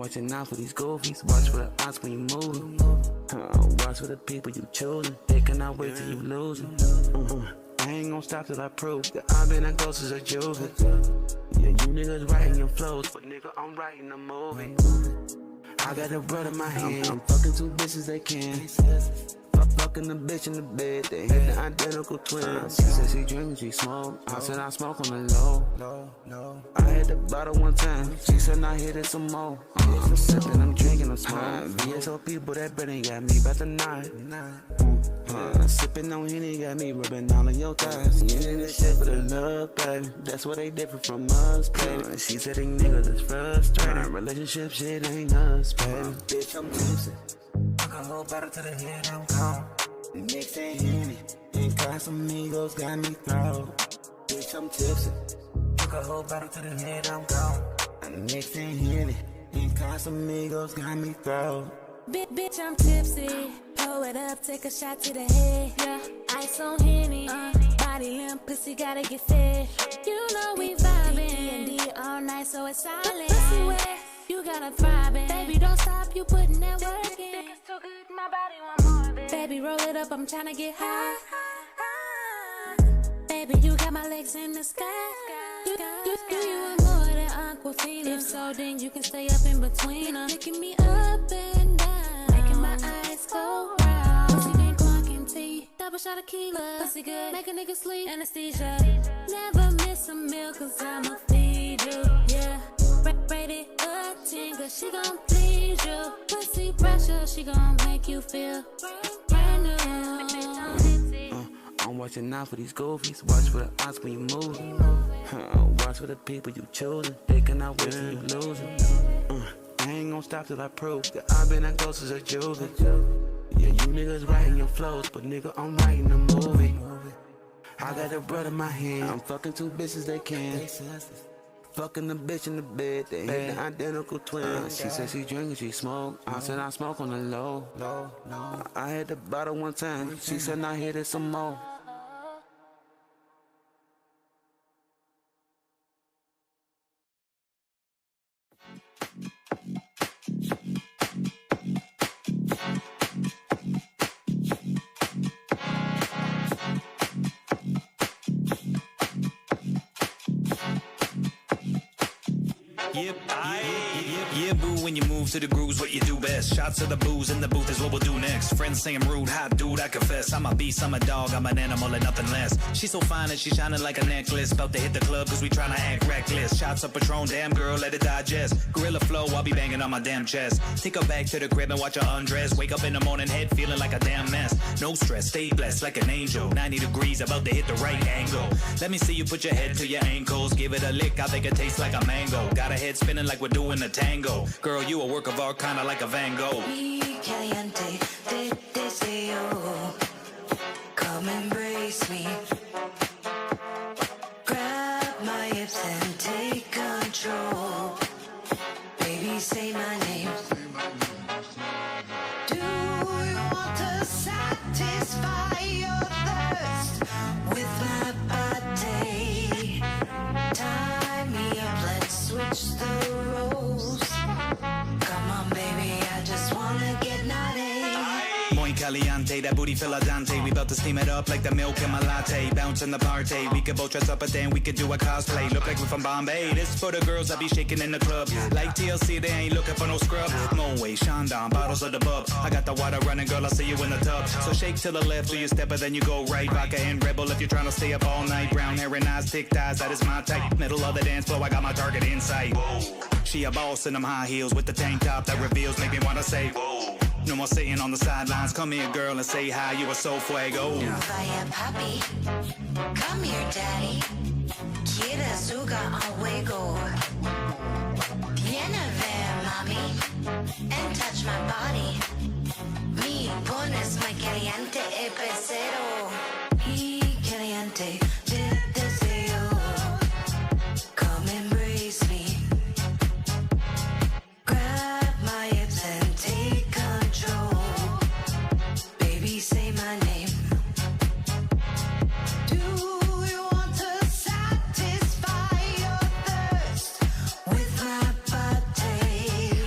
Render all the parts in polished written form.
watching out for these goofies. Watch for the odds when you moving. Watch for the people you choosing. They cannot wait till you losing. I ain't gon' stop till I prove that I've been as close as a juvie. Yeah, you niggas writing your flows, but nigga, I'm writing a movie. I got a bread in my hand, I'm fucking two bitches they can. Fucking the bitch in the bed, they hit the identical twins. She said she drink and she smoke, I said I smoke on the low. I had the bottle one time, she said now hit it some more. I'm sipping, I'm drinking, I'm smoking. VSO people that better got me about the night. Sipping on Henny got me rubbing all of your thighs. You in this shit for the love, baby. That's why they different from us, baby. She said these niggas is frustrated. Relationship shit ain't us, baby. Bitch, I'm tipsy. Fuck a whole bottle to the head, I'm gone. Mix and Henny and Casamigos got me thrown. Bitch, I'm tipsy. Fuck a whole bottle to the head, I'm gone. Mix and Henny and Casamigos got me thrown. Bitch, I'm tipsy. Blow it up, take a shot to the head. Yeah, ice on Henny. Body limp, pussy gotta get fed. You know we vibing. D&D all night, so it's silent. Pussy wet, you gotta thrive in. Baby, don't stop, you putting that work in. It's too good, my body want more of it. Baby, roll it up, I'm tryna get high. Baby, you got my legs in the sky. Do you want more than Aquafina? If so, then you can stay up in between them. Picking me up and down, making my eyes go round. Pussy been clocking tea, double shot of tequila. Pussy good, make a nigga sleep. Anesthesia, never miss a meal, cause I'ma feed you. Yeah, rated a 10, cause she gon' please you. Pussy pressure, she gon' make you feel brand new. I'm watching out for these goofies. Watch for the odds when you moving. Watch for the people you choosing. They cannot wait till you losing. I ain't gon' stop till I prove that I've been as close as a juvie. Yeah, you niggas writing your flows, but nigga, I'm writing a movie. I got a bread in my hand, I'm fucking two bitches they can. Fucking the bitch in the bed, they hit the identical twins. She said she drink and she smoke, I said I smoke on the low. I had the bottle one time, she said now hit it some more. Yeah, boo, when you move to the grooves, what you do best. Shots of the booze in the booth is what we'll do next. Friends say I'm rude, hot dude, I confess. I'm a beast, I'm a dog, I'm an animal and nothing less. She's so fine and she's shining like a necklace. About to hit the club cause we tryna act reckless. Shots of Patron, damn girl, let it digest. Gorilla flow, I'll be banging on my damn chest. Take her back to the crib and watch her undress. Wake up in the morning, head feeling like a damn mess. No stress, stay blessed like an angel. 90 degrees, about to hit the right angle. Let me see you put your head to your ankles. Give it a lick, I think it tastes like a mango. Got a head spinning like we're doing a tango. Girl, you a work of art, kinda like a Van Gogh. Caliente, te deseo. Come embrace me. Grab my hips and take control. Baby, say my name. Do you want to satisfy your thirst with my body? Tie me up, let's switch the roles. Come on, baby, I just wanna get naughty. Muy caliente, that booty feel al dente. We bout to steam it up like the milk in my latte. Bounce in the party, we could both dress up, but then we could do a cosplay. Look like we're from Bombay. This for the girls I be shaking in the club. Like TLC, they ain't looking for no scrub. Moe, Shandon, bottles of the bub. I got the water running, girl, I'll see you in the tub. So shake to the left, do your step, but then you go right. Vodka and Rebel if you're trying to stay up all night. Brown hair and eyes, thick thighs, that is my type. Middle of the dance floor, I got my target in sight. She a boss in them high heels with the tank top that reveals, make me wanna say, whoa. No more sitting on the sidelines, come here girl and say hi, you are so fuego. Vaya papi, come here daddy. Quiere azúcar on fuego. Viene a ver mami, and touch my body. Mi pones muy caliente, pecero. Y caliente, te deseo. Come embrace me. Grab my hips and take control. Baby, say my name. Do you want to satisfy your thirst with my body?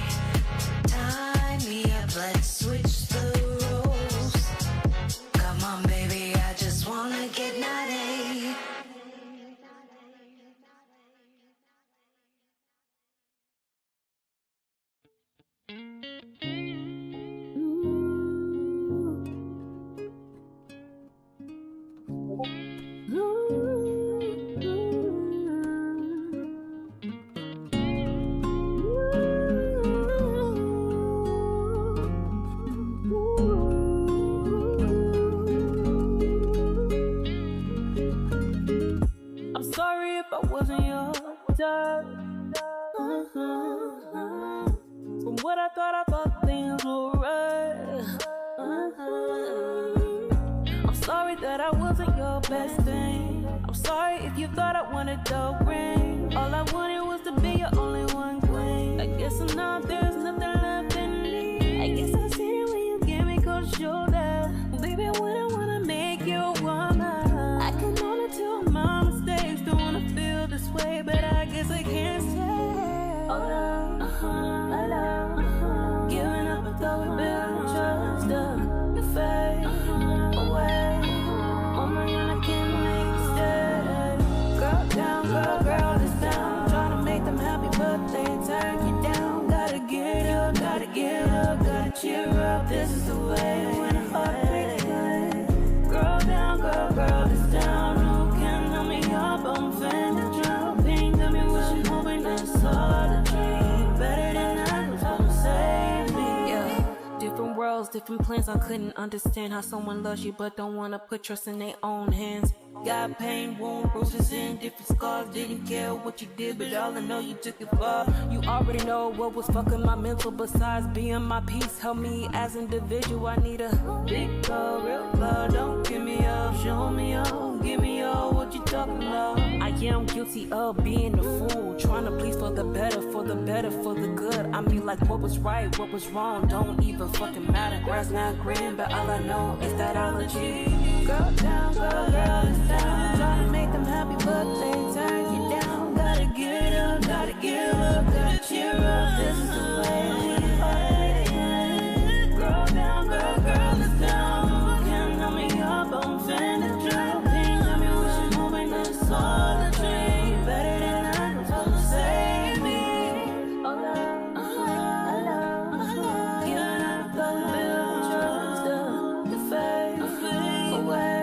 that I wasn't your best thing. I'm sorry if you thought I wanted the ring. All I wanted was to be your only one queen. I guess now there's nothing left in me. I guess I see it when you give me cold shoulder. Baby, when I wanna make you a woman, I can only tell my mistakes. Don't wanna feel this way, but I guess I can't stay. Oh no, I love, giving up and thought we built trust. You fade away. Oh my God, I can't make you stay. Girl down, girl is down. Trying to make them happy, but they turn you down. Gotta get up, gotta cheer up. This is the way when a heart breaks. Girl down, girl is down. Who can help me up? I'm fending, dropping. Got me wishing, hoping that's all a dream. Better than I was gonna save me. Yeah, different worlds, different plans. I couldn't understand how someone loves you but don't wanna put trust in their own hands. Got pain, wound, bruises, and different scars. Didn't care what you did, but all I know you took it far. You already know what was fucking my mental. Besides being my peace, help me as individual. I need a big love, real love. Don't give me up, show me up, give me all what you talking about. I am guilty of being a fool, trying to please for the better, for the better, for the good. I mean, like what was right, what was wrong, don't even fucking matter. Grass not green, but all I know is that allergy. Girl down, girl is down. Trying to make them happy, but they turn you down. Gotta get up, gotta cheer up. This is the way we fight. Girl down, girl is down. Who can help me up? I'm fending, dropping. Got me wishing, hoping that's all a dream. Better than I was gonna save me. Oh love, I love, giving up the build trust. The fade away.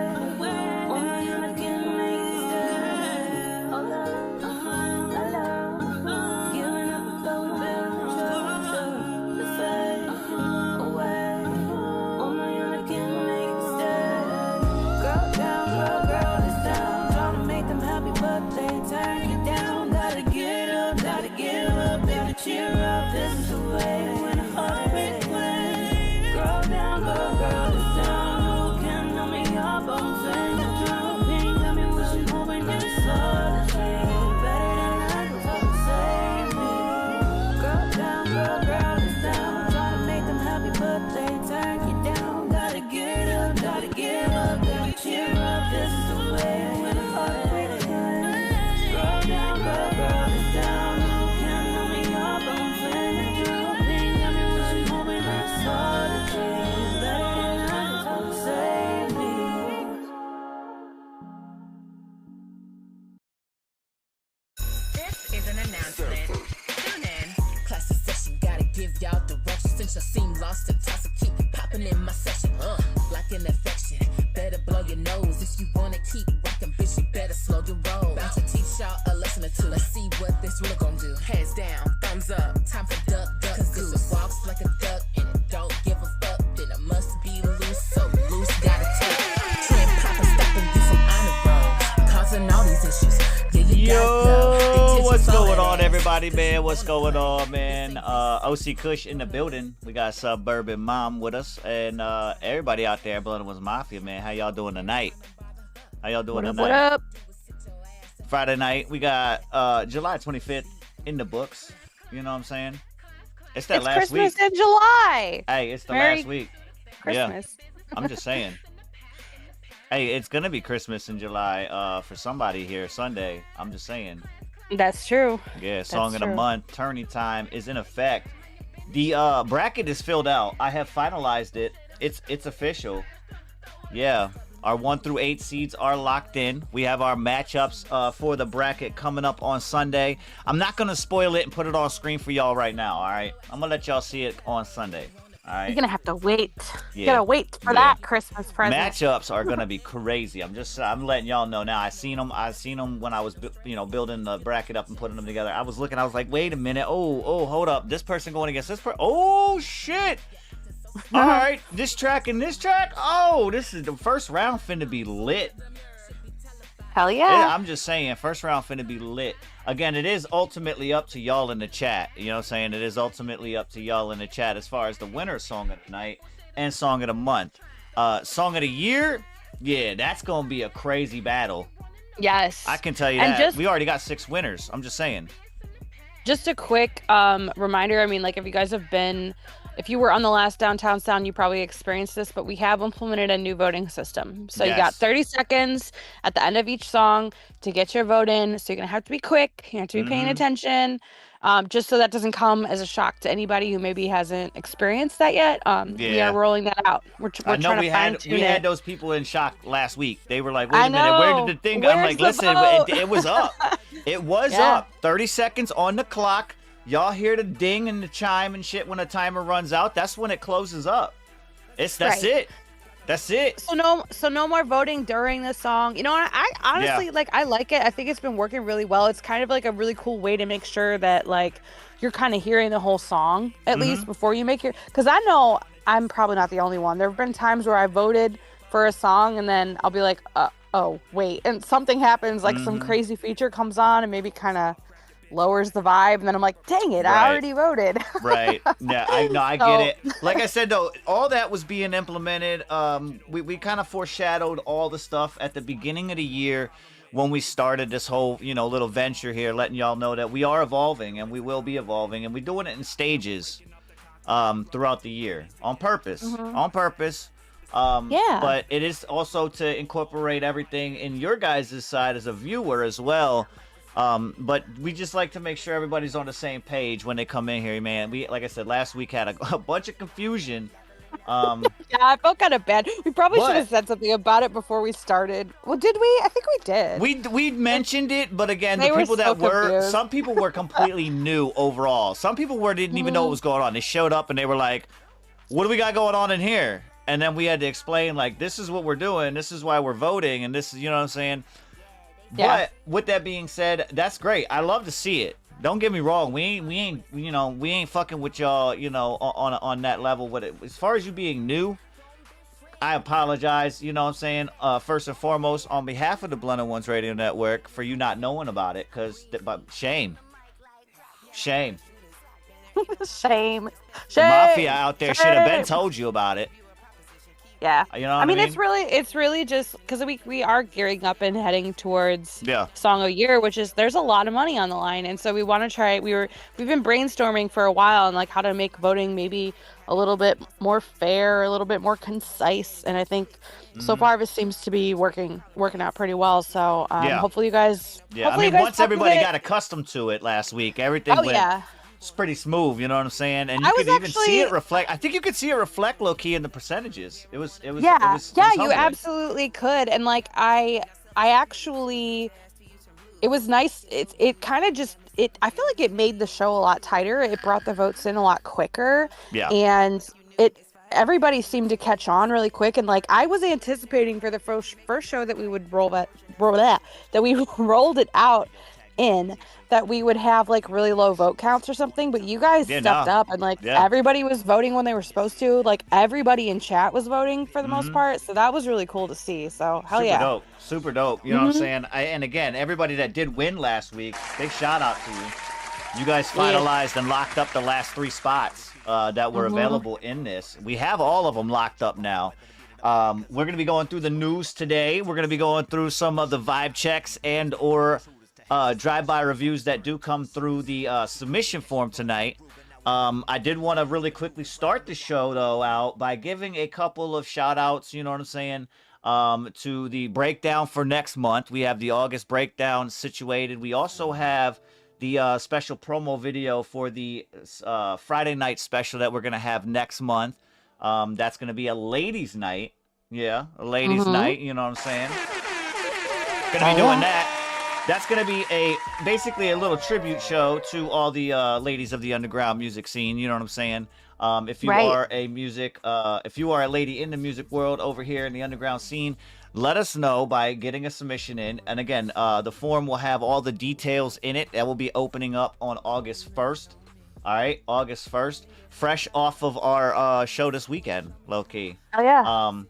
Cheer up, this is the way when a heart breaks. Girl down, girl is down. Who can help me up? I'm fending, dropping. Got me wishing, hoping it's all a dream. Better than I was gonna save me. Girl down, girl is down. Trying to make them happy, but they turn you down. Gotta get up, gotta cheer up. This is the way when a heart breaks. Girl down, girl is down. Y'all direction since I seem lost and toss keep popping in my session. Like an affection, better blow your nose if you wanna keep rocking, bitch. You better slow your roll. About to teach y'all a lesson or two. Let's see what this really gon' do. Hands down, thumbs up, time for duck, cause goose. If it walks like a duck and it don't give a fuck, then it must be loose. So loose, gotta take trend poppin', stopping you from honor roll, causing all these issues. Yo, what's going on, everybody, man? What's going on, man? OC Kush in the building. We got Suburban Mom with us, and everybody out there, Blood was Mafia, man. How y'all doing tonight? How y'all doing tonight? What up? Friday night, we got July 25th in the books. You know what I'm saying? It's that last Christmas week. in July. Hey, it's the Merry last week. Christmas. Yeah, I'm just saying. Hey, it's gonna be Christmas in July for somebody here Sunday. I'm just saying. That's true. Yeah, song of the month, turning time is in effect. The bracket is filled out. I have finalized it. It's official. Yeah, our 1 through 8 seeds are locked in. We have our matchups for the bracket coming up on Sunday. I'm not gonna spoil it and put it on screen for y'all right now. All right, I'm gonna let y'all see it on Sunday. All right. You're gonna have to wait. Yeah. You gotta wait for that Christmas present. Matchups are gonna be crazy. I'm letting y'all know now. I seen them when I was building the bracket up and putting them together. I was looking. I was like, wait a minute. Oh, hold up. This person going against this person. Oh shit. All right. This track and this track. Oh, this is the first round finna be lit. Hell yeah. I'm just saying, first round finna be lit. Again, it is ultimately up to y'all in the chat. You know what I'm saying? It is ultimately up to y'all in the chat as far as the winner song of the night and song of the month. Song of the year, Yeah, that's gonna be a crazy battle. Yes. I can tell you And that. We already got 6 winners. I'm just saying. Just a quick reminder. I mean, like, if you guys have been, if you were on the last Downtown Sound, you probably experienced this, but we have implemented a new voting system. So you got Yes. 30 seconds at the end of each song to get your vote in. So you're going to have to be quick. You have to be paying attention, just so that doesn't come as a shock to anybody who maybe hasn't experienced that yet. We Yeah. are rolling that out. We're I know trying we to had fine-tune it. those people in shock last week. They were like, "Wait I a minute, where know. did the thing go?" I'm Where's like, the "Listen, vote?" it was up. It was Yeah. up. 30 seconds on the clock. Y'all hear the ding and the chime and shit when the timer runs out. That's when it closes up. That's Right. it. That's it. So no more voting during the song. You know, I honestly I like it. I think it's been working really well. It's kind of like a really cool way to make sure that like you're kind of hearing the whole song at least before you make your. Because I know I'm probably not the only one. There have been times where I voted for a song and then I'll be like, oh wait, and something happens, like some crazy feature comes on and maybe kind of lowers the vibe, and then I'm like, dang it, I already voted. Right. Yeah, I get it. Like I said though, all that was being implemented. We kind of foreshadowed all the stuff at the beginning of the year when we started this whole, little venture here, letting y'all know that we are evolving and we will be evolving, and we're doing it in stages throughout the year on purpose. On purpose. Yeah. But it is also to incorporate everything in your guys' side as a viewer as well. But we just like to make sure everybody's on the same page when they come in here, man. We, like I said, last week had a bunch of confusion. Yeah, I felt kind of bad. We probably What? should have said something about it before we started. Well, did we? I think we did. We mentioned it, but again, They the were people so that were, confused. some people were completely new overall. Some people didn't even know what was going on. They showed up and they were like, what do we got going on in here? And then we had to explain, like, this is what we're doing. This is why we're voting. And this is, you know what I'm saying? Yeah. But with that being said, that's great. I love to see it. Don't get me wrong. We ain't fucking with y'all, on that level. With it, as far as you being new, I apologize. You know what I'm saying? First and foremost, on behalf of the Blended Ones Radio Network, for you not knowing about it, but shame. Shame. The mafia out there should have been told you about it. Yeah. You know what I mean, I mean? it's really just because we are gearing up and heading towards Yeah. Song of the Year, which is there's a lot of money on the line, and so we want to try. We've been brainstorming for a while on like how to make voting maybe a little bit more fair, a little bit more concise, and I think so far this seems to be working out pretty well. So hopefully you guys. Yeah. Hopefully I mean, you guys once fuck with everybody it. got accustomed to it last week, everything went. Yeah. It's pretty smooth, you know what I'm saying? And I you was could even see actually- it reflect. I think you could see it reflect low key in the percentages. It was. Yeah, it was you humbling. absolutely could. And like I actually, it was nice. It kind of just I feel like it made the show a lot tighter. It brought the votes in a lot quicker. Yeah. And everybody seemed to catch on really quick. And like I was anticipating for the first show that we would that we rolled it out in, that we would have like really low vote counts or something, but you guys stepped up and like everybody was voting when they were supposed to. Like everybody in chat was voting for the most part, so that was really cool to see. So hell Super yeah. dope. Super dope. You know what I'm saying? And again, everybody that did win last week, big shout out to you. You guys finalized and locked up the last 3 spots that were available in this. We have all of them locked up now. We're going to be going through the news today. We're going to be going through some of the vibe checks and or drive-by reviews that do come through the submission form tonight. I did want to really quickly start the show, though, out by giving a couple of shout-outs, you know what I'm saying, to the breakdown for next month. We have the August breakdown situated. We also have the special promo video for the Friday night special that we're going to have next month. That's going to be a ladies' night. Yeah, a ladies' night, you know what I'm saying? Going to be doing that. That's going to be basically a little tribute show to all the ladies of the underground music scene. You know what I'm saying? If you are if you are a lady in the music world over here in the underground scene, let us know by getting a submission in. And again, the form will have all the details in it. That will be opening up on August 1st. All right, August 1st, fresh off of our show this weekend, low key. Oh yeah.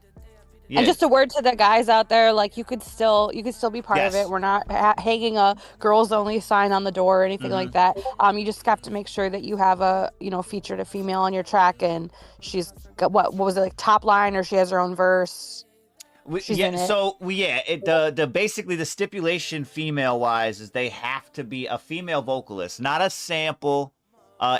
Yeah. And just a word to the guys out there, like you could still be part of it. We're not hanging a girls only sign on the door or anything like that. You just have to make sure that you have a featured a female on your track, and she's got what was it, like top line, or she has her own verse. She's in it. So the basically the stipulation female wise is they have to be a female vocalist, not a sample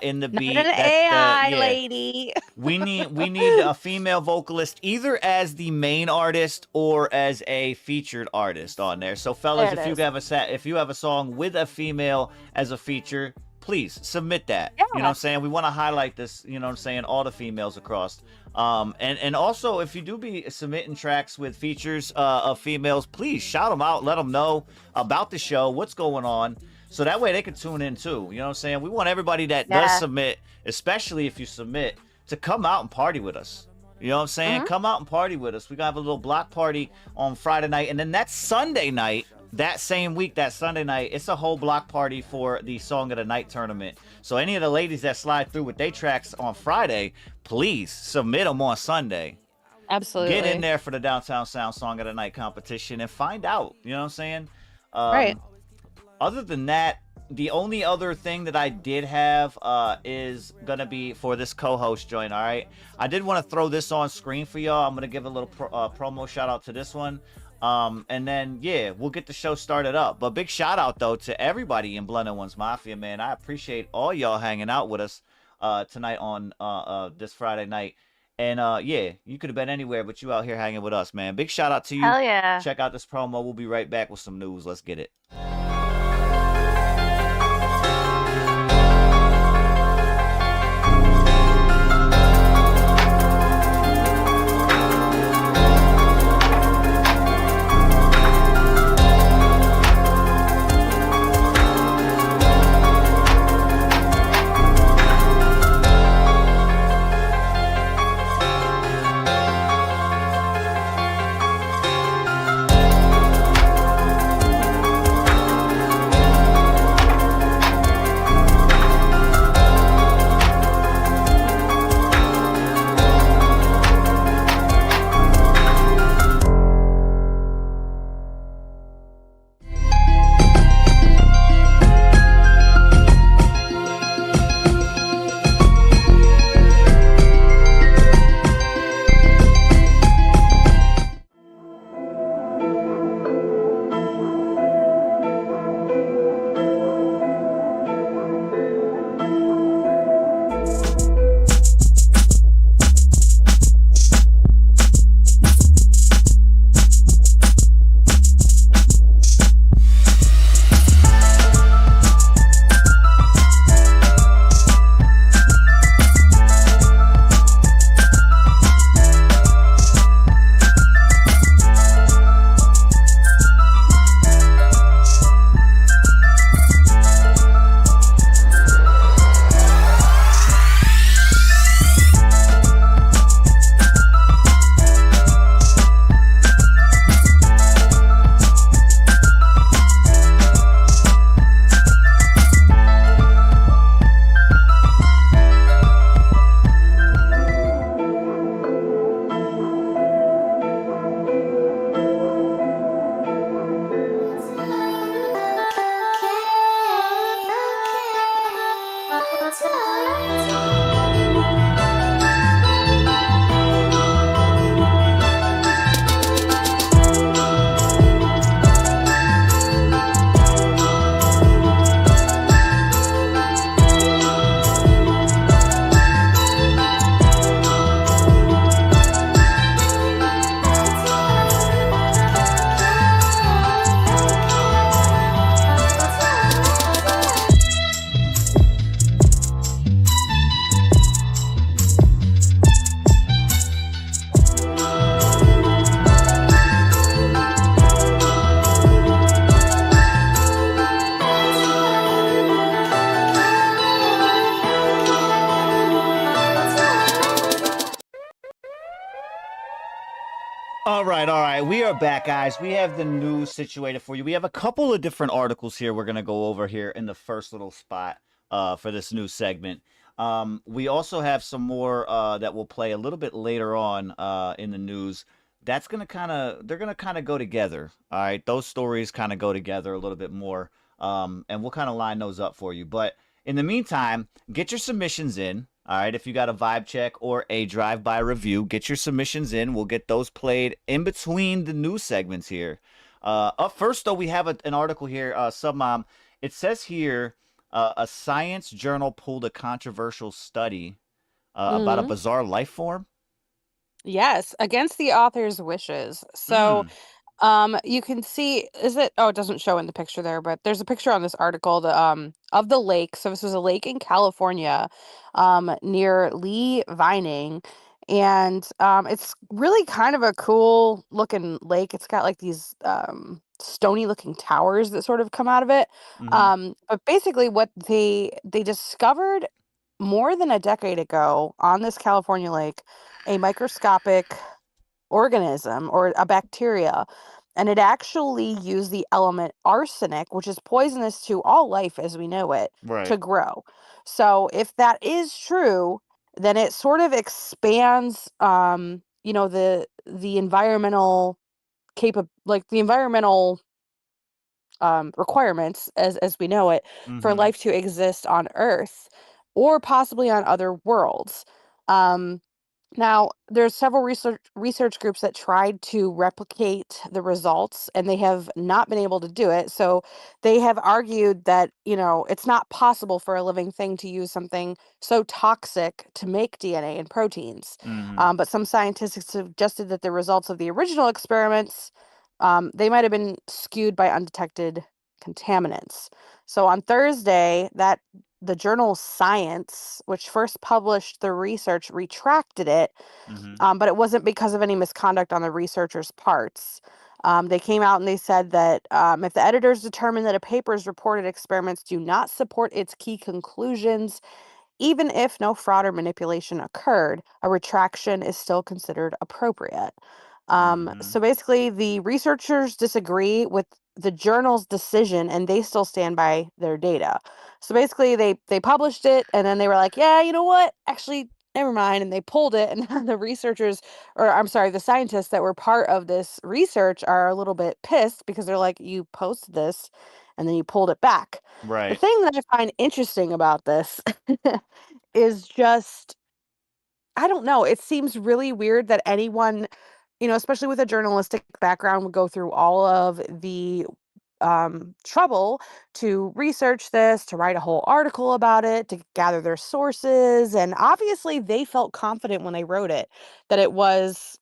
in the beat. Not an AI lady. we need a female vocalist either as the main artist or as a featured artist on there. So fellas, if you have a song with a female as a feature, please submit that. Yeah. You know what I'm saying? We want to highlight this, you know what I'm saying, all the females across. And also if you do be submitting tracks with features of females, please shout them out, let them know about the show, what's going on. So that way they can tune in too. You know what I'm saying? We want everybody that does submit, especially if you submit, to come out and party with us. You know what I'm saying? Come out and party with us. We're going to have a little block party on Friday night. And then that Sunday night, that same week, that Sunday night, it's a whole block party for the Song of the Night tournament. So any of the ladies that slide through with their tracks on Friday, please submit them on Sunday. Absolutely. Get in there for the Downtown Sound Song of the Night competition and find out. You know what I'm saying? Right. Other than that, the only other thing that I did have is going to be for this co-host joint, all right? I did want to throw this on screen for y'all. I'm going to give a little promo shout out to this one. And then, yeah, we'll get the show started up. But big shout out, though, to everybody in Blended Ones Mafia, man. I appreciate all y'all hanging out with us tonight on this Friday night. And, yeah, you could have been anywhere, but you out here hanging with us, man. Big shout out to you. Hell yeah. Check out this promo. We'll be right back with some news. Let's get it. All right. We are back, guys. We have the news situated for you. We have a couple of different articles here we're going to go over here in the first little spot for this news segment. We also have some more that will play a little bit later on in the news. That's going to they're going to kind of go together. All right. Those stories kind of go together a little bit more. And we'll kind of line those up for you. But in the meantime, get your submissions in. All right, if you got a vibe check or a drive-by review, get your submissions in. We'll get those played in between the news segments here. Up first, though, we have an article here, Submom. It says here a science journal pulled a controversial study about a Hmm. bizarre life form. Yes, against the author's wishes. So Mm, you can see, is it, oh, it doesn't show in the picture there, but there's a picture on this article, of the lake. So this was a lake in California, near Lee Vining. And it's really kind of a cool looking lake. It's got like these stony looking towers that sort of come out of it. mm-hmm, But basically what they discovered more than a decade ago on this California lake, a microscopic organism or a bacteria, and it actually used the element arsenic, which is poisonous to all life as we know it, right. to grow. So if that is true, then it sort of expands the environmental like the environmental requirements as we know it for Mm-hmm, life to exist on Earth or possibly on other worlds. Um, Now, there's several research groups that tried to replicate the results, and they have not been able to do it. So they have argued that, it's not possible for a living thing to use something so toxic to make DNA and proteins. mm-hmm, But some scientists have suggested that the results of the original experiments, they might have been skewed by undetected contaminants. So on Thursday, that the journal Science, which first published the research, retracted it, mm-hmm. but it wasn't because of any misconduct on the researchers' parts. They came out and they said that if the editors determine that a paper's reported experiments do not support its key conclusions, even if no fraud or manipulation occurred, a retraction is still considered appropriate. Mm-hmm. So basically, the researchers disagree with the journal's decision and they still stand by their data. So basically, they published it and then they were like, yeah, you know what? Actually, never mind. And they pulled it. And the researchers, or I'm sorry, the scientists that were part of this research are a little bit pissed because they're like, you posted this and then you pulled it back. The Right. thing that I find interesting about this is just, I don't know, it seems really weird that anyone, especially with a journalistic background, would go through all of the trouble to research this, to write a whole article about it, to gather their sources. And obviously, they felt confident when they wrote it that it was,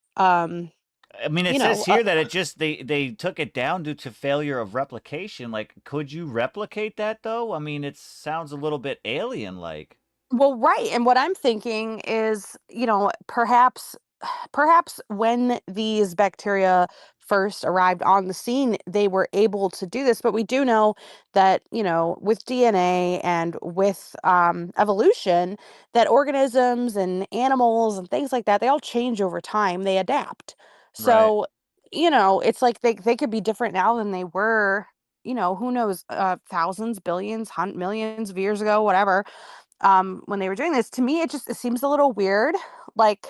I mean, it you says know, here that it just they took it down due to failure of replication. Like, could you replicate that though? I mean, it sounds a little bit alien-like. well, right. And what I'm thinking is, perhaps when these bacteria first arrived on the scene, they were able to do this. But we do know that, with DNA and with evolution, that organisms and animals and things like that, they all change over time, they adapt. Right. So, it's like they could be different now than they were. Who knows, thousands, billions, millions of years ago, whatever, when they were doing this. To me, it seems a little weird. Like,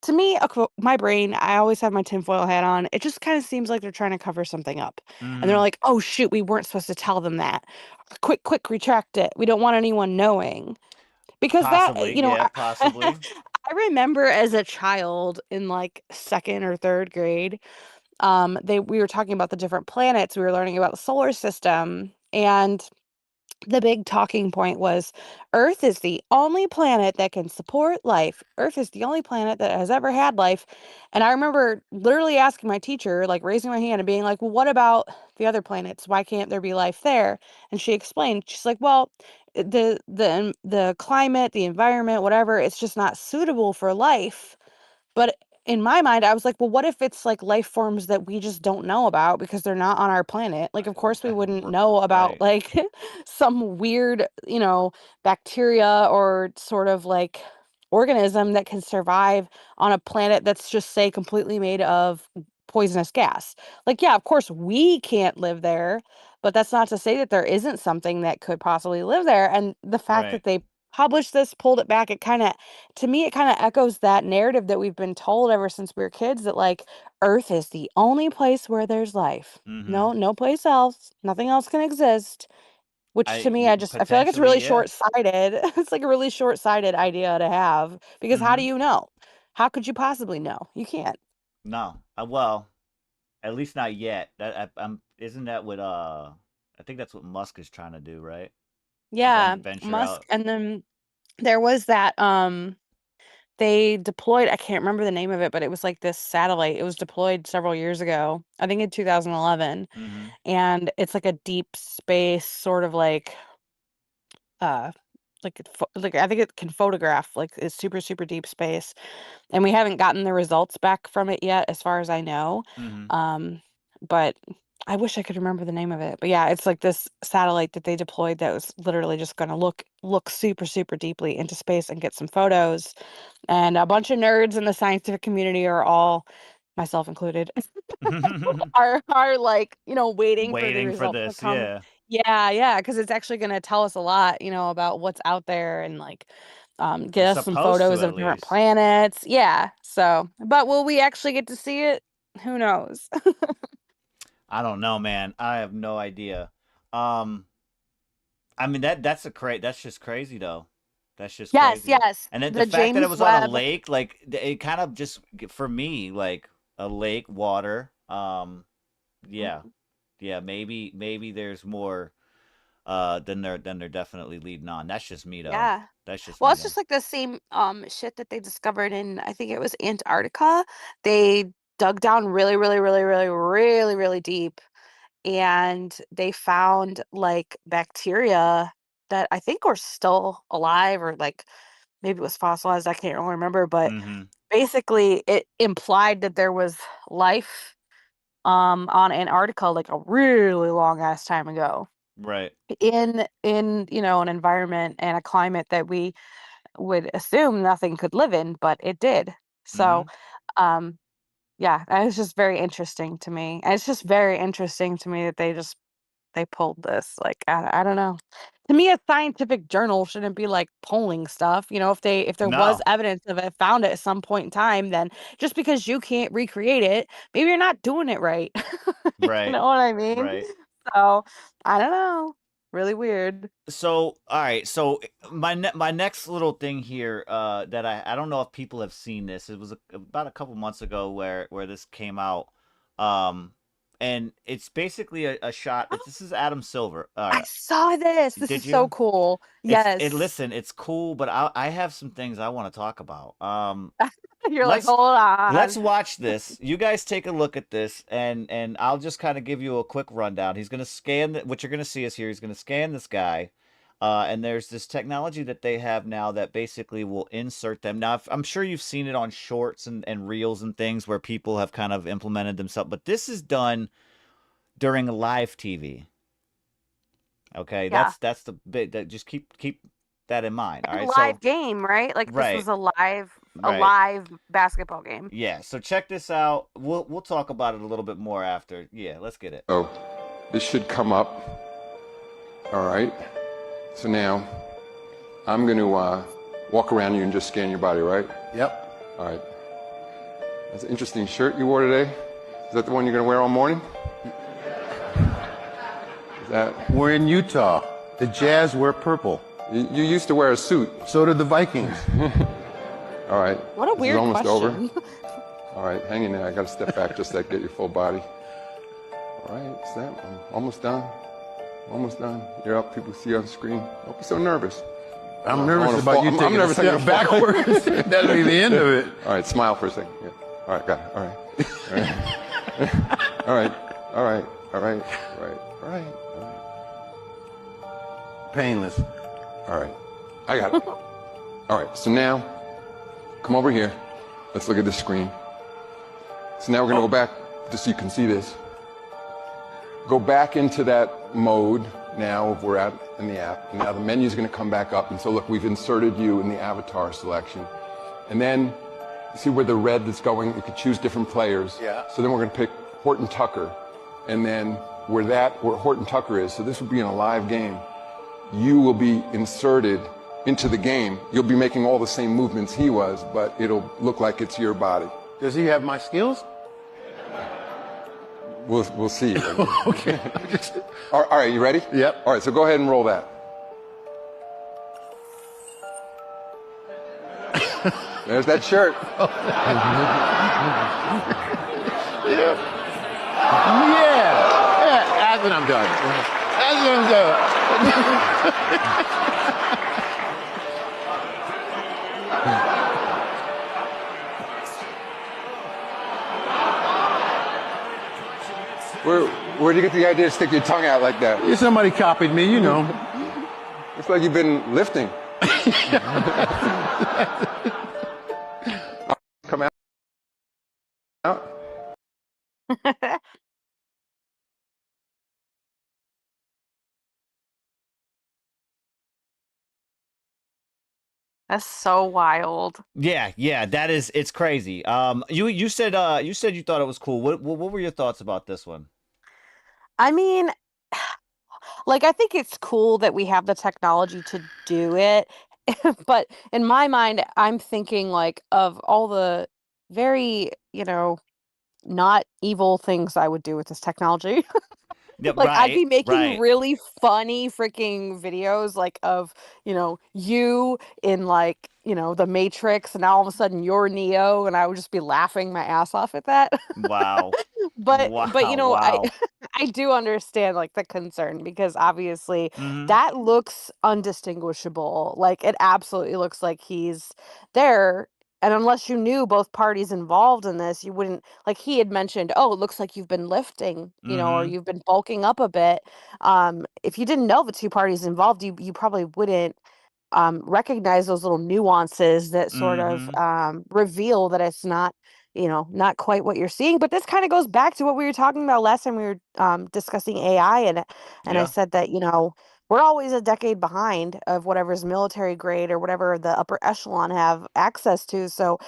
to me, my brain, I always have my tinfoil hat on. It just kind of seems like they're trying to cover something up. And they're Mm-hmm. like, oh, shoot, we weren't supposed to tell them that. Quick, quick, retract it. We don't want anyone knowing. Because that, Possibly. Yeah. Possibly. I remember as a child in like second or third grade, we were talking about the different planets. We were learning about the solar system. And the big talking point was Earth is the only planet that can support life. Earth is the only planet that has ever had life. And I remember literally asking my teacher, like raising my hand and being like, well, what about the other planets? Why can't there be life there? And she explained, she's like, well, the climate, the environment, whatever, it's just not suitable for life. But in my mind, I was like, well, what if it's like life forms that we just don't know about because they're not on our planet? Like, of course, we wouldn't know about Right. like some weird, bacteria or sort of like organism that can survive on a planet that's just, say, completely made of poisonous gas. Like, yeah, of course, we can't live there, but that's not to say that there isn't something that could possibly live there. And the fact Right. that they published this, pulled it back, to me, it kind of echoes that narrative that we've been told ever since we were kids that like Earth is the only place where there's life. Mm-hmm. No place else. Nothing else can exist. Which to me, I feel like it's potentially, really yeah. short-sighted. It's like a really short-sighted idea to have because how do Mm-hmm. you know? How could you possibly know? You can't. No, well, at least not yet. Isn't that what I think that's what Musk is trying to do, right? Yeah, Venture Musk, out. and then there was that they deployed, I can't remember the name of it, but it was like this satellite. It was deployed several years ago, I think in 2011, Mm-hmm. and it's like a deep space sort of uh like I think it can photograph like it's super super deep space, and we haven't gotten the results back from it yet as far as I know. Mm-hmm. But I wish I could remember the name of it. But yeah, it's like this satellite that they deployed that was literally just going to look super super deeply into space and get some photos. And a bunch of nerds in the scientific community are all, myself included, are like, waiting for the Waiting for results to this, come. yeah. Yeah, yeah, because it's actually going to tell us a lot, about what's out there and like get It's us some supposed to photos at of different least. planets. Yeah. So, but will we actually get to see it? Who knows? I don't know, man. I have no idea. Um, I mean that's just crazy though. That's just Yes, crazy. yes. And then the The fact that it James was on a Webb. lake, like it kind of just for me, like a lake, water. Yeah, Mhm. yeah. Maybe there's more. Than they're definitely leading on. That's just me though. Yeah. That's just Well, me it's though. just like the same shit that they discovered in, I think it was Antarctica. They dug down really, really, really, really, really, really deep, and they found like bacteria that I think were still alive, or like maybe it was fossilized. I can't really remember, but Mm-hmm. basically it implied that there was life on Antarctica like a really long ass time ago Right. in an environment and a climate that we would assume nothing could live in, but it did. Mm-hmm. So, um, yeah, that was just very interesting to me. And it's just very interesting to me that they pulled this. Like, I don't know. To me, a scientific journal shouldn't be like polling stuff. If there was No. evidence of it found it at some point in time, then just because you can't recreate it, maybe you're not doing it right. You Right. know what I mean? Right. So I don't know. Really weird. So, all right. So my next little thing here, that I don't know if people have seen this. It was about a couple months ago where this came out, um, and it's basically a shot. This is Adam Silver. I saw this. This Did is so you? cool. Yes. Listen. It's cool, but I have some things I want to talk about. You're like, Let's hold let's on. watch this. You guys take a look at this, and I'll just kind of give you a quick rundown. He's gonna scan what you're gonna see is here. He's gonna scan this guy, and there's this technology that they have now that basically will insert them. Now, I'm sure you've seen it on shorts and reels and things where people have kind of implemented themselves, but this is done during live TV. Okay, Yeah. that's the big. That just keep that in mind. All And right, live so game, right? Like this right, was a right. live basketball game. Yeah, so check this out. We'll talk about it a little bit more after. Yeah, let's get it. So this should come up. All right. So now I'm going to walk around you and just scan your body, right? Yep. All right. That's an interesting shirt you wore today. Is that the one you're going to wear all morning? Is that? We're in Utah. The Jazz wear purple. You used to wear a suit. So did the Vikings. All right. What a This is weird almost question. over. All right, hang in there. I got to step back just to get your full body. All right, is that? I'm almost done. Almost done. You're up. People see you on the screen. Don't be so nervous. I'm nervous about you taking a step backwards. That'll be the end of it. All right, smile for a second. Yeah. All right, got it. All right. All right. All right. All right. All right. All right. All right. All right. Painless. All right. I got it. All right. So now, come over here. Let's look at this screen. So now we're going to go back just so you can see this. Go back into that mode now if we're in the app. And now the menu is going to come back up. And so look, we've inserted you in the avatar selection. And then you see where the red is going? You could choose different players. Yeah. So then we're going to pick Horton Tucker. And then where Horton Tucker is, so this would be in a live game, you will be inserted into the game. You'll be making all the same movements he was, but it'll look like it's your body. Does he have my skills? We'll see. Okay. All right, you ready? Yep. All right, so go ahead and roll that. There's that shirt. Yeah. That's what I'm doing. That's what I'm doing. Where'd you get the idea to stick your tongue out like that? Yeah, somebody copied me, you know. Looks like you've been lifting. Come out. That's so wild. Yeah, that is, it's crazy. You said you thought it was cool. What were your thoughts about this one? I mean, like, I think it's cool that we have the technology to do it, but in my mind, I'm thinking like of all the very, not evil things I would do with this technology. Yeah, Like, I'd be making right. really funny freaking videos, like, of, you in, like, The Matrix, and now all of a sudden you're Neo, and I would just be laughing my ass off at that. Wow. But, I Wow. I do understand, like, the concern because obviously Mm-hmm. that looks undistinguishable. Like, it absolutely looks like he's there, and unless you knew both parties involved in this, you wouldn't like, he had mentioned, "Oh, it looks like you've been lifting, or Mm-hmm. you've been bulking up a bit." If you didn't know the 2 parties involved, you probably wouldn't, recognize those little nuances that sort of, Mm-hmm. reveal that it's not, not quite what you're seeing. But this kinda goes back to what we were talking about last time we were, discussing AI, and I Yeah. said that, we're always a decade behind of whatever's military grade or whatever the upper echelon have access to. So,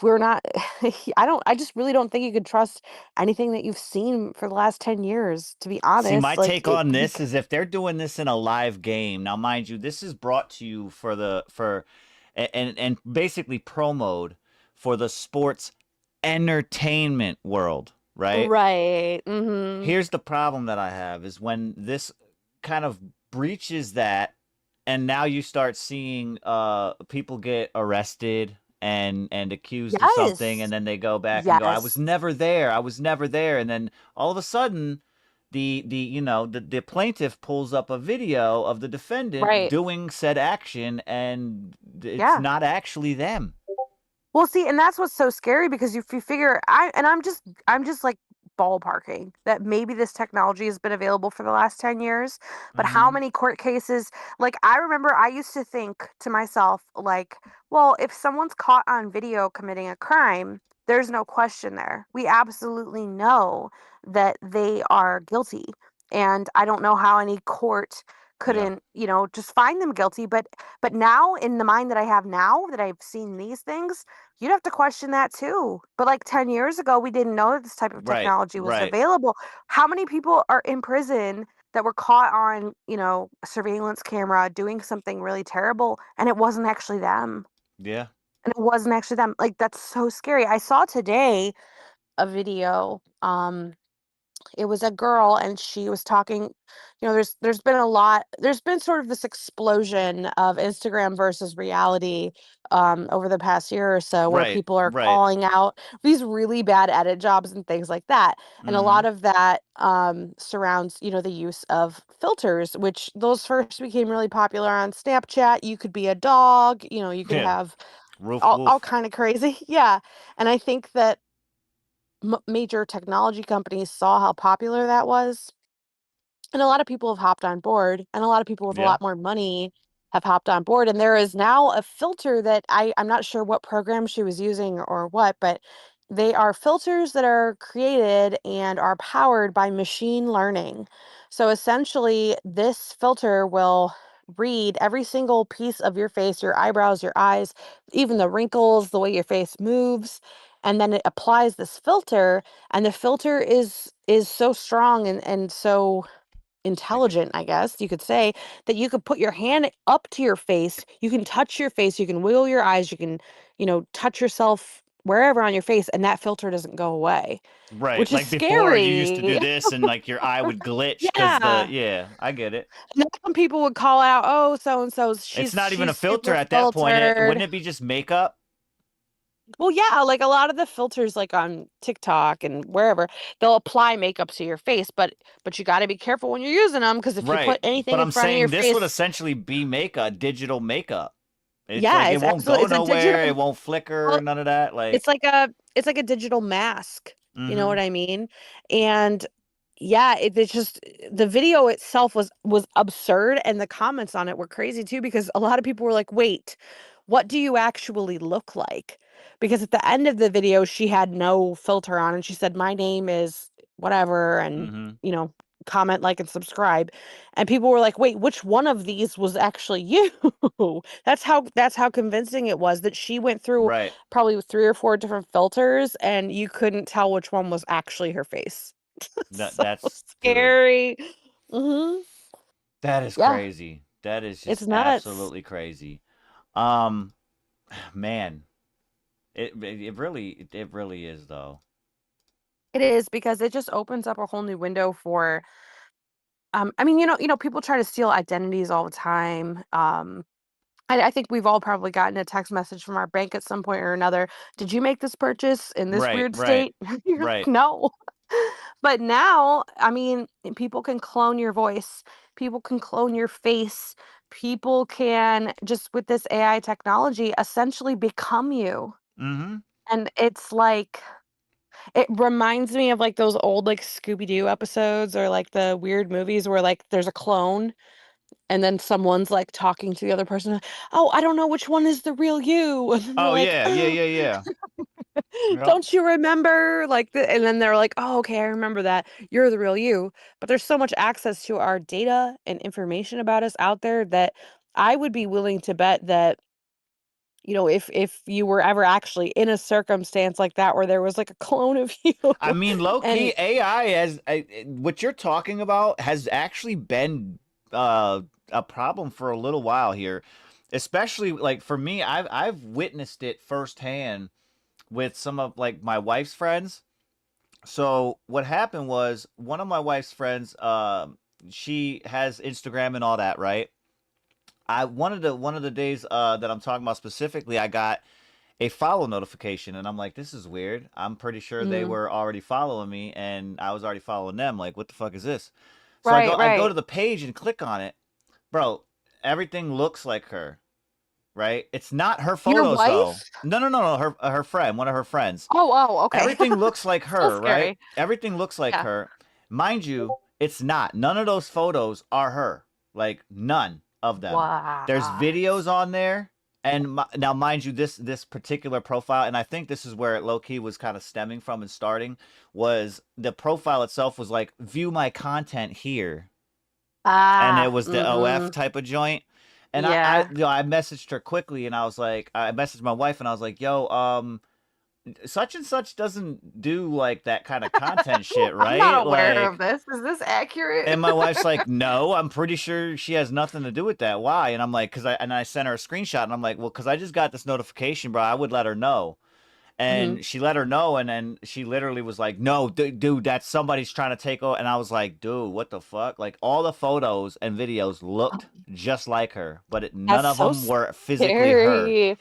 we're not I just really don't think you could trust anything that you've seen for the last 10 years, to be See, my honest. Like, take on this is if they're doing this in a live game, now mind you, this is brought to you and basically promoted for the sports entertainment world, right? right. Mhm. Here's the problem that I have is when this kind of breaches that, and now you start seeing people get arrested and accused of something, Yes. and then they go back and go, I was Yes. never there, I was never there, and then all of a sudden the plaintiff pulls up a video of the defendant Right. doing said action, and it's Yeah. not actually them. Well, see, and that's what's so scary because if you figure I'm just like ballparking that maybe this technology has been available for the last 10 years, but how Mm-hmm. many court cases, like I remember I used to think to myself like, well, if someone's caught on video committing a crime, there's no question there. We absolutely know that they are guilty. And I don't know how any court Yeah. couldn't, just find them guilty, but now in the mind that I have now that I've seen these things, you'd have to question that too. But like 10 years ago, we didn't know that this type of Right. technology was Right. available. How many people are in prison that were caught on, a surveillance camera doing something really terrible and it wasn't actually them? Yeah. And it wasn't actually them. Like, that's so scary. I saw today a video. It was a girl and she was talking, there's been sort of this explosion of Instagram versus reality over the past year or so, where Right. people are Right. calling out these really bad edit jobs and things like that. And a Mm-hmm. lot of that surrounds, the use of filters, which those first became really popular on Snapchat. You could be a dog, you could Yeah. have Roof all woof. kind of crazy. Yeah. And I think that major technology companies saw how popular that was, and a lot of people have hopped on board, and a lot of people with a Yeah. lot more money have hopped on board. And there is now a filter that I'm not sure what program she was using or what, but they are filters that are created and are powered by machine learning. So essentially, this filter will read every single piece of your face, your eyebrows, your eyes, even the wrinkles, the way your face moves, and then it applies this filter, and the filter is so strong and so intelligent, I guess you could say, that you could put your hand up to your face, you can touch your face, you can wiggle your eyes, you can, touch yourself wherever on your face, and that filter doesn't go away, Right. which is Like before you used to do scary. this and like your eye would glitch because Yeah. I get it. And then some people would call out, "Oh, so and so, It's she's not even a she's filter super at that point. filtered." Wouldn't it be just makeup? Well, yeah, like a lot of the filters, like on TikTok and wherever, they'll apply makeup to your face, but you got to be careful when you're using them because if you Right. put anything But in I'm front of your saying this would face, essentially be makeup, digital makeup. It's yeah, like it it's won't absolutely go it's a digital. nowhere. It won't flicker. Well, None of that. Like, it's like a digital mask. You know mm-hmm. what I mean? And yeah, it's just the video itself was absurd, and the comments on it were crazy too because a lot of people were like, "Wait, what do you actually look like?" Because at the end of the video, she had no filter on, and she said, "My name is whatever," and Mm-hmm. you know, comment, like, and subscribe. And people were like, "Wait, which one of these was actually you?" That's how convincing it was that she went through Right. probably 3 or 4 different filters, and you couldn't tell which one was actually her face. So That's dude. scary. Mhm. That is Yeah, crazy. That is it's just nuts. absolutely crazy. Um, man, it really is though. It is because it just opens up a whole new window for, I mean, people try to steal identities all the time. I think we've all probably gotten a text message from our bank at some point or another. Did you make this purchase in this Right. weird Right. state? You're like, Right. no. But now, I mean, people can clone your voice, people can clone your face, people can just with this AI technology essentially become you. Mm-hmm. And it's like, it reminds me of like those old like Scooby Doo episodes or like the weird movies where like there's a clone and then someone's like talking to the other person. Oh, I don't know which one is the real you. And then they're Oh like, yeah. Yeah. oh, Yeah. Yeah. Yep. don't you remember? Like, and then they're like, oh, okay, I remember that. You're the real you. But there's so much access to our data and information about us out there that I would be willing to bet that, if you were ever actually in a circumstance like that where there was like a clone of you I mean, low and key AI what you're talking about has actually been a problem for a little while here, especially like for me. I've witnessed it firsthand with some of like my wife's friends. So what happened was one of my wife's friends, she has Instagram and all that, right? I one of the days that I'm talking about specifically, I got a follow notification, and I'm like, this is weird. I'm pretty sure they mm, were already following me, and I was already following them. Like, what the fuck is this? So I go right, I go to right. the page and click on it, bro. Everything looks like her, right? It's not her Your photos though. wife? No. Her friend, one of her friends. Oh, okay. Everything looks like Still her, right? scary. Everything looks like Yeah. her. Mind you, it's not. None of those photos are her. Like none of them. There's Wow. videos on there, and now mind you, this particular profile, and I think this is where it low key was kind of stemming from and starting, was the profile itself was like view my content here, and it was the OF Mhm. type of joint. And Yeah. I messaged her quickly, and I was like, I messaged my wife, and I was like, yo, such and such doesn't do like that kind of content shit, I'm not right? aware of Like, this. Is this accurate? and my wife's like, no, I'm pretty sure she has nothing to do with that. Why? And I'm like, I sent her a screenshot, and I'm like, well, because I just got this notification, bro. I would let her know. Mhm. And she let her know, and then she literally was like, no, dude, that's somebody's trying to take over. And I was like, dude, what the fuck? Like, all the photos and videos looked just like her, but none That's of so them were physically her. scary.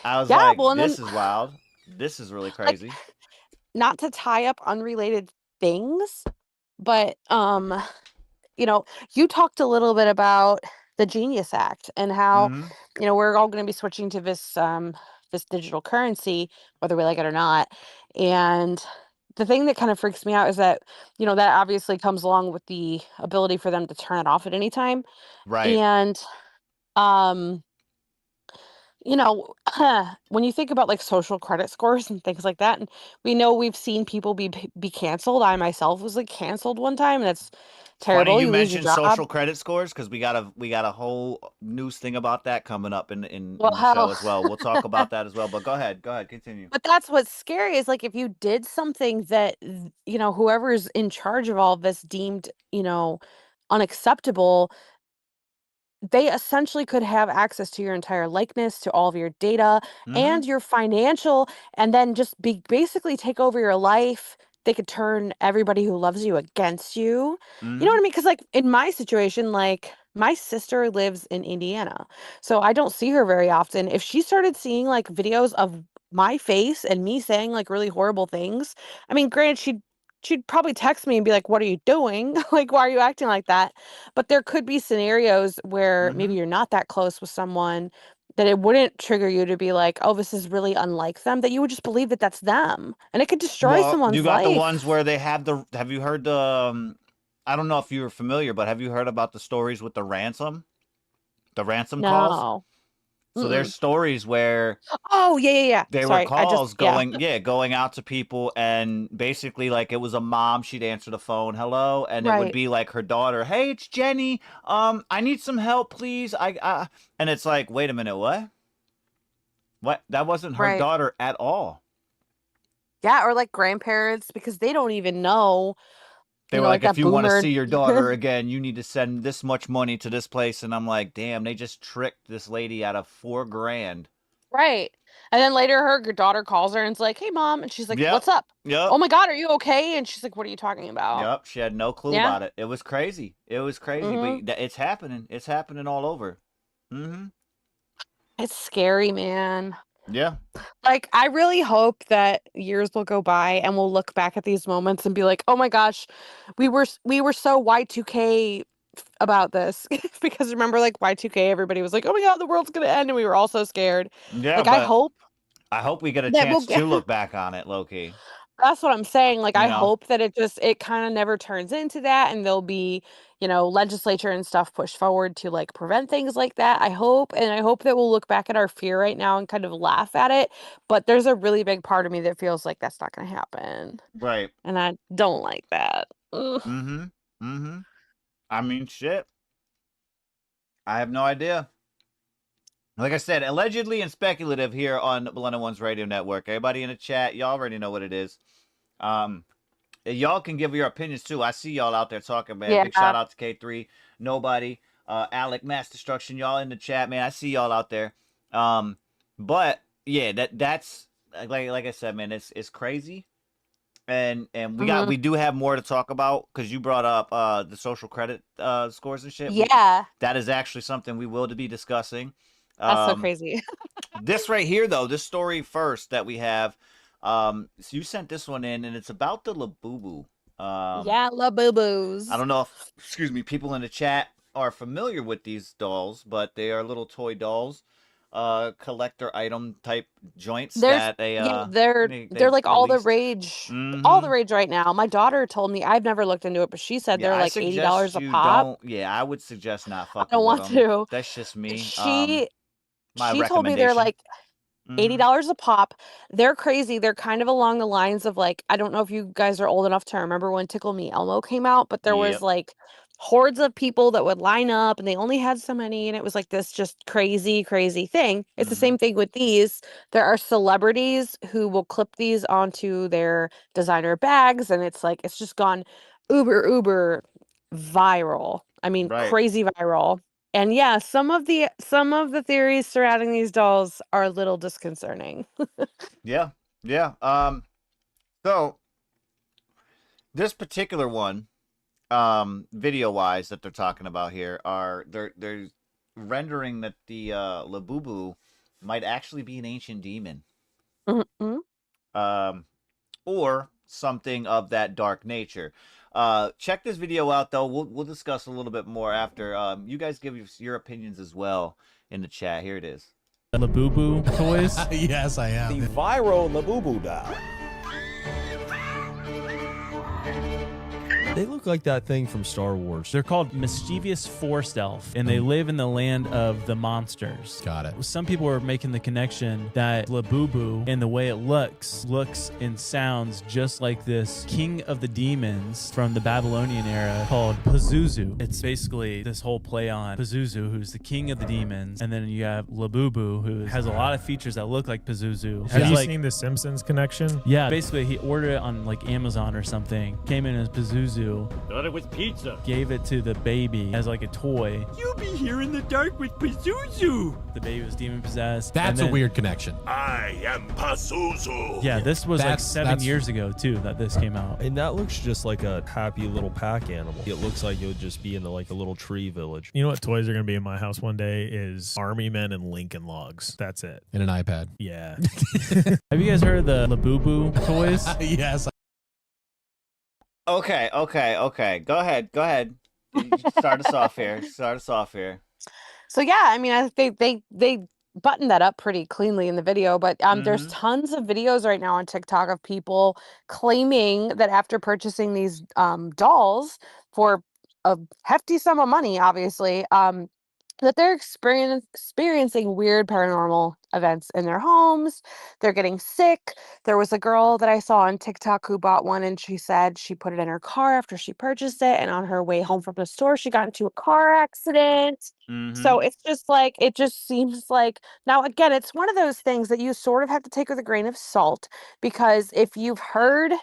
I was Yeah, like, well, and then this is wild. This is really like crazy. not to tie up unrelated things, but you know, you talked a little bit about the Genius Act and how, Mm-hmm. we're all going to be switching to this digital currency, whether we like it or not. And the thing that kind of freaks me out is that, that obviously comes along with the ability for them to turn it off at any time. Right. And um, you know, when you think about like social credit scores and things like that, and we know we've seen people be canceled. I myself was like canceled one time, and that's Funny terrible. you You lose your mentioned job. social credit scores because we got a whole news thing about that coming up Well, in the show hell. as well. We'll talk about that as well. But go ahead, continue. But that's what's scary is like if you did something that whoever's in charge of all of this deemed unacceptable, they essentially could have access to your entire likeness, to all of your data Mm-hmm. and your financial, and then just basically take over your life. They could turn everybody who loves you against you. You know Mm-hmm. what I mean? Because like in my situation, like my sister lives in Indiana, so I don't see her very often. If she started seeing like videos of my face and me saying like really horrible things, I mean, granted, she'd probably text me and be like, "What are you doing? Like, why are you acting like that?" But there could be scenarios where maybe Mm-hmm. you're not that close with someone that it wouldn't trigger you to be like, "Oh, this is really unlike them," that you would just believe that that's them. And it could destroy Well, you someone's got the ones life. where they have the. Have you heard the? I don't know if you're familiar, but have you heard about the stories with the ransom calls? No. So Mm-mm. there's stories where Oh, yeah, yeah, yeah. they were Sorry. I just, calls yeah. going out to people, and basically like it was a mom, she'd answer the phone, hello, and it would Right. be like her daughter, hey, it's Jenny, I need some help, please. I and it's like, wait a minute, what, that wasn't her Right. daughter at all. Yeah. Or like grandparents, because they don't even know, They were like like, if that you want to boomer. see your daughter again, you need to send this much money to this place. And I'm like, damn, they just tricked this lady out of $4,000. Right. And then later her daughter calls her and it's like, "Hey, mom." And she's like, Yep. "What's up? Yep. Oh my God, are you okay?" And she's like, "What are you talking about?" Yep, she had no clue Yeah. about it. It was crazy. It was crazy, Hmm. but it's happening. It's happening all over. Mm-hmm. It's scary, man. Yeah. Like, I really hope that years will go by and we'll look back at these moments and be like, "Oh my gosh, we were so Y2K about this." Because remember, like Y2K, everybody was like, "Oh my God, the world's gonna end," and we were all so scared. Yeah, Like, I but hope I hope we get a that we'll chance get. to look back on it, low-key. That's what I'm saying. Like, You I know? hope that it kind of never turns into that, and there'll be, legislature and stuff pushed forward to like prevent things like that. I hope that we'll look back at our fear right now and kind of laugh at it. But there's a really big part of me that feels like that's not going to happen, Right. and I don't like that. Ugh. Mm-hmm. Mm-hmm. I mean, shit. I have no idea. Like I said, allegedly and speculative here on Millennial One's radio network. Everybody in the chat, y'all already know what it is. Y'all can give your opinions too. I see y'all out there talking, man. Yeah. Big shout out to K3, Nobody, Alec, Mass Destruction, y'all in the chat, man. I see y'all out there. But yeah, that's like I said, man. It's crazy, and we do have more to talk about because you brought up the social credit scores and shit. Yeah, That is actually something we will be discussing. that's so crazy. This right here, though, this story first that we have. So you sent this one in, and it's about the Labubu. Yeah, La Boo Boos. I don't know if, people in the chat are familiar with these dolls, but they are little toy dolls, collector item type joints that they they're like all the released. rage, all the Mhm. rage right now. My daughter told me, I've never looked into it, but she said Yeah, they're I like suggest $80 a you pop. don't. Yeah, I would suggest not I fucking don't with want them. to. That's just me. She My she told me they're recommendation. like Mhm. $80 a pop. They're crazy. They're kind of along the lines of like, I don't know if you guys are old enough to remember when Tickle Me Elmo came out, but there was Yep. like hordes of people that would line up and they only had so many, and it was like this just crazy, crazy thing. It's the Mhm. same thing with these. There are celebrities who will clip these onto their designer bags, and it's just gone uber viral. I mean, Right. crazy viral. And yeah, some of the theories surrounding these dolls are a little disconcerting. Yeah. Yeah. So this particular one, video wise that they're talking about here they're rendering that the Labubu might actually be an ancient demon. Mhm. Or something of that dark nature. Check this video out though. We'll discuss a little bit more after. You guys give your opinions as well in the chat. Here it is. Labubu toys. Yes, I am. The viral Labubu doll. They look like that thing from Star Wars. They're called mischievous forest elf, and they live in the land of the monsters. Got it. Some people are making the connection that Labubu and the way it looks and sounds just like this king of the demons from the Babylonian era called Pazuzu. It's basically this whole play on Pazuzu, who's the king of the demons, and then you have Labubu, who has a lot of features that look like Pazuzu. Have you seen the Simpsons connection? Yeah, basically he ordered it on like Amazon or something, came in as Pazuzu, Pazuzu. Thought it was pizza. Gave it to the baby as like a toy. You'll be here in the dark with Pazuzu. The baby was demon possessed. That's a weird connection. I am Pazuzu. Yeah, this was like 7 that's- years ago too that this came out. And that looks just like a happy little pack animal. It looks like it would just be in like a little tree village. You know what toys are going to be in my house one day is army men and Lincoln Logs. That's it. And an iPad. Yeah. Have you guys heard of the Labubu toys? Yes. Okay. Go ahead. Start us off here. So yeah, I mean, I think they buttoned that up pretty cleanly in the video, but there's tons of videos right now on TikTok of people claiming that after purchasing these dolls for a hefty sum of money, obviously, that they're experiencing weird paranormal events in their homes. They're getting sick. There was a girl that I saw on TikTok who bought one, and she said she put it in her car after she purchased it, and on her way home from the store, she got into a car accident. So it's just like, it just seems like, now again, it's one of those things that you sort of have to take with a grain of salt, because if you've heard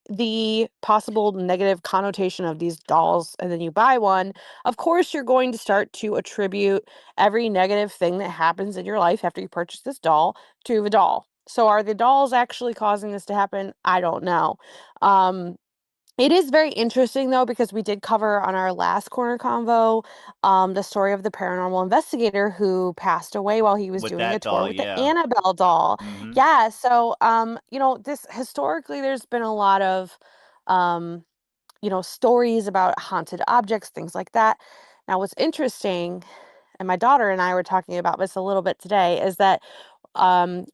the possible negative connotation of these dolls and then you buy one, of course you're going to start to attribute every negative thing that happens in your life after you purchase this doll to the doll. So are the dolls actually causing this to happen? I don't know. It is very interesting though, because we did cover on our last Korner Konvo the story of the paranormal investigator who passed away while he was With doing that a tour doll, with yeah. the Annabelle doll. Yeah, so you know, this historically there's been a lot of you know, stories about haunted objects, things like that. Now what's interesting, and my daughter and I were talking about this a little bit today, is that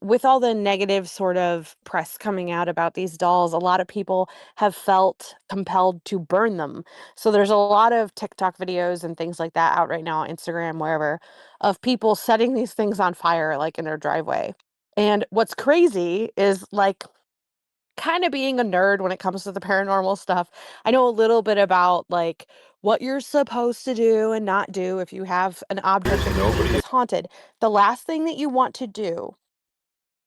with all the negative sort of press coming out about these dolls, a lot of people have felt compelled to burn them. So there's a lot of TikTok videos and things like that out right now on Instagram, wherever, of people setting these things on fire, like in their driveway. And what's crazy is, like, kind of being a nerd when it comes to the paranormal stuff, I know a little bit about like what you're supposed to do and not do if you have an object that you believe is haunted. The last thing that you want to do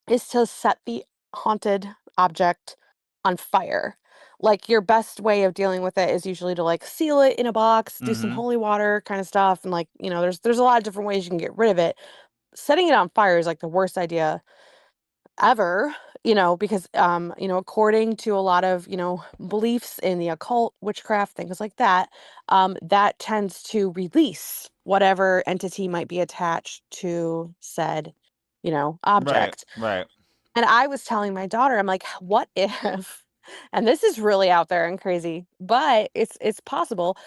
is to set the haunted object on fire. Like, your best way of dealing with it is usually to like seal it in a box, do some holy water kind of stuff, and like, you know, there's a lot of different ways you can get rid of it. Setting it on fire is like the worst idea ever, you know, because you know, according to a lot of, you know, beliefs in the occult, witchcraft, things like that, that tends to release whatever entity might be attached to said, you know, object. Right. And I was telling my daughter, I'm like, what if, and this is really out there and crazy, but it's possible,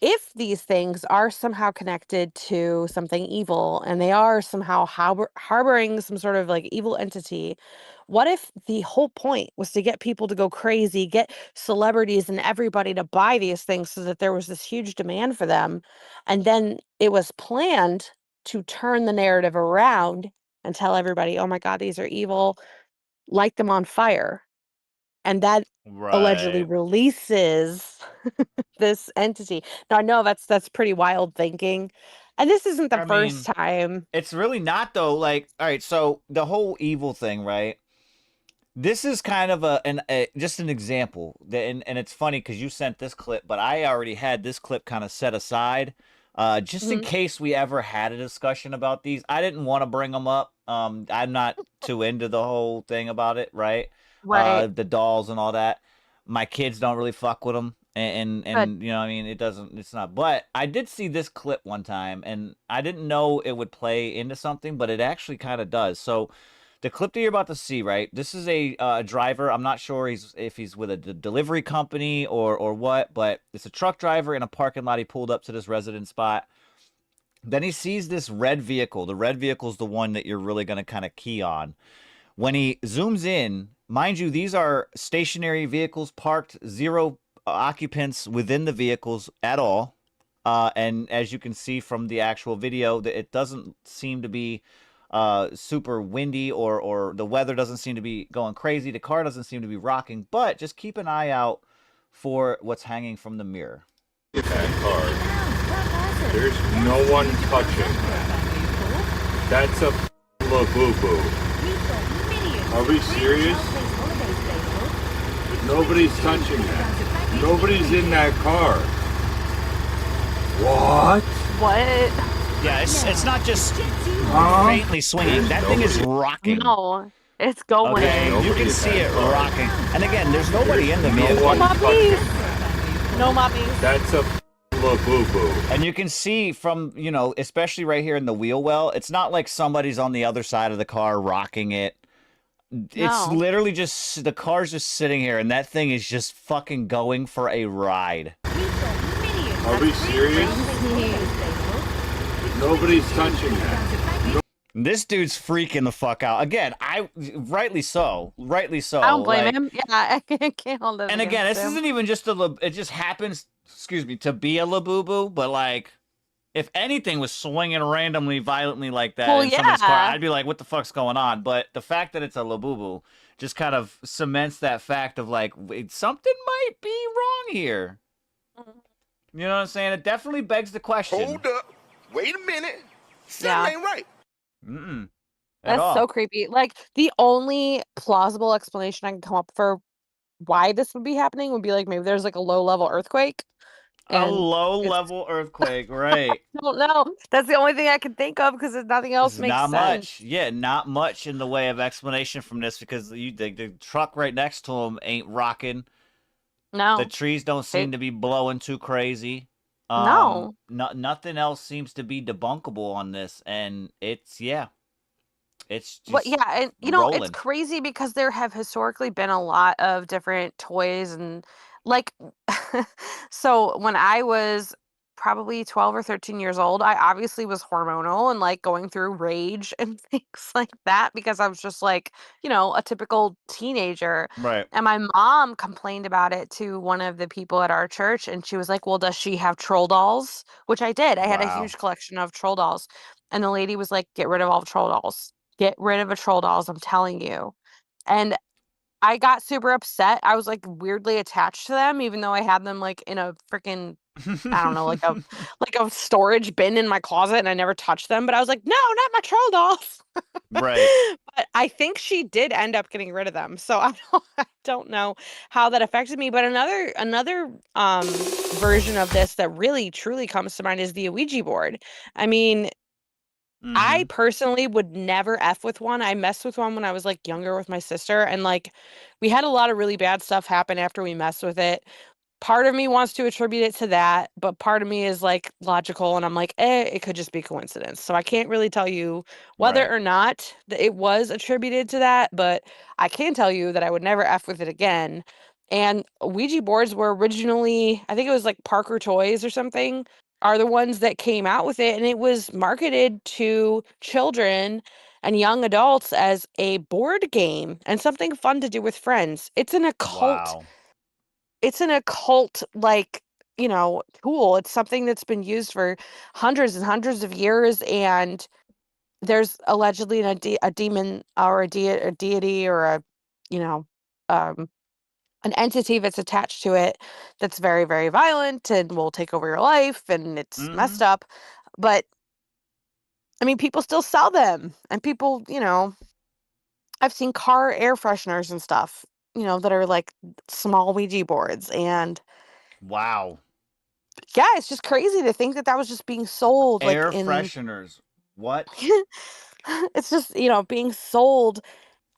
if these things are somehow connected to something evil and they are somehow harboring some sort of like evil entity, what if the whole point was to get people to go crazy, get celebrities and everybody to buy these things so that there was this huge demand for them, and then it was planned to turn the narrative around and tell everybody, oh my God, these are evil, light them on fire. And that allegedly releases this entity. Now I know that's pretty wild thinking, and this isn't the first time. It's really not though. Like, all right, so the whole evil thing, right? This is kind of just an example, and it's funny because you sent this clip, but I already had this clip kind of set aside, just in case we ever had a discussion about these. I didn't want to bring them up. I'm not too into the whole thing about it, right? The dolls and all that. My kids don't really fuck with them, and you know, I mean, it's not. But I did see this clip one time, and I didn't know it would play into something, but it actually kind of does. So the clip that you're about to see, right? This is a driver. I'm not sure if he's with a delivery company or what, but it's a truck driver in a parking lot. He pulled up to this resident spot. Then he sees this red vehicle. The red vehicle is the one that you're really going to kind of key on. When he zooms in, mind you, these are stationary vehicles parked, zero occupants within the vehicles at all. And as you can see from the actual video, it doesn't seem to be super windy or the weather doesn't seem to be going crazy. The car doesn't seem to be rocking, but just keep an eye out for what's hanging from the mirror. That car, there's no one touching that. That's a boo-boo. Are we serious? Nobody's touching that. Nobody's in that car. What? What? Yeah, it's not just Huh? faintly swinging. That thing is rocking. No, it's going. Okay, you Nobody can in see that it car. rocking. And again, there's nobody in the No vehicle. one touching. No mummies. That's a boo-boo. And you can see from, you know, especially right here in the wheel well, it's not like somebody's on the other side of the car rocking it. It's No. literally just, the car's just sitting here, and that thing is just fucking going for a ride. Are we serious? Nobody's touching that. This dude's freaking the fuck out. Again, rightly so. Rightly so. I don't blame like, him. Yeah, I can't hold it. And again, this against him. isn't even just it just happens, excuse me, to be a Labubu, but like, if anything was swinging randomly, violently like that in somebody's car, I'd be like, what the fuck's going on? But the fact that it's a Labubu just kind of cements that fact of like, wait, something might be wrong here. You know what I'm saying? It definitely begs the question. Hold up. Wait a minute. Something ain't right. Mm-mm. That's so creepy. Like, the only plausible explanation I can come up for why this would be happening would be like maybe there's like a low-level earthquake. A low-level earthquake, right? I don't know. That's the only thing I can think of because nothing else makes Not sense. much. Yeah, not much in the way of explanation from this because the truck right next to him ain't rocking. No. The trees don't seem to be blowing too crazy. No. Nothing else seems to be debunkable on this, and it's it's just Well, yeah, and you know, it's rolling. crazy because there have historically been a lot of different toys and like so when I was probably 12 or 13 years old, I obviously was hormonal and like going through rage and things like that because I was just like, you know, a typical teenager. Right. And my mom complained about it to one of the people at our church and she was like, "Well, does she have troll dolls?" Which I did. I had a Wow. huge collection of troll dolls. And the lady was like, "Get rid of all the troll dolls. Get rid of the troll dolls, I'm telling you." And I got super upset. I was like weirdly attached to them, even though I had them like in a freaking, I don't know, like a storage bin in my closet and I never touched them. But I was like, no, not my troll dolls. Right. But I think she did end up getting rid of them. So I don't know how that affected me. But another version of this that really truly comes to mind is the Ouija board. I mean, I personally would never F with one. I messed with one when I was like younger with my sister, and like we had a lot of really bad stuff happen after we messed with it. Part of me wants to attribute it to that, but part of me is like logical, and I'm like, it could just be coincidence. So I can't really tell you whether Right. or not it was attributed to that, but I can tell you that I would never F with it again. And Ouija boards were originally, I think it was like Parker Toys or something, are the ones that came out with it, and it was marketed to children and young adults as a board game and something fun to do with friends. It's an occult. Wow. It's an occult like, you know, tool. It's something that's been used for hundreds and hundreds of years, and there's allegedly a demon or a deity or a, you know, an entity that's attached to it that's very, very violent and will take over your life, and it's messed up. But I mean, people still sell them, and people, you know, I've seen car air fresheners and stuff, you know, that are like small Ouija boards. And Wow. yeah, it's just crazy to think that that was just being sold like Air in fresheners. What? it's just, you know, being sold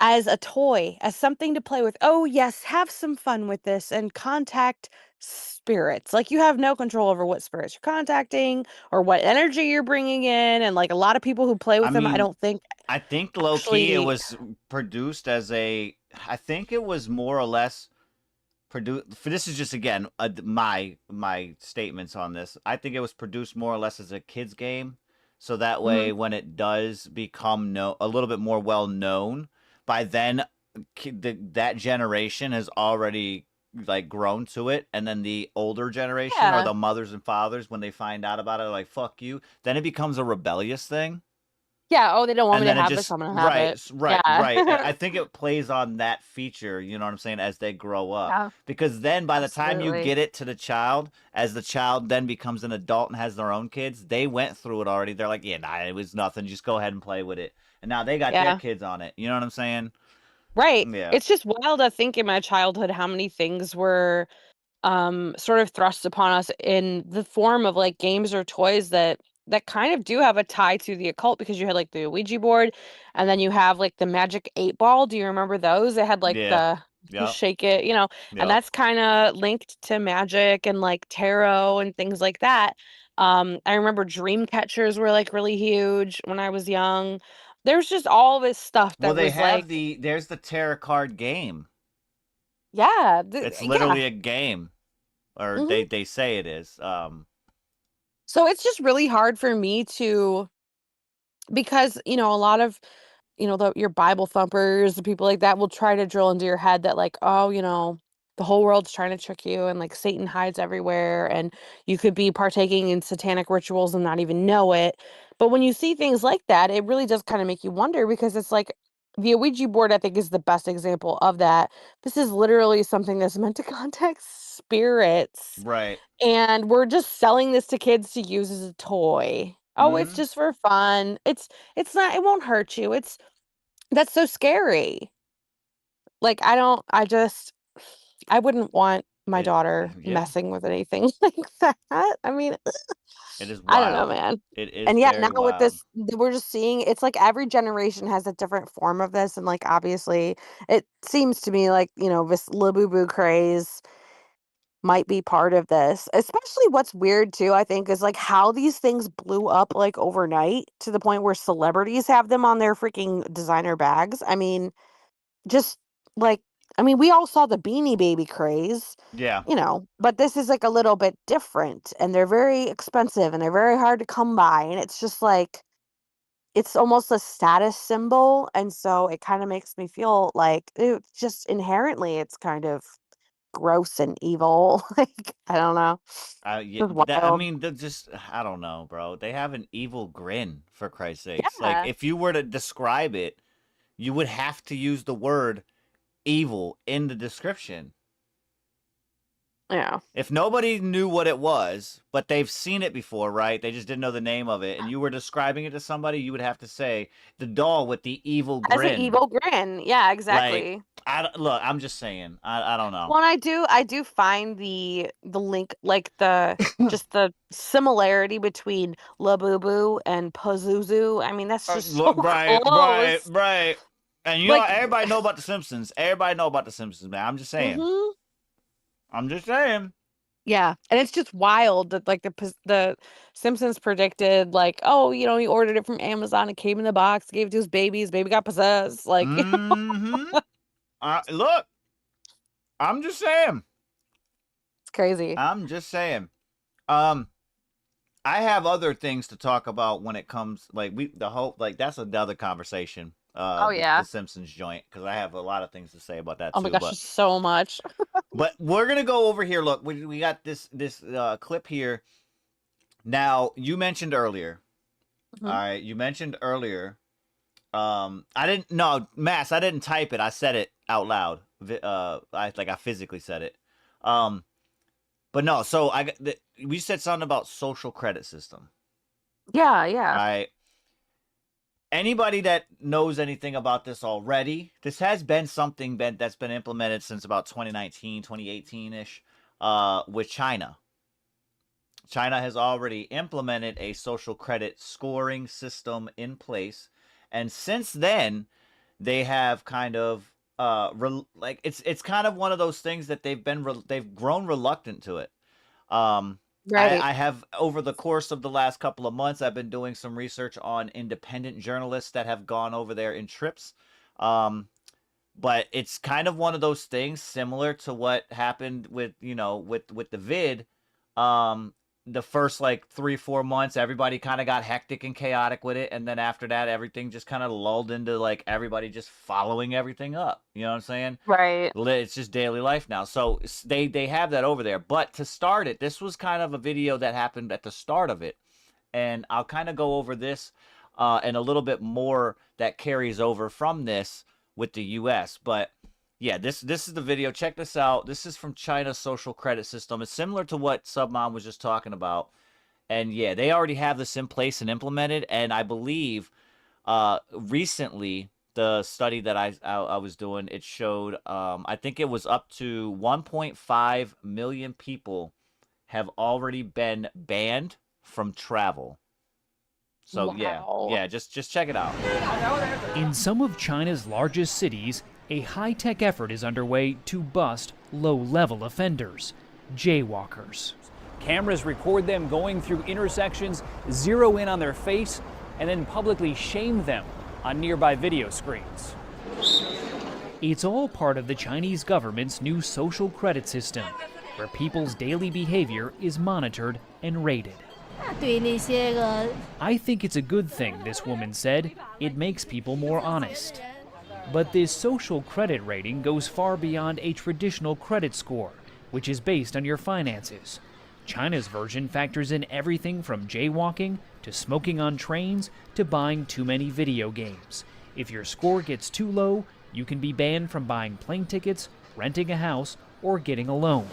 as a toy, as something to play with. Oh, yes, have some fun with this and contact spirits. Like you have no control over what spirits you're contacting or what energy you're bringing in. And like a lot of people who play with them, I don't think. I think low key it actually- was produced as a. I think it was more or less produced. This is just again my statements on this. I think it was produced more or less as a kids game, so that way when it does become a little bit more well known, by then that generation has already like grown to it, and then the older generation or the mothers and fathers, when they find out about it, are like fuck you. Then it becomes a rebellious thing. Yeah. Oh, they don't want And me to then it have just this. I'm gonna have it. right. Yeah. I think it plays on that feature, you know what I'm saying, as they grow up. Yeah. Because then by the time you Absolutely. get it to the child, as the child then becomes an adult and has their own kids, they went through it already. They're like, yeah, nah, it was nothing. Just go ahead and play with it. And now they got their kids on it. You know what I'm saying? Right. Yeah. It's just wild to think in my childhood how many things were sort of thrust upon us in the form of like games or toys that kind of do have a tie to the occult, because you had like the Ouija board, and then you have like the Magic 8 Ball. Do you remember those? It had like Yeah. the Yep. shake it, and Yep. that's kind of linked to magic and like tarot and things like that. I remember dream catchers were like really huge when I was young. There's just all this stuff Well, that they was have like, there's the tarot card game. yeah, It's yeah. literally a game, or Mhm. they say it is. So it's just really hard for me because, a lot of, your Bible thumpers, the people like that will try to drill into your head that like, oh, the whole world's trying to trick you and like Satan hides everywhere and you could be partaking in satanic rituals and not even know it. But when you see things like that, it really does kind of make you wonder, because it's like the Ouija board, I think, is the best example of that. This is literally something that's meant to contact spirits, Right. and we're just selling this to kids to use as a toy. Oh, it's Mm-hmm. just for fun. It's not, it won't hurt you. That's so scary. Like, I wouldn't want my It daughter yeah. messing with anything like that. I mean, It is I don't know, wild. man. It is And yeah, now very with wild. this, we're just seeing it's like every generation has a different form of this. And like, obviously, it seems to me like, this Labubu craze might be part of this. Especially what's weird too, I think, is like how these things blew up like overnight to the point where celebrities have them on their freaking designer bags. I mean, just like, we all saw the Beanie Baby craze, Yeah. but this is like a little bit different, and they're very expensive and they're very hard to come by, and it's just like it's almost a status symbol, and so it kind of makes me feel like it's just inherently it's kind of gross and evil. Like, I don't know. Yeah, Just I wild. mean, they're just, I don't know, bro. They have an evil grin, for Christ's sakes. Like, Yeah. if you were to describe it, you would have to use the word evil in the description. Yeah. If nobody knew what it was, but they've seen it before, right? They just didn't know the name of it, and you were describing it to somebody, you would have to say the doll with the evil As an grin. evil grin. Yeah, Like, exactly. look, I'm just saying. I don't know. Well, and I do find the link, like just the similarity between Labubu and Pazuzu. I mean, that's just so Look, close. right. And you know, Like, everybody know about the Simpsons. Everybody know about the Simpsons, man. I'm just saying. hmm I'm just saying. yeah, and it's just wild that like the Simpsons predicted like, oh, he ordered it from Amazon, it came in the box, gave it to his baby, baby got possessed. Like, Mm-hmm. Look, I'm just saying. it's crazy. I'm just saying. I have other things to talk about when it comes, like, that's another conversation. Oh yeah. The Simpsons joint, because I have a lot of things to say about that Oh too. my gosh, But there's so much. but we're gonna go over here. Look, we got this clip here. Now, you mentioned earlier. Mhm. All right, you mentioned earlier. I didn't. No, Mass. I didn't type it. I said it out loud. I physically said it. But no. So we said something about social credit system. Yeah, yeah. All right. Anybody that knows anything about this already, this has been something that's been implemented since about 2019, 2018-ish, with China. China has already implemented a social credit scoring system in place, and since then, they have kind of it's kind of one of those things that they've grown reluctant to it. Right. I have, over the course of the last couple of months, I've been doing some research on independent journalists that have gone over there in trips. But it's kind of one of those things similar to what happened with the vid. The first like 3-4 months, everybody kind of got hectic and chaotic with it, and then after that, everything just kind of lulled into like everybody just following everything up. You know what I'm saying? Right. It's just daily life now. So they have that over there. But to start it, this was kind of a video that happened at the start of it, and I'll kind of go over this and a little bit more that carries over from this with the U.S. But yeah, this is the video. Check this out. This is from China's social credit system. It's similar to what Submom was just talking about. And yeah, they already have this in place and implemented. And I believe recently the study that I was doing, it showed I think it was up to 1.5 million people have already been banned from travel. So yeah, just check it out. In some of China's largest cities, a high-tech effort is underway to bust low-level offenders, jaywalkers. Cameras record them going through intersections, zero in on their face, and then publicly shame them on nearby video screens. It's all part of the Chinese government's new social credit system, where people's daily behavior is monitored and rated. I think it's a good thing, this woman said. It makes people more honest. But this social credit rating goes far beyond a traditional credit score, which is based on your finances. China's version factors in everything from jaywalking to smoking on trains to buying too many video games. If your score gets too low, you can be banned from buying plane tickets, renting a house, or getting a loan.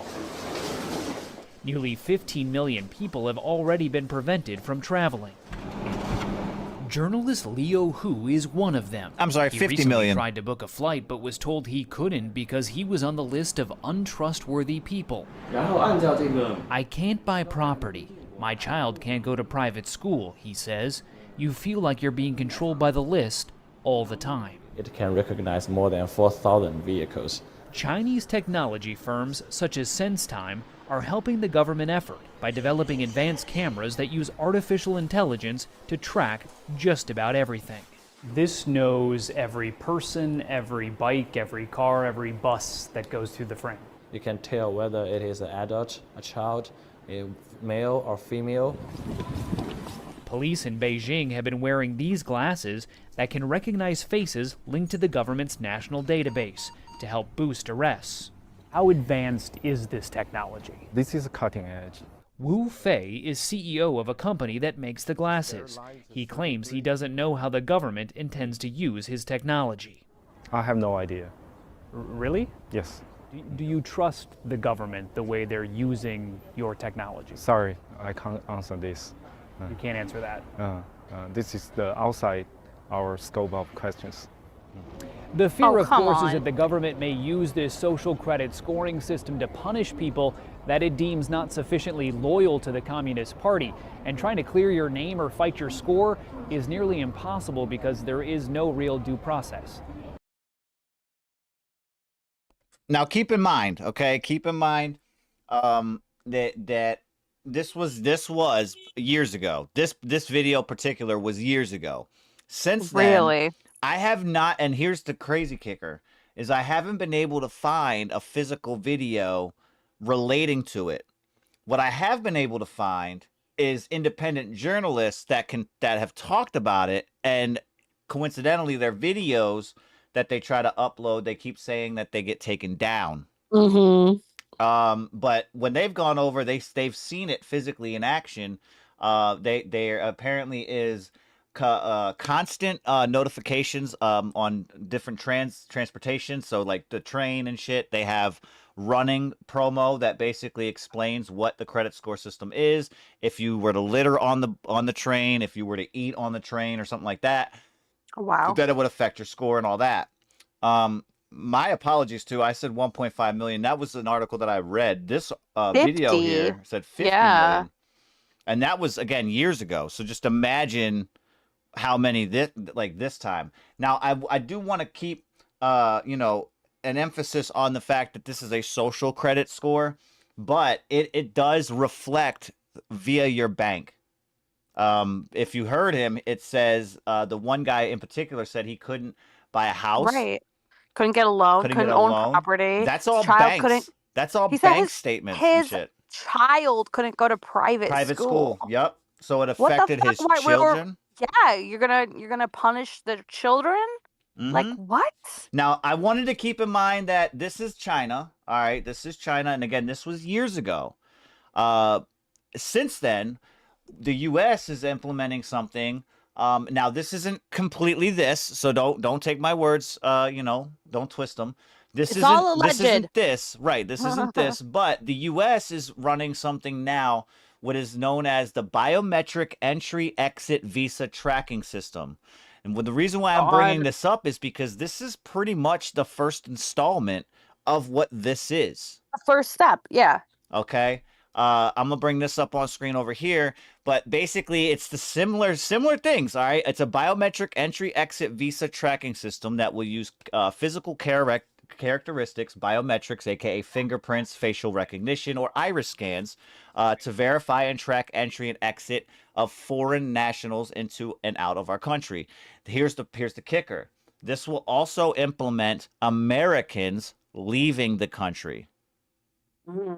Nearly 15 million people have already been prevented from traveling. Journalist Leo Hu is one of them. I'm sorry, 50 million. He tried to book a flight but was told he couldn't because he was on the list of untrustworthy people. I can't buy property. My child can't go to private school, he says. You feel like you're being controlled by the list all the time. It can recognize more than 4,000 vehicles. Chinese technology firms such as SenseTime are helping the government effort by developing advanced cameras that use artificial intelligence to track just about everything. This knows every person, every bike, every car, every bus that goes through the frame. You can tell whether it is an adult, a child, a male or female. Police in Beijing have been wearing these glasses that can recognize faces linked to the government's national database to help boost arrests. How advanced is this technology? This is cutting edge. Wu Fei is CEO of a company that makes the glasses. He claims he doesn't know how the government intends to use his technology. I have no idea. Really? Yes. Do you trust the government the way they're using your technology? Sorry, I can't answer this. You can't answer that. This is outside our scope of questions. The fear, of course, is that the government may use this social credit scoring system to punish people that it deems not sufficiently loyal to the Communist Party. And trying to clear your name or fight your score is nearly impossible because there is no real due process. Now, keep in mind, okay? Keep in mind that this was years ago. This video particular was years ago. Since then, I have not, and here's the crazy kicker, is I haven't been able to find a physical video relating to it. What I have been able to find is independent journalists that have talked about it, and coincidentally, their videos that they try to upload, they keep saying that they get taken down. But when they've gone over, they've seen it physically in action. There apparently is constant notifications on different transportation. So like the train and shit, they have running promo that basically explains what the credit score system is. If you were to litter on the train, if you were to eat on the train or something like that, then it would affect your score and all that. My apologies too. I said 1.5 million. That was an article that I read. This video here said 50 million. And that was, again, years ago. So just imagine how many this time. Now, I do want to keep, an emphasis on the fact that this is a social credit score, but it does reflect via your bank. If you heard him, it says the one guy in particular said he couldn't buy a house. Right. Couldn't get a loan. Couldn't own property. That's all child banks. That's all bank statements and shit. Child couldn't go to private school. Yep. So it affected his children. Yeah, you're gonna punish the children? Like what? Now, I wanted to keep in mind that this is China. All right, this is China, and again, this was years ago. Since then, the U.S. is implementing something. Now, this isn't completely this, so don't take my words. Don't twist them. This isn't this, right? This isn't this, but the U.S. is running something now, what is known as the Biometric Entry-Exit Visa Tracking System. And the reason why I'm bringing this up is because this is pretty much the first installment of what this is. The first step, yeah. Okay. I'm gonna bring this up on screen over here, but basically it's the similar things. All right, it's a biometric entry-exit visa tracking system that will use physical characteristics, biometrics, aka fingerprints, facial recognition, or iris scans, to verify and track entry and exit of foreign nationals into and out of our country. Here's the kicker. This will also implement Americans leaving the country. Mm-hmm.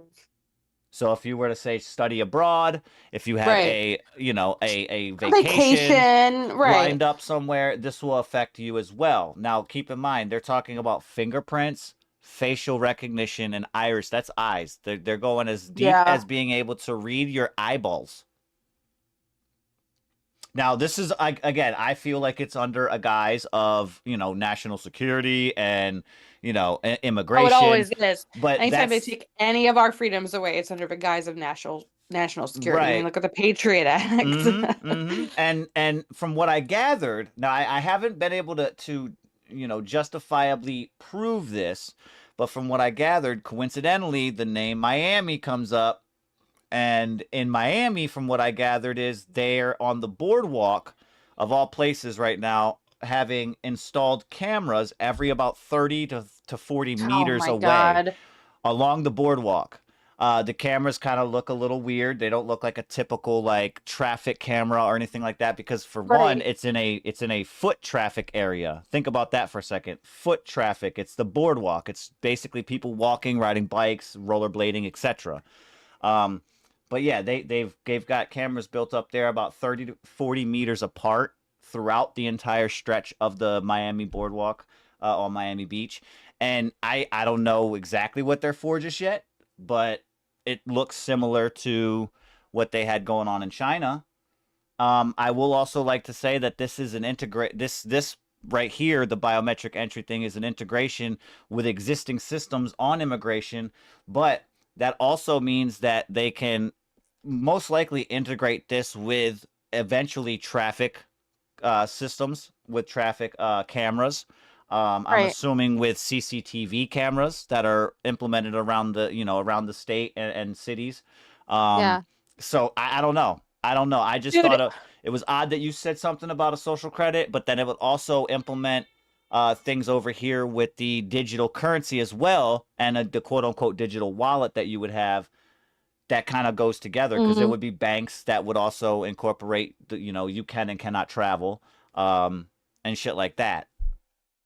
So if you were to say study abroad, if you have a vacation lined up somewhere, this will affect you as well. Now, keep in mind, they're talking about fingerprints, facial recognition, and iris. That's eyes. They're going as deep as being able to read your eyeballs. Now, this is, again, I feel like it's under a guise of, national security and, immigration. Oh, it always is. But anytime they take any of our freedoms away, it's under the guise of national security. Right. I mean, look at the Patriot Act. And from what I gathered, now I haven't been able to justifiably prove this, but from what I gathered, coincidentally, the name Miami comes up. And in Miami, from what I gathered, is they're on the boardwalk of all places right now, having installed cameras every about 30 to 40 meters away along the boardwalk. The cameras kind of look a little weird. They don't look like a typical like traffic camera or anything like that, because for one, it's in a foot traffic area. Think about that for a second. Foot traffic. It's the boardwalk. It's basically people walking, riding bikes, rollerblading, etc. But yeah, they've got cameras built up there about 30 to 40 meters apart throughout the entire stretch of the Miami boardwalk on Miami Beach. And I don't know exactly what they're for just yet, but it looks similar to what they had going on in China. I will also like to say that this is this right here, the biometric entry thing, is an integration with existing systems on immigration, but that also means that they can most likely integrate this with eventually traffic systems, with traffic cameras. I'm assuming with CCTV cameras that are implemented around the state and cities. So I don't know. I just thought it was odd that you said something about a social credit, but then it would also implement things over here with the digital currency as well, and the quote-unquote digital wallet that you would have. That kind of goes together, because it would be banks that would also incorporate you can and cannot travel, and shit like that.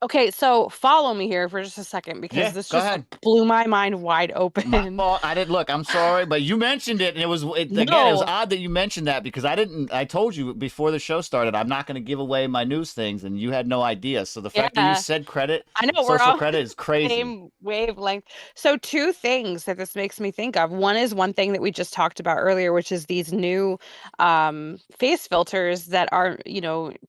Okay, so follow me here for just a second, because this just blew my mind wide open. I didn't look. I'm sorry, but you mentioned it, and it was odd that you mentioned that, because I told you before the show started, I'm not going to give away my news things, and you had no idea. So the fact that you said credit, I know social credit is crazy. Same wavelength. So two things that this makes me think of. One is one thing that we just talked about earlier, which is these new face filters that are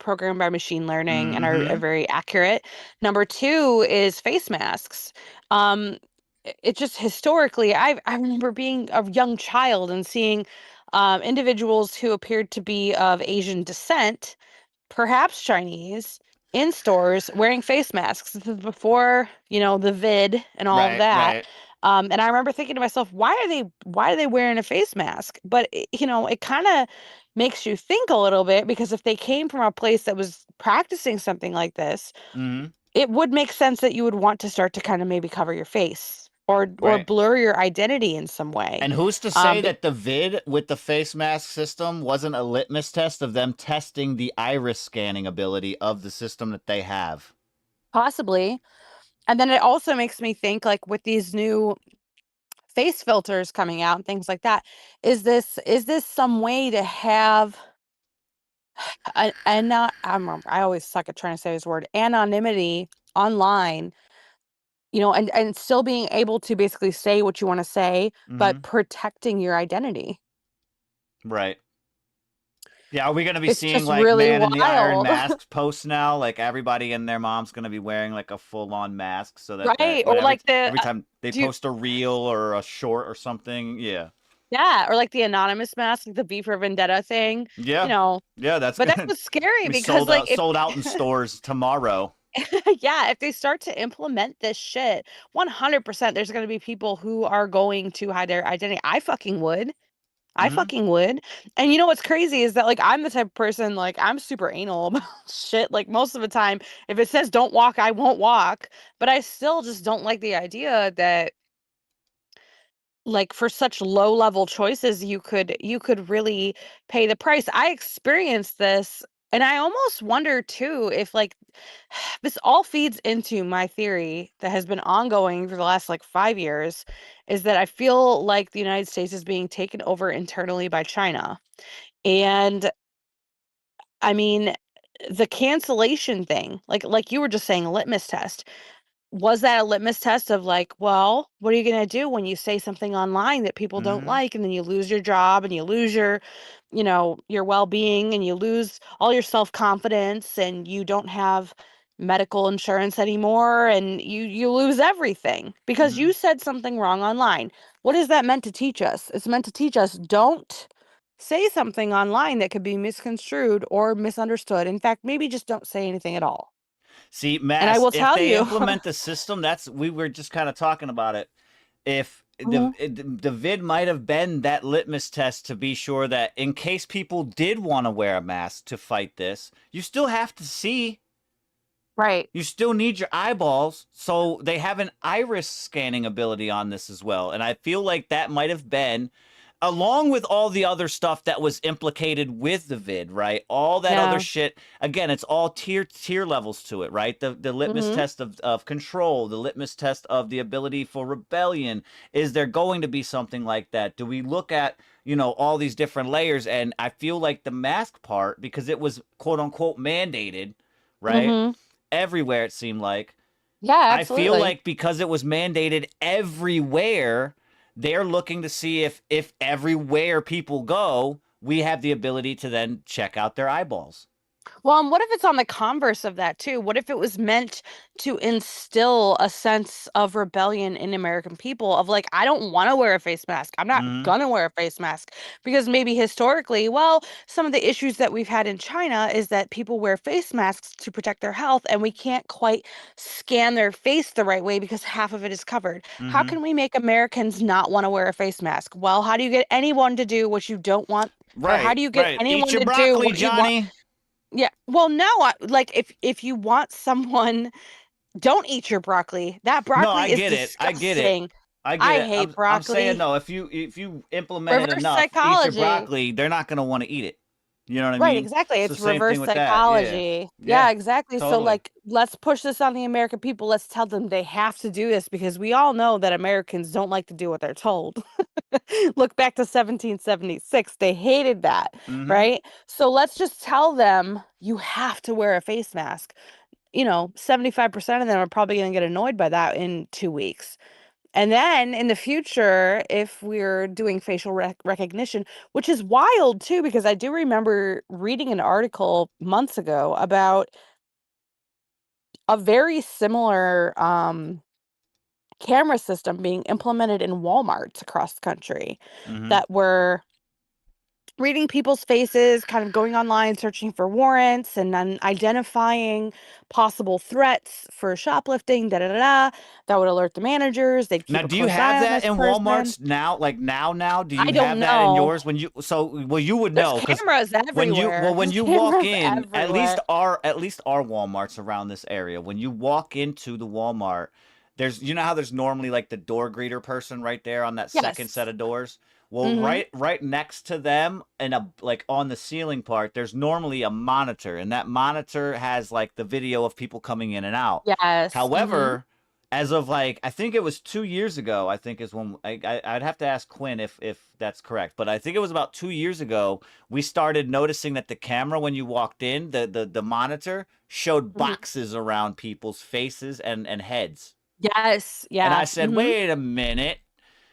programmed by machine learning and are very accurate. Number two is face masks. It just historically, I remember being a young child and seeing individuals who appeared to be of Asian descent, perhaps Chinese, in stores wearing face masks. This is before, the vid and all of that. And I remember thinking to myself, why are they wearing a face mask? But it kind of makes you think a little bit, because if they came from a place that was practicing something like this, it would make sense that you would want to start to kind of maybe cover your face or blur your identity in some way. And who's to say that the vid with the face mask system wasn't a litmus test of them testing the iris scanning ability of the system that they have? Possibly. And then it also makes me think, like, with these new face filters coming out and things like that, is this some way to have I always suck at trying to say this word, anonymity online, and still being able to basically say what you want to say, but protecting your identity. Right. Yeah, are we going to be seeing like really Man in the Iron wild. Masks posts now? Like everybody and their mom's going to be wearing like a full-on mask, so that Right, or like every time they post a reel or a short or something, yeah. Yeah, or like the anonymous mask, like the V for Vendetta thing. Yeah. You know. Yeah, that's But that good. was scary We because like if sold out in stores tomorrow. yeah, if they start to implement this shit, 100% there's going to be people who are going to hide their identity. I fucking would. I Mhm. fucking would. And you know what's crazy is that like I'm the type of person like I'm super anal about shit. Like most of the time, if it says don't walk, I won't walk. But I still just don't like the idea that like for such low level choices you could really pay the price. I experienced this and I almost wonder too if like this all feeds into my theory that has been ongoing for the last like 5 years is that I feel like the United States is being taken over internally by China. And I mean the cancellation thing, like you were just saying, a litmus test. Was that a litmus test of like, well, what are you going to do when you say something online that people don't Mhm. like and then you lose your job and you lose your, your well-being and you lose all your self-confidence and you don't have medical insurance anymore and you lose everything because Mhm. you said something wrong online. What is that meant to teach us? It's meant to teach us don't say something online that could be misconstrued or misunderstood. In fact, maybe just don't say anything at all. See, And I Mass, will if tell they you. implement the system, we were just kind of talking about it. If Mhm. the vid might have been that litmus test to be sure that in case people did want to wear a mask to fight this, you still have to see. Right. You still need your eyeballs, so they have an iris scanning ability on this as well. And I feel like that might have been, along with all the other stuff that was implicated with the vid, right? All that other Yeah. shit. Again, it's all tier levels to it, right? The litmus Mhm. test of control, the litmus test of the ability for rebellion. Is there going to be something like that? Do we look at, all these different layers? And I feel like the mask part, because it was quote unquote mandated, right? Mhm. Everywhere it seemed like. Yeah, I feel absolutely. like because it was mandated everywhere, they're looking to see if everywhere people go, we have the ability to then check out their eyeballs. Well, and what if it's on the converse of that too? What if it was meant to instill a sense of rebellion in American people of like, I don't want to wear a face mask. I'm not Mhm. gonna wear a face mask because maybe historically, well, some of the issues that we've had in China is that people wear face masks to protect their health and we can't quite scan their face the right way because half of it is covered. How Mhm. can we make Americans not want to wear a face mask? Well, how do you get anyone to do what you don't want? Or how Right, do you get right. Eat anyone your to do broccoli, what you want? Johnny. Yeah. Well, no, like if you want someone, don't eat your broccoli. That No, I broccoli is get it. I get it. disgusting. I get I it. hate I'm saying broccoli. no. If you implement it Reverse enough, eat your psychology. broccoli. They're not gonna want to eat it. You know what I Right, mean? exactly. It's the It's same thing reverse with that. Yeah. psychology. Yeah. Yeah, exactly. So Totally. like let's push this on the American people. Let's tell them they have to do this because we all know that Americans don't like to do what they're told. Look back to 1776. They hated that, Mhm. right? So let's just tell them you have to wear a face mask. 75% of them are probably going to get annoyed by that in 2 weeks. And then in the future, if we're doing facial recognition, which is wild too, because I do remember reading an article months ago about a very similar camera system being implemented in Walmarts across the country Mhm. that were reading people's faces, kind of going online, searching for warrants, and then identifying possible threats for shoplifting, da da da da. That would alert the managers. They'd Now, keep a do you close have eye on that this in person. Walmart's now? Like now, do I you don't have that in know. yours? Well, you would There's know because cameras everywhere. when There's you walk cameras in, everywhere. at least our Walmarts around this area, when you walk into the Walmart, there's how there's normally like the door greeter person right there on that second Yes. set of doors. Well, Mhm. right next to them and like on the ceiling part, there's normally a monitor, and that monitor has like the video of people coming in and out. Yes. Mhm. However, as of like I think it was 2 years ago, I think is when I'd have to ask Quinn if that's correct, but I think it was about 2 years ago we started noticing that the camera when you walked in, the monitor showed Mhm. boxes around people's faces and heads. Yes. And I Yeah. said, Mhm. wait a minute.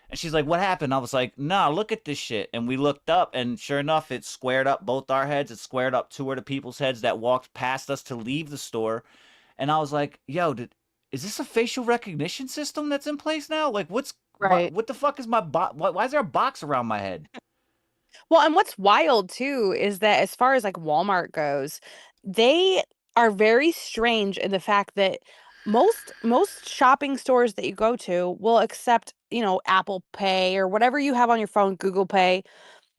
And she's like, what happened? I was like, nah, look at this shit. And we looked up, and sure enough, it squared up both our heads. It squared up two of the people's heads that walked past us to leave the store. And I was like, yo, is this a facial recognition system that's in place now? Like, Right. What the fuck is my box? Why is there a box around my head? Well, and what's wild too is that as far as like Walmart goes, they are very strange in the fact that most shopping stores that you go to will accept, Apple Pay or whatever you have on your phone, Google Pay.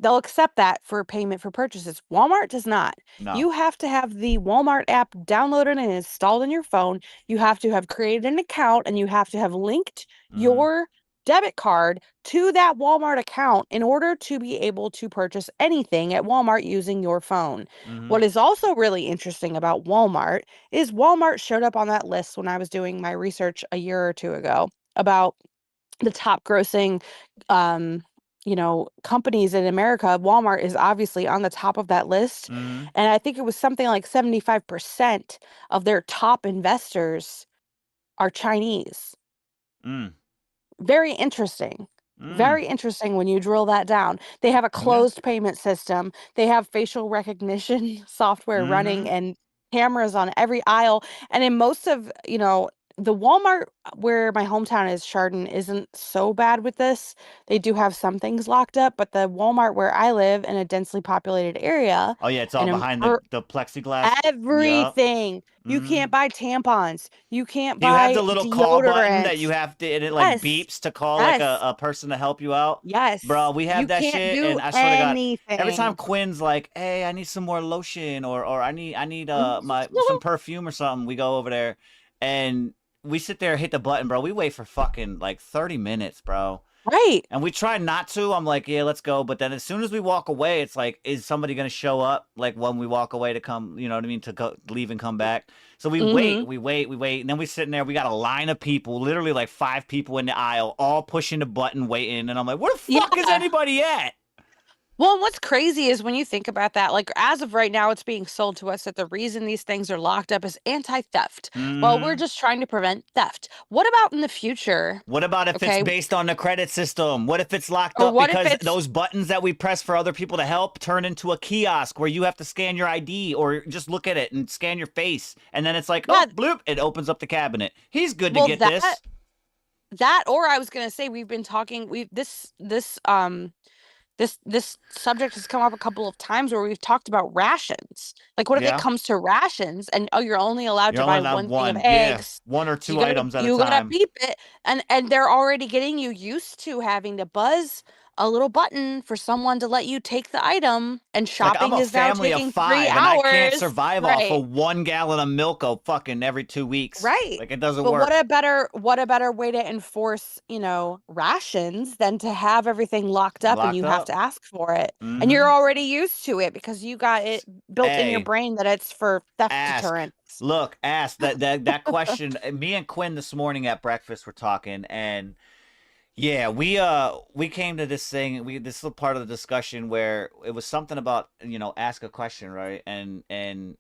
They'll accept that for payment for purchases. Walmart does not. No. You have to have the Walmart app downloaded and installed on your phone. You have to have created an account and you have to have linked your debit card to that Walmart account in order to be able to purchase anything at Walmart using your phone. What is also really interesting about Walmart is Walmart showed up on that list when I was doing my research a year or two ago about the top grossing companies in America. Walmart is obviously on the top of that list. And I think it was something like 75% of their top investors are Chinese. Very interesting. Very interesting when you drill that down. They have a closed payment system. They have facial recognition software running and cameras on every aisle. And in most of, the Walmart where my hometown is, Chardon, isn't so bad with this. They do have some things locked up, but the Walmart where I live in a densely populated area. Oh yeah, it's all behind the plexiglass. Everything. Yep. You can't buy tampons. You can't Do you buy have the little call button that deodorant. you have to, and it like Yes. beeps to call like a person to help you out? Yes. Bro, we have You that can't shit, do and I swear to God, every anything. time Quinn's like, "Hey, I need some more lotion," or I need some perfume or something, we go over there, and we sit there, hit the button, bro. We wait for fucking like 30 minutes, bro. Right. And we try not to. I'm like, yeah, let's go. But then as soon as we walk away, it's like, is somebody going to show up? Like when we walk away to come, you know what I mean? To go, leave and come back. So we wait. And then we sitting there. We got a line of people, literally like 5 people in the aisle, all pushing the button, waiting. And I'm like, where the fuck is anybody at? Well, what's crazy is when you think about that, like as of right now, it's being sold to us that the reason these things are locked up is anti-theft. Well, we're just trying to prevent theft. What about in the future? What about if it's based on the credit system? What if it's locked Or up what if because it's- those buttons that we press for other people to help turn into a kiosk where you have to scan your ID or just look at it and scan your face, and then it's like, oh, bloop, it opens up the cabinet. He's good to get this. That, or I was gonna say, we've been talking. This subject has come up a couple of times where we've talked about rations. Like, what if it comes to rations and you're only allowed to buy one thing of eggs, 1 or 2 items at a time. You gotta beep it, and they're already getting you used to having to buzz a little button for someone to let you take the item, and shopping like, is now taking 3 I'm a family of 5, hours. and I can't survive off of 1 gallon of milk fucking every 2 weeks. Right. Like it doesn't but work. what a better way to enforce, rations than to have everything locked up and you have to ask for it. And you're already used to it because you got it built in your brain that it's for theft deterrent. Look, ask that question. Me and Quinn this morning at breakfast were talking, and yeah, we came to this thing. This is part of the discussion where it was something about ask a question, right? And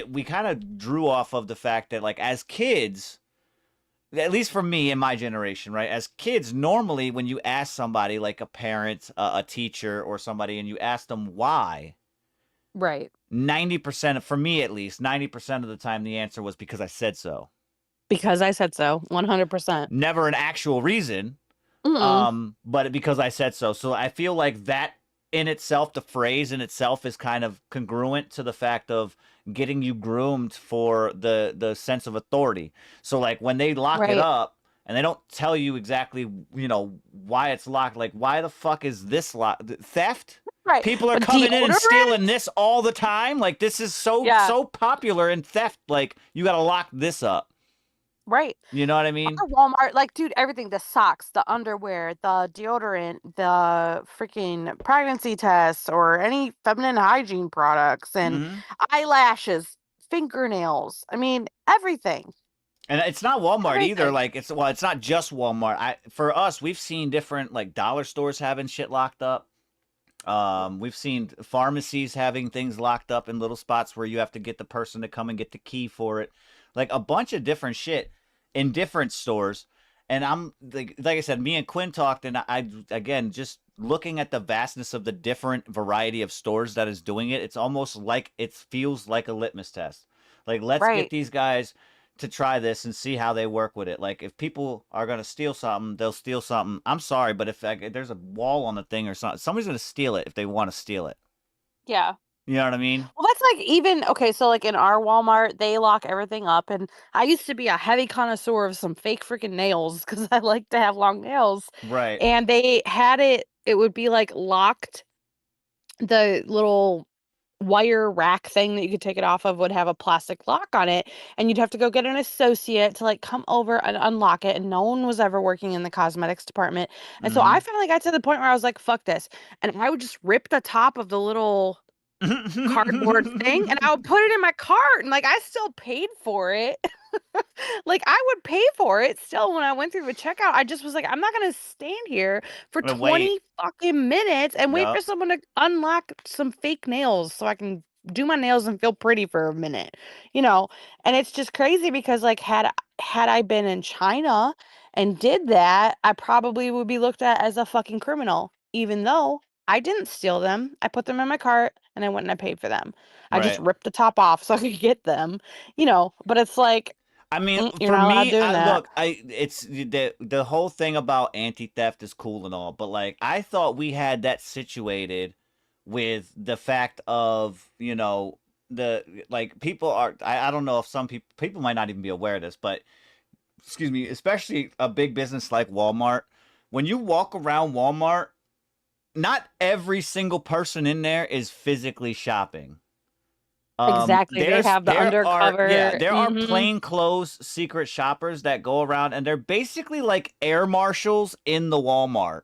we kind of drew off of the fact that like as kids, at least for me in my generation, right? As kids, normally when you ask somebody like a parent, a teacher, or somebody, and you ask them why, right? 90%, for me at least, 90% of the time the answer was because I said so. Because I said so, 100%. Never an actual reason. But because I said so. So I feel like that in itself, the phrase in itself is kind of congruent to the fact of getting you groomed for the sense of authority. So like when they lock it up and they don't tell you exactly, why it's locked, like why the fuck is this locked? Theft? Right. People are coming in and stealing this all the time. Like this is so popular in theft. Like you got to lock this up. Right. You know what I mean? Our Walmart, like, dude, everything, the socks, the underwear, the deodorant, the freaking pregnancy tests, or any feminine hygiene products, and eyelashes, fingernails. I mean, everything. And it's not Walmart either. Like it's not just Walmart. For us, we've seen different like dollar stores having shit locked up. We've seen pharmacies having things locked up in little spots where you have to get the person to come and get the key for it. Like a bunch of different shit in different stores. And I'm like I said, me and Quinn talked, and I again just looking at the vastness of the different variety of stores that is doing it. It's almost like it feels like a litmus test. Like let's get these guys to try this and see how they work with it. Like, if people are going to steal something, they'll steal something. I'm sorry, but if there's a wall on the thing or something, somebody's going to steal it if they want to steal it. Yeah. You know what I mean? Well, that's like even okay. So like in our Walmart, they lock everything up, and I used to be a heavy connoisseur of some fake freaking nails because I like to have long nails. Right. And they had it. It would be like locked. The little wire rack thing that you could take it off of would have a plastic lock on it, and you'd have to go get an associate to like come over and unlock it, and no one was ever working in the cosmetics department. And so I finally got to the point where I was like, fuck this, and I would just rip the top of the little cardboard thing and I would put it in my cart, and like I still paid for it. Like I would pay for it still when I went through the checkout. I just was like, I'm not gonna stand here for But 20 wait. fucking minutes and wait for Yup. someone to unlock some fake nails so I can do my nails and feel pretty for a minute, you know. And it's just crazy because like had I been in China and did that, I probably would be looked at as a fucking criminal, even though I didn't steal them. I put them in my cart and I went and I paid for them. I just Right. ripped the top off so I could get them, you know. But it's like, I mean, you're for not allowed me, doing that. look, it's the whole thing about anti-theft is cool and all, but like I thought we had that situated with the fact of, you know, the like people are I don't know if some people might not even be aware of this, but excuse me, especially a big business like Walmart, when you walk around Walmart, not every single person in there is physically shopping. Exactly. They have the undercover. There are plain clothes secret shoppers that go around, and they're basically like air marshals in the Walmart.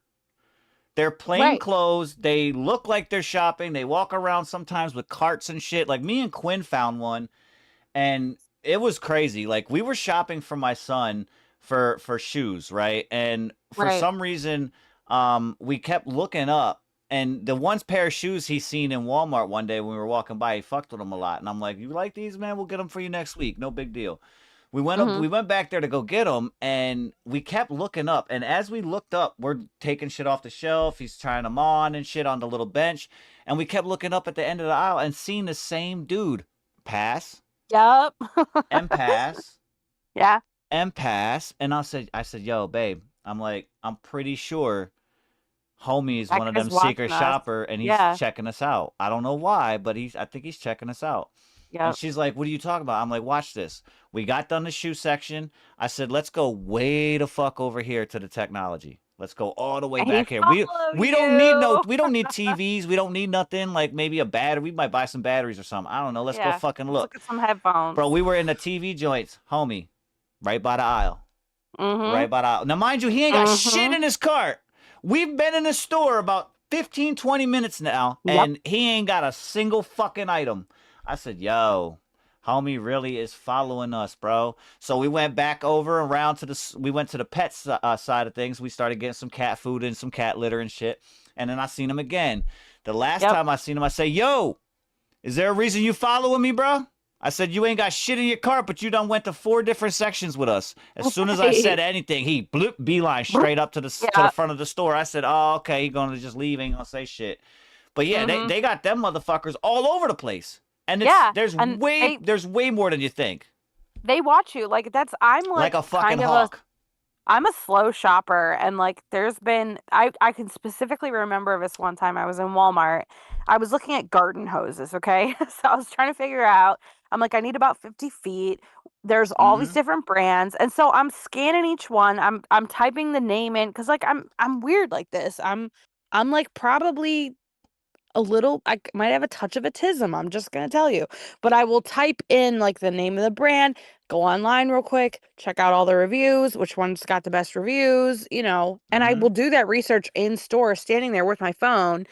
They're plain clothes. They look like they're shopping. They walk around sometimes with carts and shit. Like me and Quinn found one, and it was crazy. Like we were shopping for my son for shoes, right? And for some reason, we kept looking up. And the one pair of shoes he seen in Walmart one day when we were walking by, he fucked with them a lot. And I'm like, you like these, man? We'll get them for you next week. No big deal. We went up, we went back there to go get them, and we kept looking up. And as we looked up, we're taking shit off the shelf. He's trying them on and shit on the little bench. And we kept looking up at the end of the aisle and seeing the same dude pass. Yup. And pass. Yeah. And pass. And I said, yo, babe, I'm like, I'm pretty sure homie is one of them secret shopper, and he's checking us out. I don't know why, but I think he's checking us out. Yeah. And she's like, what are you talking about? I'm like, watch this. We got done the shoe section. I said, let's go way the fuck over here to the technology. Let's go all the way back here. We don't need TVs. We don't need nothing, like maybe a battery. We might buy some batteries or something. I don't know. Let's go fucking look. Look at some headphones. Bro, we were in the TV joints, homie, right by the aisle. Right by the aisle. Now, mind you, he ain't got shit in his cart. We've been in the store about 15, 20 minutes now, and he ain't got a single fucking item. I said, yo, homie really is following us, bro. So we went back over around we went to the pet side of things. We started getting some cat food and some cat litter and shit. And then I seen him again. The last time I seen him, I say, yo, is there a reason you following me, bro? I said, you ain't got shit in your cart, but you done went to 4 different sections with us. As soon as I said anything, he beeline straight up to the front of the store. I said, oh, okay, he gonna just leave, ain't gonna say shit. But yeah, they got them motherfuckers all over the place. And there's way more than you think. They watch you. Like I'm like a fucking hawk. I'm a slow shopper, and like there's been I can specifically remember this one time I was in Walmart. I was looking at garden hoses, okay? So I was trying to figure out, I'm like, I need about 50 feet. There's all these different brands. And so I'm scanning each one. I'm typing the name in because like I'm weird like this. I'm like probably a little, I might have a touch of autism, I'm just gonna tell you. But I will type in like the name of the brand, go online real quick, check out all the reviews, which one's got the best reviews, you know, and I will do that research in store, standing there with my phone.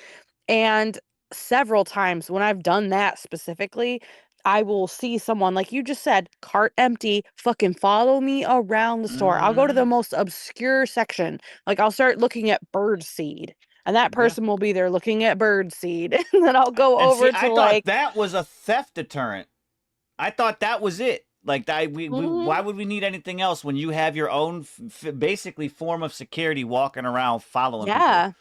And several times when I've done that specifically, I will see someone, like you just said, cart empty, fucking follow me around the store. I'll go to the most obscure section. Like I'll start looking at bird seed. And that person will be there looking at bird seed. And then I'll go over to I thought that was a theft deterrent. I thought that was it. Like why would we need anything else when you have your own basically form of security walking around following people?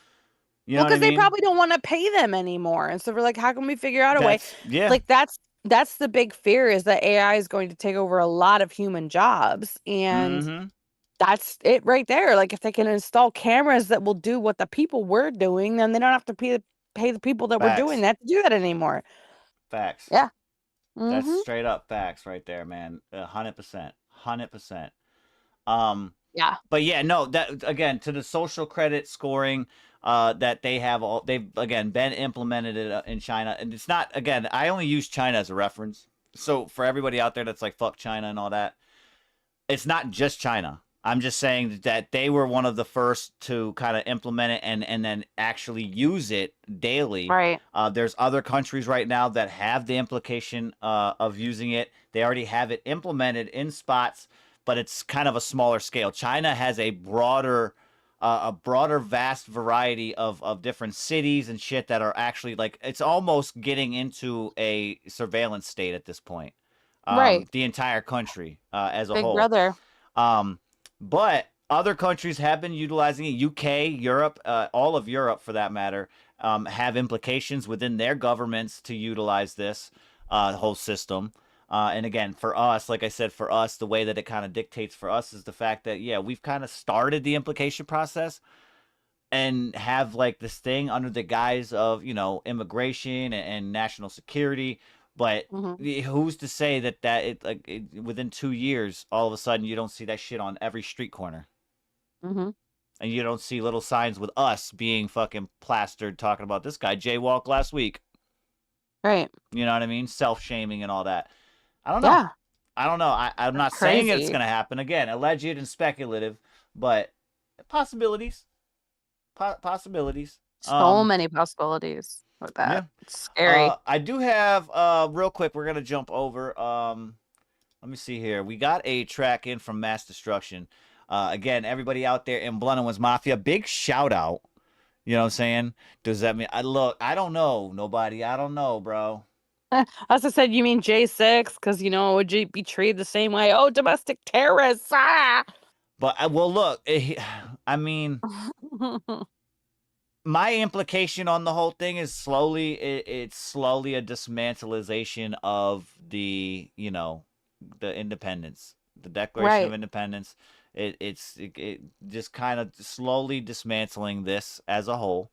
You know because what I mean? they probably don't want to pay them anymore. And so we're like, how can we figure out a way? Yeah. Like that's that's the big fear, is that AI is going to take over a lot of human jobs. And that's it right there. Like, if they can install cameras that will do what the people were doing, then they don't have to pay the people that were doing that to do that anymore. Facts. Yeah. That's straight up facts right there, man. 100%. 100%. Yeah. But yeah, no, that again, to the social credit scoring that they've again been implemented in China. And it's not, again, I only use China as a reference. So for everybody out there that's like, fuck China and all that, it's not just China. I'm just saying that they were one of the first to kind of implement it and then actually use it daily. Right. There's other countries right now that have the implication of using it. They already have it implemented in spots, but it's kind of a smaller scale. China has a broader, vast variety of different cities and shit that are actually like, it's almost getting into a surveillance state at this point. Right. The entire country as a Big whole. brother. But other countries have been utilizing it. UK, Europe, all of Europe for that matter, have implications within their governments to utilize this whole system. And again, for us, like I said, for us, the way that it kind of dictates for us is the fact that, yeah, we've kind of started the implication process and have like this thing under the guise of, you know, immigration and national security. But who's to say that within 2 years, all of a sudden you don't see that shit on every street corner, and you don't see little signs with us being fucking plastered talking about this guy jaywalked last week, right? You know what I mean? Self-shaming and all that. I don't know. Yeah. I don't know. I'm not saying it's gonna happen. Again, alleged and speculative, but possibilities. Possibilities. So many possibilities with that. Yeah. It's scary. I do have real quick, we're gonna jump over. Let me see here. We got a track in from Mass Destruction. Again, everybody out there in Blunt and Woods Mafia, big shout out. You know what I'm saying? Does that mean I don't know nobody. I don't know, bro. As I said, you mean J6? Because, you know, would you be treated the same way? Oh, domestic terrorists. Ah! But, well, look, I mean, my implication on the whole thing is it's slowly a dismantleization of the, you know, the independence, the Declaration of Independence. It's just kind of slowly dismantling this as a whole.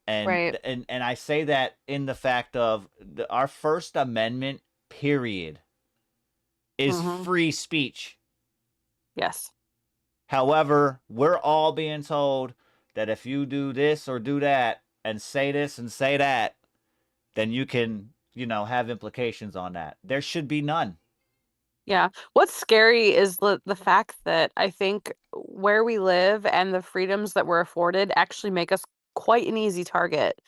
And I say that in the fact of our First Amendment, period, is free speech. Yes. However, we're all being told that if you do this or do that and say this and say that, then you can, you know, have implications on that. There should be none. Yeah. What's scary is the fact that I think where we live and the freedoms that we're afforded actually make us quite an easy target.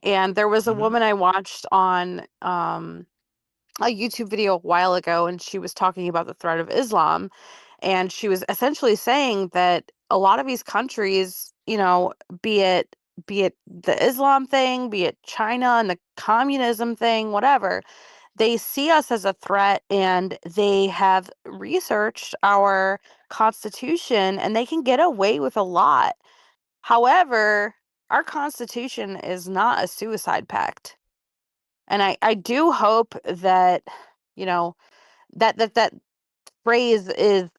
And there was a woman I watched on a YouTube video a while ago, and she was talking about the threat of Islam. And she was essentially saying that a lot of these countries, you know, be it the Islam thing, be it China and the communism thing, whatever, they see us as a threat, and they have researched our Constitution, and they can get away with a lot. However, our Constitution is not a suicide pact. And I do hope that, you know, that phrase is,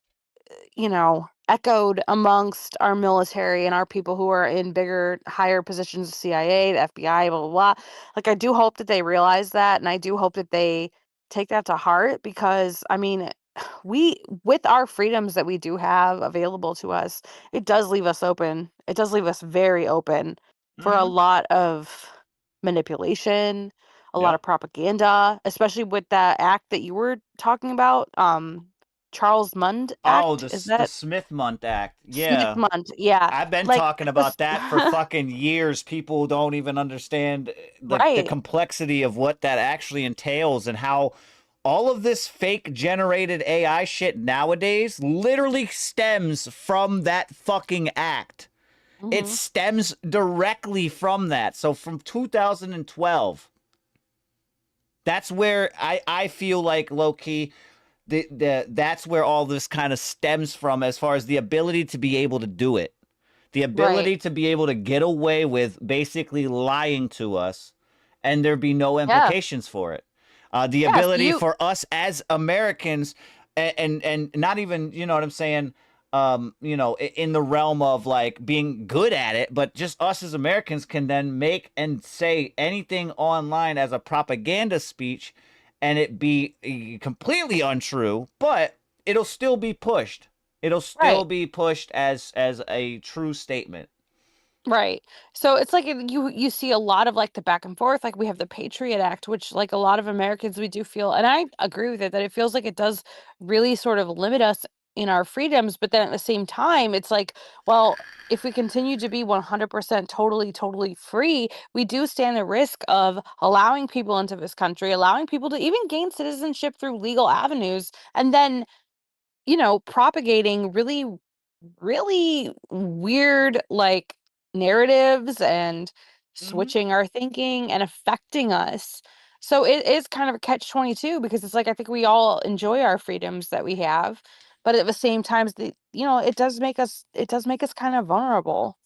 you know, echoed amongst our military and our people who are in bigger, higher positions of CIA, the FBI, blah, blah, blah. Like, I do hope that they realize that, and I do hope that they take that to heart, because, I mean, with our freedoms that we do have available to us, it does leave us open. It does leave us very open for a lot of manipulation, a lot of propaganda, especially with that act that you were talking about, Charles Mund Act. Oh, the Smith-Mund Act. Yeah. Smith-Mund, yeah. I've been talking about that for fucking years. People don't even understand the complexity of what that actually entails, and how all of this fake generated AI shit nowadays literally stems from that fucking act. It stems directly from that. So from 2012, that's where I feel like, low-key, that's where all this kind of stems from, as far as the ability to be able to do it. The ability to be able to get away with basically lying to us, and there be no implications for it. The Yes, ability for us as Americans, and not even, you know what I'm saying, in the realm of like being good at it, but just us as Americans can then make and say anything online as a propaganda speech, and it be completely untrue, but it'll still be pushed. It'll still be pushed as a true statement. Right. So it's like you see a lot of like the back and forth. Like we have the Patriot Act, which like a lot of Americans we do feel, and I agree with it, that it feels like it does really sort of limit us in our freedoms. But then at the same time, it's like, well, if we continue to be 100% totally free, we do stand the risk of allowing people into this country, allowing people to even gain citizenship through legal avenues, and then, propagating really weird like narratives and switching our thinking and affecting us. So it is kind of a catch-22, because it's like I think we all enjoy our freedoms that we have, but at the same time, it does make us kind of vulnerable.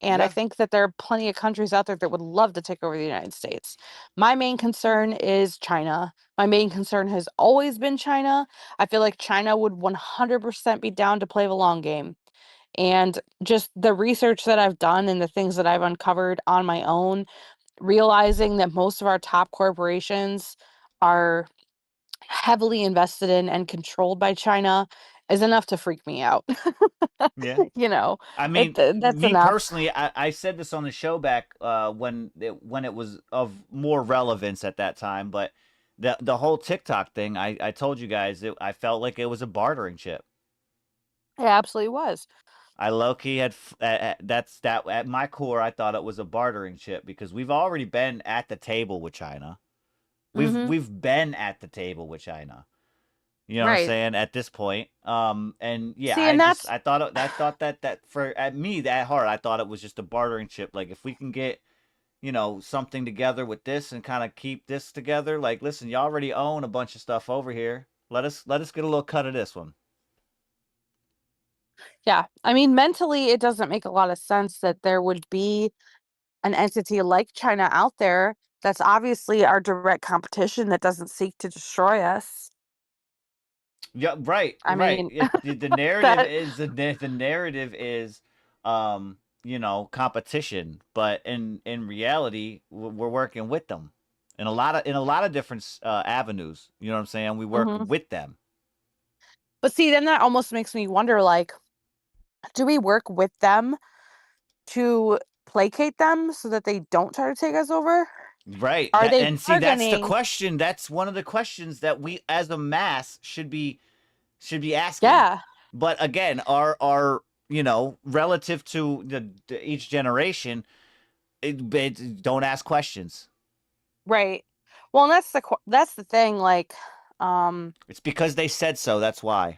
And I Yeah. think that there are plenty of countries out there that would love to take over the United States. My main concern is China. My main concern has always been China. I feel like China would 100% be down to play the long game. And just the research that I've done and the things that I've uncovered on my own, realizing that most of our top corporations are heavily invested in and controlled by China is enough to freak me out. Yeah. I mean, That's me enough. personally, I said this on the show back when it was of more relevance at that time, but the whole TikTok thing, I told you guys, I felt like it was a bartering chip. It absolutely was. I low-key had that's that at my core, I thought it was a bartering chip, because we've already been at the table with China. We've been at the table with China. You know what I'm Right. saying? At this point, and yeah, See, and that's I thought that for at me that heart, I thought it was just a bartering chip. Like if we can get, something together with this and kind of keep this together. Like, listen, you already own a bunch of stuff over here. Let us get a little cut of this one. Yeah. I mean, mentally, it doesn't make a lot of sense that there would be an entity like China out there that's obviously our direct competition that doesn't seek to destroy us. Yeah, right, I right. mean, The narrative that is the narrative is competition, but in reality, we're working with them in a lot of different avenues. You know what I'm saying? We work Mhm. with them. But see, then that almost makes me wonder, like, do we work with them to placate them so that they don't try to take us over? Right. Are they And see, that's the bargaining? question. That's one of the questions that we as a mass should be asking. Yeah. But again, our relative to each generation, don't ask questions. Right. Well, and that's the thing, like, um, It's because they said so. That's why.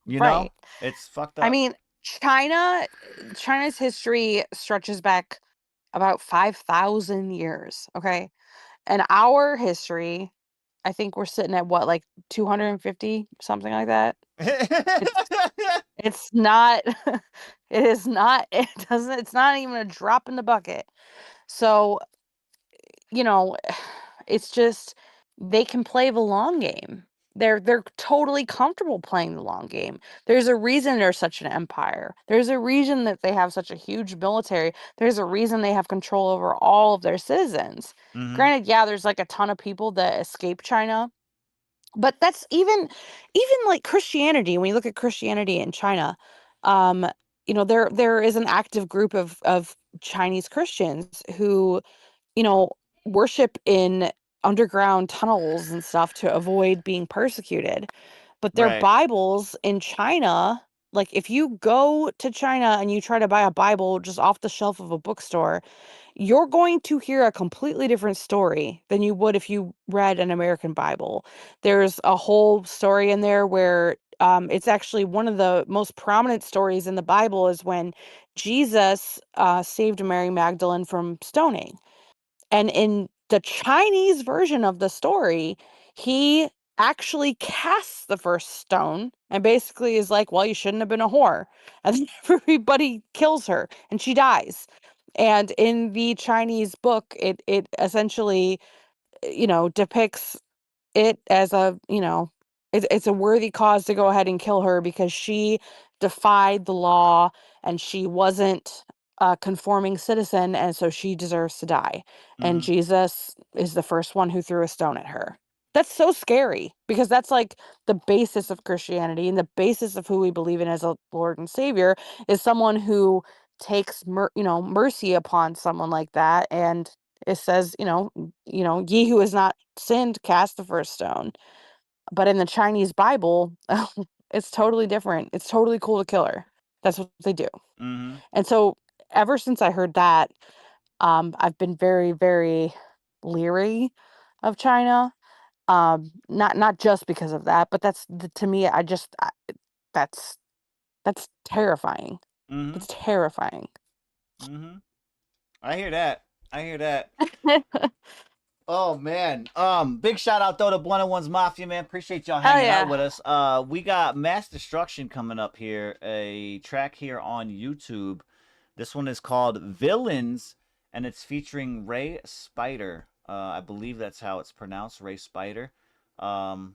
right. It's fucked I up. mean, China's history stretches back about 5,000 years, okay? And our history, I think we're sitting at what, like 250, something like that. It's not it is not it's not even a drop in the bucket. So, you know, it's just they can play the long game. They're totally comfortable playing the long game. There's a reason they're such an empire. There's a reason that they have such a huge military. There's a reason they have control over all of their citizens. Mm-hmm. Granted, yeah, there's like a ton of people that escape China, but that's even like Christianity. When you look at Christianity in China, um, there is an active group of Chinese Christians who, you know, worship in underground tunnels and stuff to avoid being persecuted. But their Right. Bibles in China, like if you go to China and you try to buy a Bible just off the shelf of a bookstore, you're going to hear a completely different story than you would if you read an American Bible. There's a whole story in there where it's actually one of the most prominent stories in the Bible is when Jesus saved Mary Magdalene from stoning. And in the Chinese version of the story, he actually casts the first stone and basically is like, well, you shouldn't have been a whore. And then everybody kills her and she dies. And in the Chinese book, it essentially depicts it as it's a worthy cause to go ahead and kill her because she defied the law and she wasn't a conforming citizen, and so she deserves to die. And Jesus is the first one who threw a stone at her. That's so scary because that's like the basis of Christianity, and the basis of who we believe in as a Lord and Savior is someone who takes mercy upon someone like that. And it says, ye who has not sinned, cast the first stone. But in the Chinese Bible, it's totally different. It's totally cool to kill her. That's what they do. And so ever since I heard that, I've been very, very leery of China. Not just because of that, but to me, that's terrifying. It's terrifying. I hear that. Oh man. Big shout out though to One on One's Mafia, man. Appreciate y'all hanging out with us. We got Mass Destruction coming up here, a track here on YouTube. This one is called Villains, and it's featuring Ray Spider. I believe that's how it's pronounced, Ray Spider. But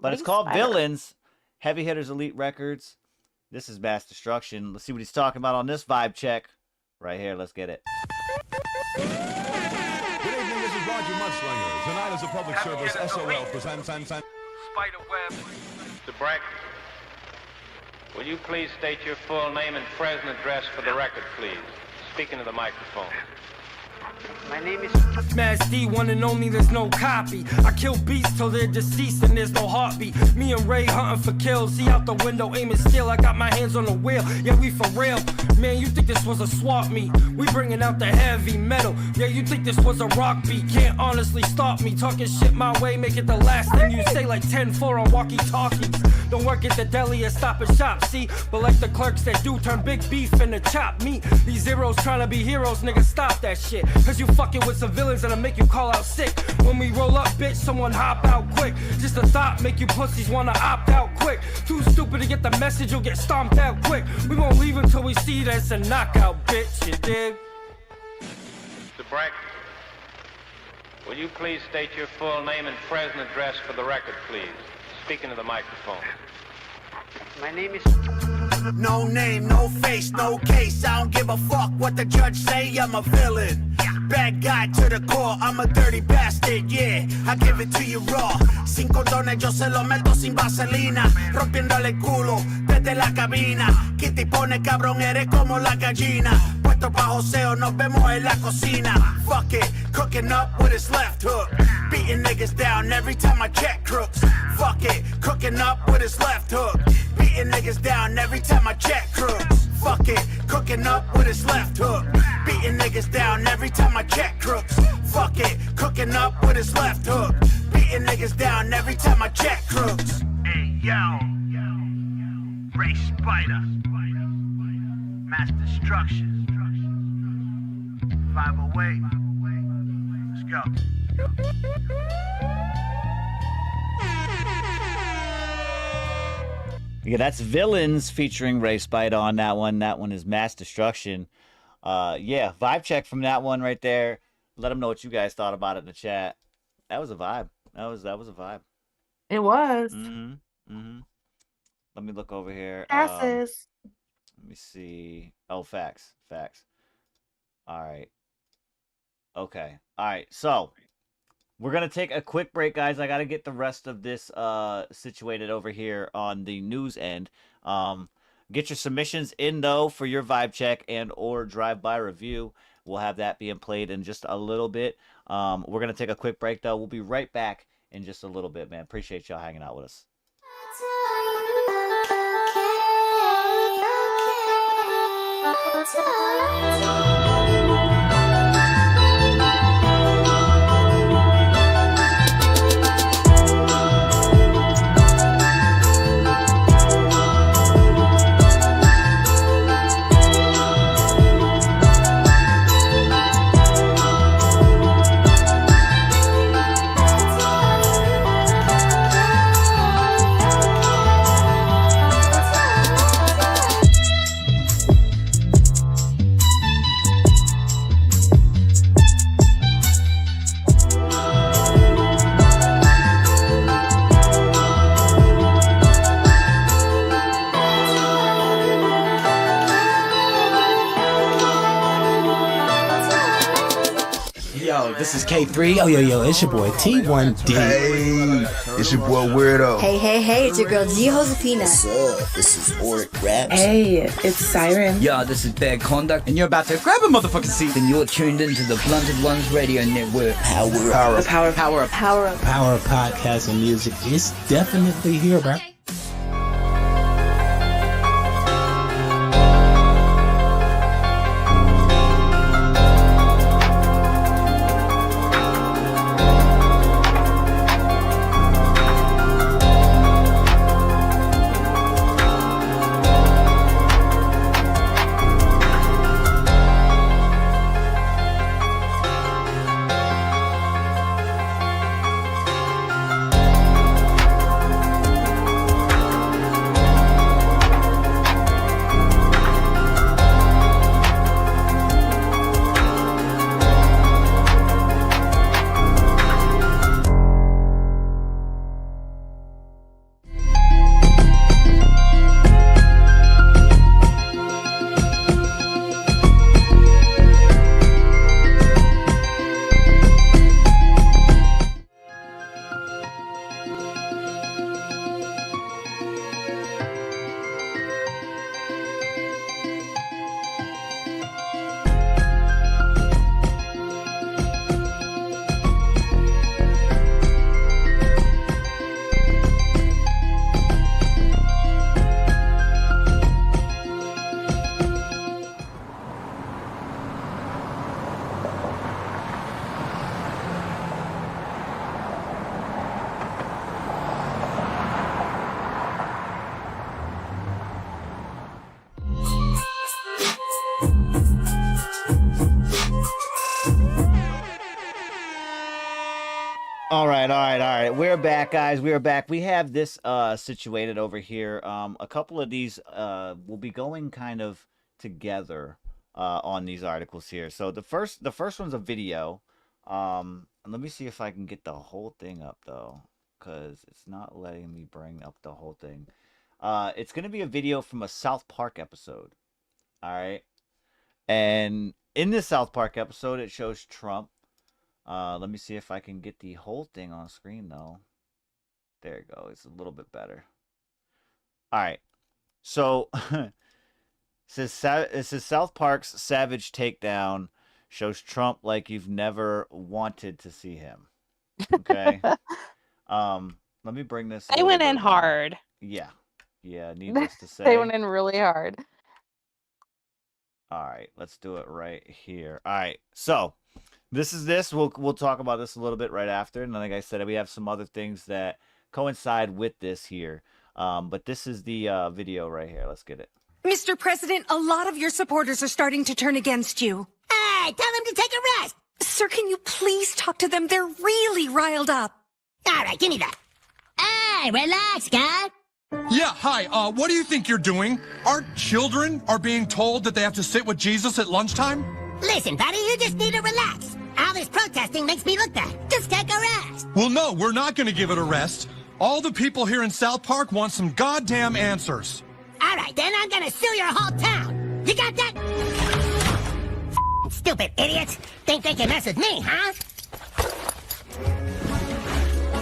it's called Villains. Heavy Hitters Elite Records. This is Mass Destruction. Let's see what he's talking about on this vibe check. Right here, let's get it. Good evening, this is Roger Mudslinger. Tonight as a public service, SOL presents Spiderweb. Mr. Breck, will you please state your full name and present address for the record, please? Speaking to the microphone. My name is Smash D, one and only, there's no copy. I kill beasts till they're deceased and there's no heartbeat. Me and Ray hunting for kills, see out the window, aiming still. I got my hands on the wheel, yeah, we for real. Man, you think this was a swap meet? We bringing out the heavy metal. Yeah, you think this was a rock beat? Can't honestly stop me. Talking shit my way, make it the last thing you say, like 10-4 on walkie-talkies. Don't work at the deli or stop and shop, see? But like the clerks that do, turn big beef into chopped meat. These zeros trying to be heroes, nigga, stop that shit. Cause you fucking with some villains that'll make you call out sick. When we roll up, bitch, someone hop out quick. Just a thought make you pussies wanna opt out quick. Too stupid to get the message, you'll get stomped out quick. We won't leave until we see that's a knockout, bitch, you dig? Mr. Breck, will you please state your full name and present address for the record, please? Speaking to the microphone. My name is... No name, no face, no case. I don't give a fuck what the judge say. I'm a villain. Bad guy to the core. I'm a dirty bastard, yeah. I give it to you raw. Sin condones, yo se lo meto sin vaselina. Rompiéndole el culo desde la cabina. Kitty pone cabrón, eres como la gallina. Puesto pa' joseo, nos vemos en la cocina. Fuck it, cooking up with his left hook. Beating niggas down every time I check crooks. Fuck it, cooking up with his left hook. Beating niggas down every time I check crooks. Fuck it, cooking up with his left hook. Beating niggas down every time I check crooks. Fuck it, cooking up with his left hook. Beating niggas down every time I check crooks. Hey, yo. Ray Spider. Mass Destruction. 508. Let's go. Yeah, that's Villains featuring Ray Spider on that one. That one is Mass Destruction. Yeah, vibe check from that one right there. Let them know what you guys thought about it in the chat. That was a vibe. That was a vibe. It was. Let me look over here. Passes. Let me see. Oh, facts. All right. Okay. All right. So we're going to take a quick break, guys. I got to get the rest of this situated over here on the news end. Get your submissions in, though, for your vibe check and or drive-by review. We'll have that being played in just a little bit. We're going to take a quick break, though. We'll be right back in just a little bit, man. Appreciate y'all hanging out with us. Yo, this is K3. Yo, it's your boy T1D. Hey, it's your boy Weirdo. Hey, it's your girl G Josefina. What's up? This is Oric Raps. Hey, it's Siren. Yo, this is Bad Conduct, and you're about to grab a motherfucking seat, and you're tuned into the Blunted Ones Radio Network. Power of podcasts and music is definitely here, bro. All right. We're back, guys. We are back. We have this situated over here. A couple of these will be going kind of together on these articles here. So the first one's a video. Let me see if I can get the whole thing up though, because it's not letting me bring up the whole thing. It's gonna be a video from a South Park episode. All right, and in this South Park episode, it shows Trump. Let me see if I can get the whole thing on screen, though. There you go. It's a little bit better. All right. So, it says South Park's savage takedown shows Trump like you've never wanted to see him. Okay. Let me bring this. They went in hard. Yeah. Needless to say. They went in really hard. All right. Let's do it right here. All right. So. We'll talk about this a little bit right after, and like I said, we have some other things that coincide with this here. But this is the video right here. Let's get it. Mr. President, a lot of your supporters are starting to turn against you. Hey, tell them to take a rest. Sir, can you please talk to them? They're really riled up. All right, give me that. Hey, relax, guy. Yeah, hi. What do you think you're doing? Our children are being told that they have to sit with Jesus at lunchtime? Listen, buddy, you just need to relax. All this protesting makes me look bad. Just take a rest. Well, no, we're not going to give it a rest. All the people here in South Park want some goddamn answers. All right, then I'm going to sue your whole town. You got that? Stupid idiots. Think they can mess with me, huh?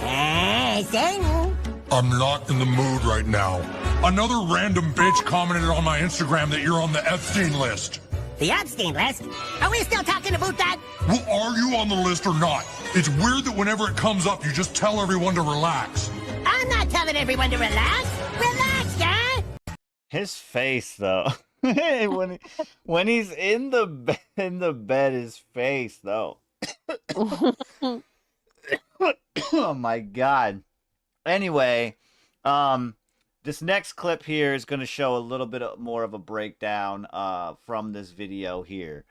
Hey, Satan. I'm not in the mood right now. Another random bitch commented on my Instagram that you're on the Epstein list. The Epstein list? Are we still talking about that? Well, are you on the list or not? It's weird that whenever it comes up, you just tell everyone to relax. I'm not telling everyone to relax. Relax, guy. His face, though. when he's in the bed, his face, though. Oh my God. Anyway, this next clip here is going to show a little bit more of a breakdown from this video here.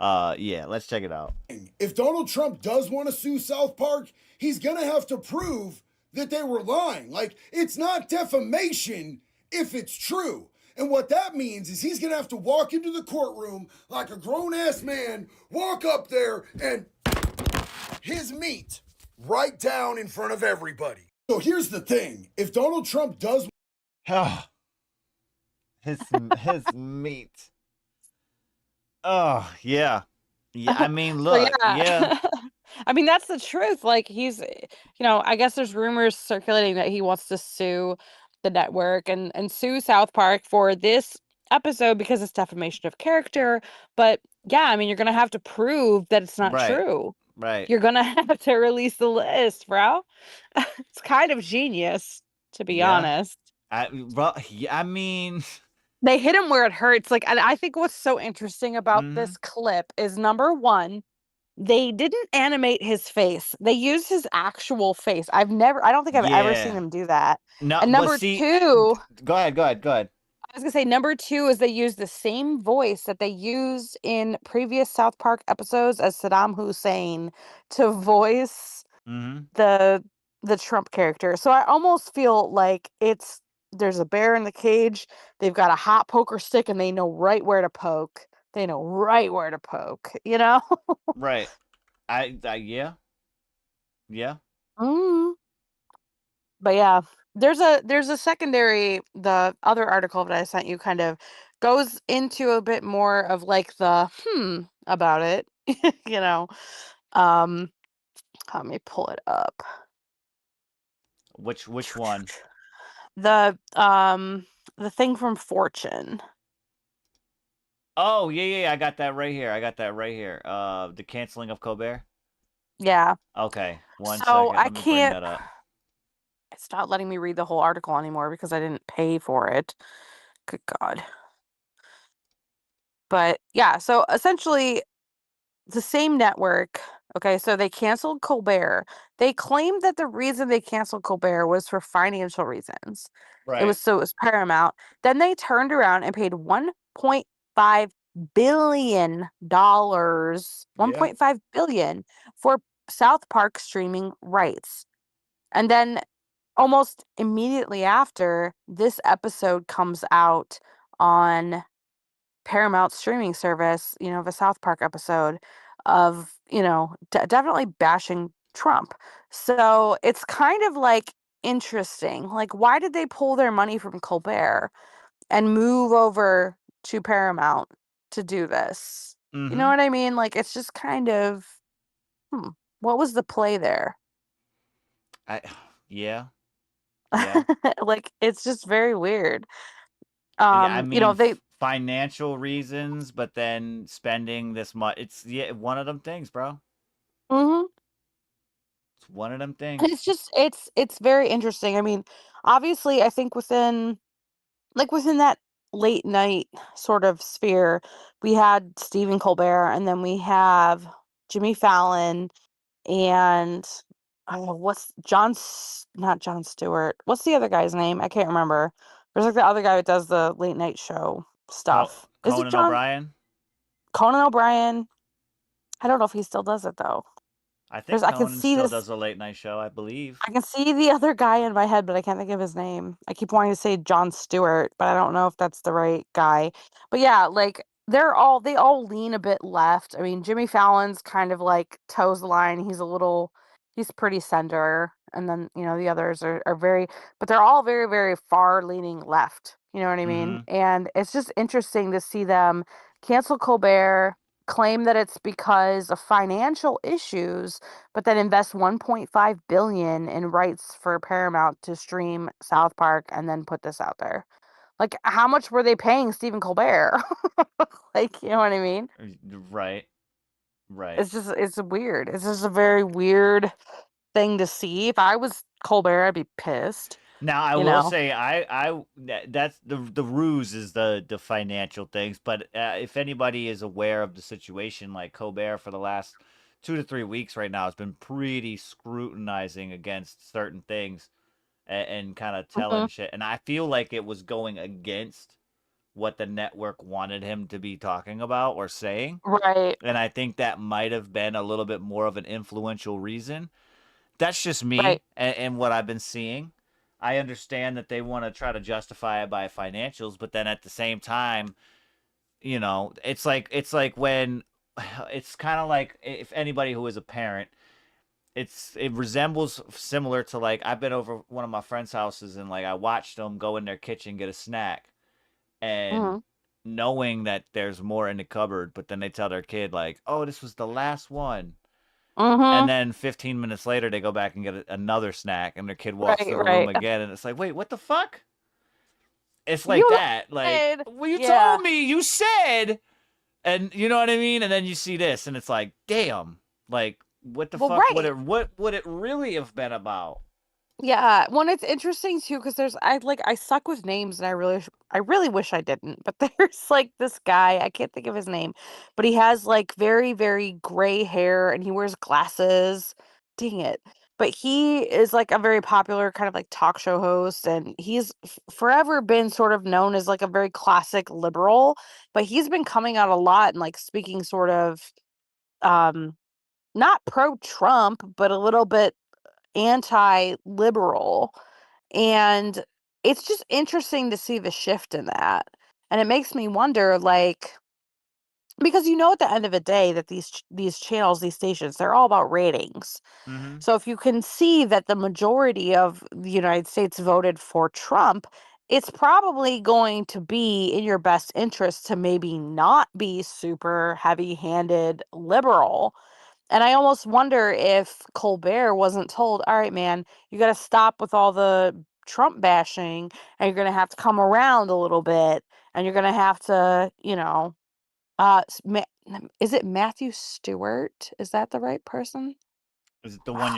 Yeah, let's check it out. If Donald Trump does want to sue South Park, he's going to have to prove that they were lying. Like, it's not defamation if it's true. And what that means is he's going to have to walk into the courtroom like a grown-ass man, walk up there and his meat right down in front of everybody. So here's the thing. If Donald Trump does... his meat. Oh, yeah. Yeah, I mean, look, yeah. I mean, that's the truth. Like I guess there's rumors circulating that he wants to sue the network and sue South Park for this episode because it's defamation of character. But yeah, I mean, you're gonna have to prove that it's not Right. true. Right. You're gonna have to release the list, bro. It's kind of genius, to be Yeah. honest. I mean, they hit him where it hurts. Like, and I think what's so interesting about this clip is number one, they didn't animate his face. They used his actual face. I don't think I've ever seen them do that. No, And but number see, two, go ahead. I was gonna say number two is they used the same voice that they used in previous South Park episodes as Saddam Hussein to voice the Trump character. So I almost feel like there's a bear in the cage. They've got a hot poker stick and they know right where to poke. They know right where to poke, you know? Right. Yeah. Yeah. Mm. But yeah, there's a secondary, the other article that I sent you kind of goes into a bit more of like the about it, you know. Let me pull it up. Which one? The thing from Fortune. Oh, yeah. I got that right here. The canceling of Colbert. Yeah. Okay. One So second. I Let me can't. bring that up. It's not letting me read the whole article anymore because I didn't pay for it. Good God. But yeah, so essentially the same network. Okay, so they canceled Colbert. They claimed that the reason they canceled Colbert was for financial reasons. It Right. was paramount. Then they turned around and paid $1.5 billion, $1.5 billion for South Park streaming rights. And then almost immediately after, this episode comes out on Paramount streaming service, the South Park episode of, definitely bashing Trump. So it's kind of like interesting. Like, why did they pull their money from Colbert and move over to Paramount to do this? You know what I mean? Like, it's just kind of, what was the play there? Yeah. Like, it's just very weird. Yeah, I mean, They financial reasons, but then spending this much. It's one of them things, bro. Mm-hmm. It's one of them things. It's just it's very interesting. I mean, obviously, I think within that late night sort of sphere, we had Stephen Colbert, and then we have Jimmy Fallon, and what's not Jon Stewart. What's the other guy's name? I can't remember. There's like the other guy that does the late night show stuff. Is it Conan O'Brien? Conan O'Brien. I don't know if he still does it though. I think I can Conan see still this. does a late night show, I believe. I can see the other guy in my head, but I can't think of his name. I keep wanting to say Jon Stewart, but I don't know if that's the right guy. But yeah, like they all lean a bit left. I mean, Jimmy Fallon's kind of like toes the line. He's pretty center. And then, the others are very, but they're all very, very far leaning left. You know what I mean? And it's just interesting to see them cancel Colbert, claim that it's because of financial issues, but then invest 1.5 billion in rights for Paramount to stream South Park and then put this out there. Like, how much were they paying Stephen Colbert? Like, you know what I mean? Right. It's weird. It's just a very weird thing to see. If I was Colbert, I'd be pissed. Now I will say that's the ruse is the financial things, but if anybody is aware of the situation, like Colbert for the last 2 to 3 weeks right now has been pretty scrutinizing against certain things and kind of telling shit, and I feel like it was going against what the network wanted him to be talking about or saying, right? And I think that might have been a little bit more of an influential reason. That's just me Right. and what I've been seeing. I understand that they want to try to justify it by financials, but then at the same time, it's like when it's kind of like if anybody who is a parent, it resembles similar to like I've been over one of my friends' houses and like I watched them go in their kitchen get a snack and knowing that there's more in the cupboard, but then they tell their kid like, "Oh, this was the last one." And Mm-hmm. then 15 minutes later, they go back and get another snack, and their kid walks Right, through the room right. again, and it's like, wait, what the fuck? It's like You that. Like, said, well, you yeah. told me, you said, and you know what I mean? And then you see this, and it's like, damn, like, what the Well, fuck right. would it really have been about? Yeah, well, it's interesting too because I suck with names and I really wish I didn't. But there's like this guy, I can't think of his name, but he has like very, very gray hair and he wears glasses. Dang it. But he is like a very popular kind of like talk show host and he's forever been sort of known as like a very classic liberal, but he's been coming out a lot and like speaking sort of um not pro Trump, but a little bit anti-liberal, and it's just interesting to see the shift in that. And it makes me wonder, like, because at the end of the day that these channels, these stations, they're all about ratings. Mm-hmm. So if you can see that the majority of the United States voted for Trump, it's probably going to be in your best interest to maybe not be super heavy-handed liberal. And I almost wonder if Colbert wasn't told, all right, man, you got to stop with all the Trump bashing and you're going to have to come around a little bit and you're going to have to, is it Matthew Stewart? Is that the right person? Is it the one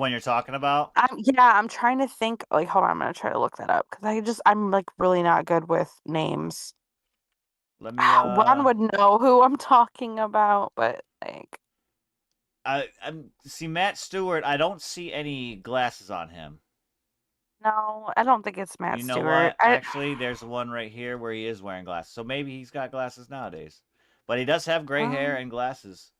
you're talking about? I'm trying to think. Like, hold on, I'm going to try to look that up because I'm like really not good with names. Let me Ron would know who I'm talking about, but like. I see Matt Stewart. I don't see any glasses on him. No, I don't think it's Matt You know Stewart. what? Actually, there's one right here where he is wearing glasses. So maybe he's got glasses nowadays. But he does have gray hair and glasses.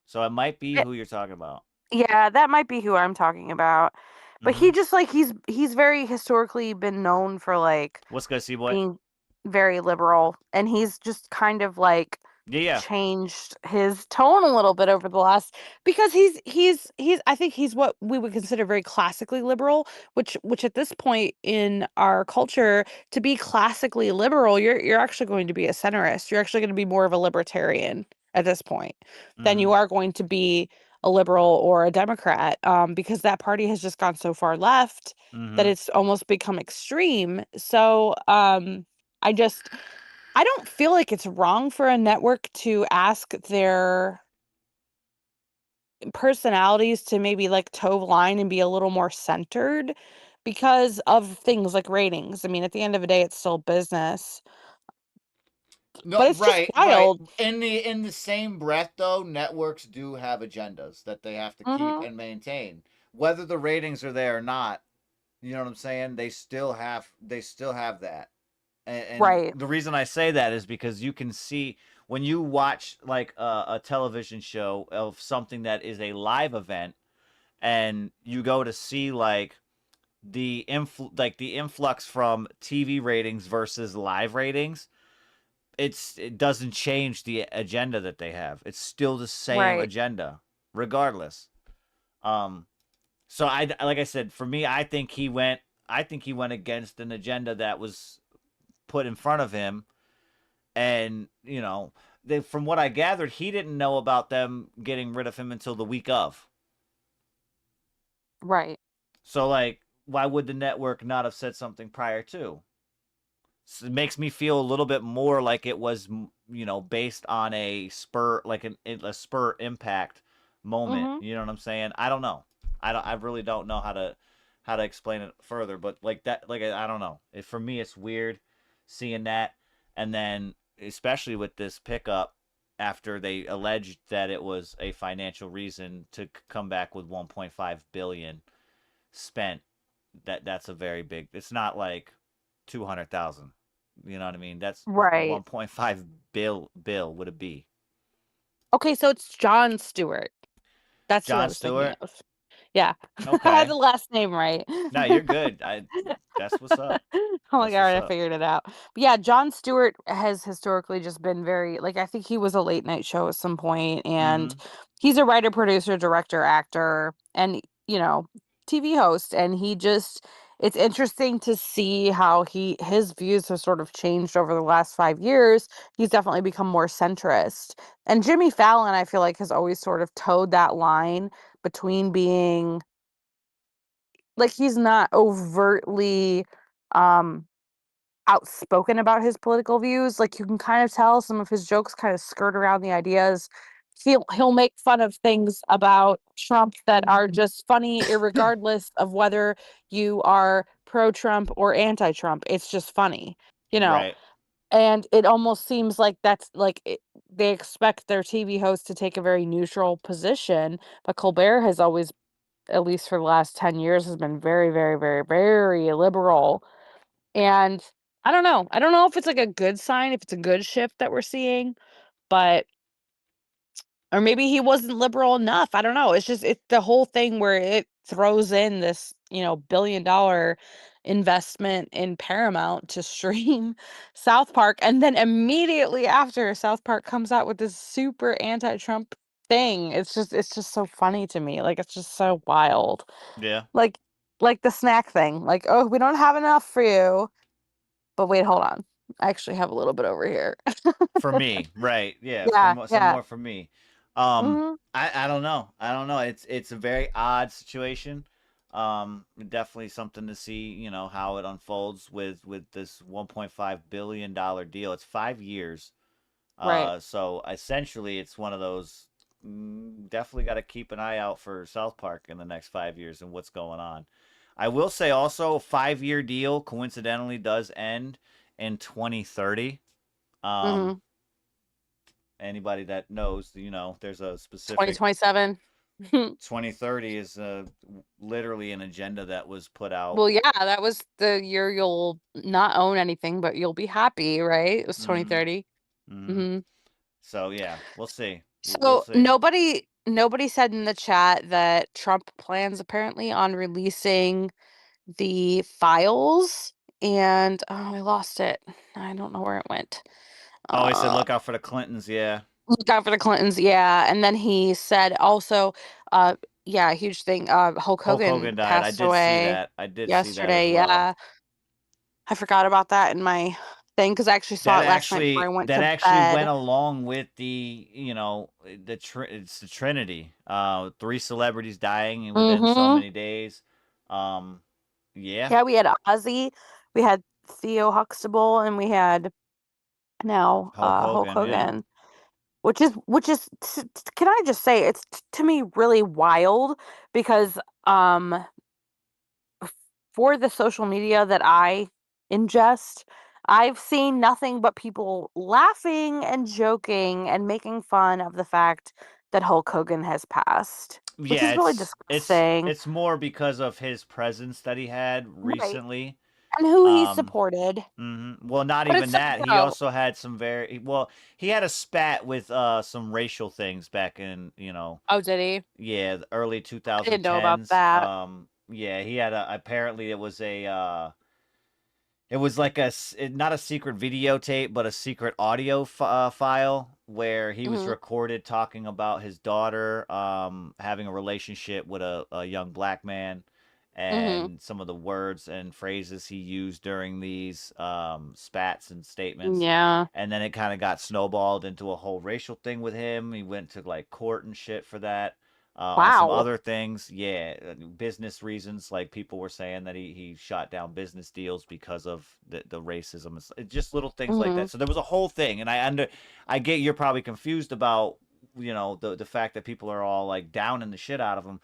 So it might be who you're talking about. Yeah, that might be who I'm talking about. But he just like he's very historically been known for like What's good, C-Boy? being very liberal, and he's just kind of like Yeah. changed his tone a little bit over the last because he's I think he's what we would consider very classically liberal, which at this point in our culture, to be classically liberal, you're actually going to be a centrist. You're actually going to be more of a libertarian at this point than you are going to be a liberal or a Democrat, because that party has just gone so far left that it's almost become extreme. So I don't feel like it's wrong for a network to ask their personalities to maybe like toe the line and be a little more centered because of things like ratings. I mean, at the end of the day, it's still business. No, But it's just wild. In the same breath, though, networks do have agendas that they have to keep and maintain, whether the ratings are there or not. You know what I'm saying? They still have that. And the reason I say that is because you can see when you watch like a television show of something that is a live event, and you go to see like the influx from TV ratings versus live ratings. It doesn't change the agenda that they have. It's still the same agenda, regardless. So like I said, for me, I think he went against an agenda that was put in front of him, and from what I gathered, he didn't know about them getting rid of him until the week of. Right. So like, why would the network not have said something prior to? So it makes me feel a little bit more like it was, based on a spur, like a spur impact moment. You know what I'm saying? I don't know. I really don't know how to explain it further. But like that, like I don't know. For me, it's weird seeing that, and then especially with this pickup after they alleged that it was a financial reason to come back with 1.5 billion spent. That's a very big. It's not like 200,000. You know what I mean? That's right. 1.5 bill would it be? Okay, so it's Jon Stewart. That's Jon what I was Stewart? thinking of. Yeah. Okay. I had the last name right. No, you're good. That's what's up. Oh my God, I figured it out. But yeah, Jon Stewart has historically just been very, like, I think he was a late night show at some point, and he's a writer, producer, director, actor, and, TV host. And he just it's interesting to see how his views have sort of changed over the last 5 years. He's definitely become more centrist. And Jimmy Fallon, I feel like, has always sort of towed that line between being like he's not overtly um outspoken about his political views. Like you can kind of tell some of his jokes kind of skirt around the ideas. He'll make fun of things about Trump that are just funny, irregardless of whether you are pro-Trump or anti-Trump. It's just funny, you know. Right. And it almost seems like that's like they expect their TV host to take a very neutral position, but Colbert has always, at least for the last 10 years, has been very, very, very, very liberal. And I don't know. I don't know if it's like a good sign, if it's a good shift that we're seeing, but or maybe he wasn't liberal enough. I don't know. It's the whole thing where it throws in this, $1 billion investment in Paramount to stream South Park. And then immediately after, South Park comes out with this super anti-Trump thing. It's just so funny to me. Like it's just so wild. Yeah. Like the snack thing. Like, oh, we don't have enough for you. But wait, hold on. I actually have a little bit over here. For me, right? Yeah, Yeah, some yeah. more for me. Mhm. I don't know. I don't know. It's a very odd situation. Definitely something to see. How it unfolds with this 1.5 billion-dollar deal. It's 5 years. Right. So essentially, it's one of those. Definitely got to keep an eye out for South Park in the next 5 years and what's going on. I will say also, a 5-year deal coincidentally does end in 2030. Mhm. Anybody that knows, there's a specific 2027. 2030 is literally an agenda that was put out. Well, yeah, that was the year you'll not own anything, but you'll be happy, right? It was Mm-hmm. 2030. Mm-hmm. Mhm. So yeah, we'll see. We'll So see. nobody said in the chat that Trump plans apparently on releasing the files, and oh, I lost it. I don't know where it went. Oh, he said Uh look out for the Clintons. Yeah. Look out for the Clintons, yeah. And then he said also, yeah, huge thing. Hulk Hulk Hogan Hogan died. I passed did see away that. I did see that as yesterday. well. Yeah, I forgot about that in my thing because I actually saw it last night before I went That to actually went bed. along with it's the Trinity. Three celebrities dying within so Mm-hmm. many days. Yeah. Yeah, we had Ozzy, we had Theo Huxtable, and we had now Hulk Hulk Hogan. Yeah. Hogan, which is can I just say it's to me really wild because um for the social media that I ingest, I've seen nothing but people laughing and joking and making fun of the fact that Hulk Hogan has passed, which Yeah, is really it's disgusting. it's more because of his presence that he had Right. recently. And who he Um, supported. Well, not But it's even so that. He also had some he had a spat with some racial things back in, Oh, did he? yeah, the early I didn't know about 2010s. that. Yeah, he had apparently it was like not a secret videotape, but a secret audio file where he was Mhm. recorded talking about his daughter having a relationship with a young black man, Mhm. and some of the words and phrases he used during these spats and statements. Yeah. And then it kind of got snowballed into a whole racial thing with him. He went to like court and shit for that. On some Wow. other things, yeah, business reasons, like people were saying that he shot down business deals because of the racism. Just little things like that. Mhm. So there was a whole thing, and I get you're probably confused about the fact that people are all like downing the shit out of him,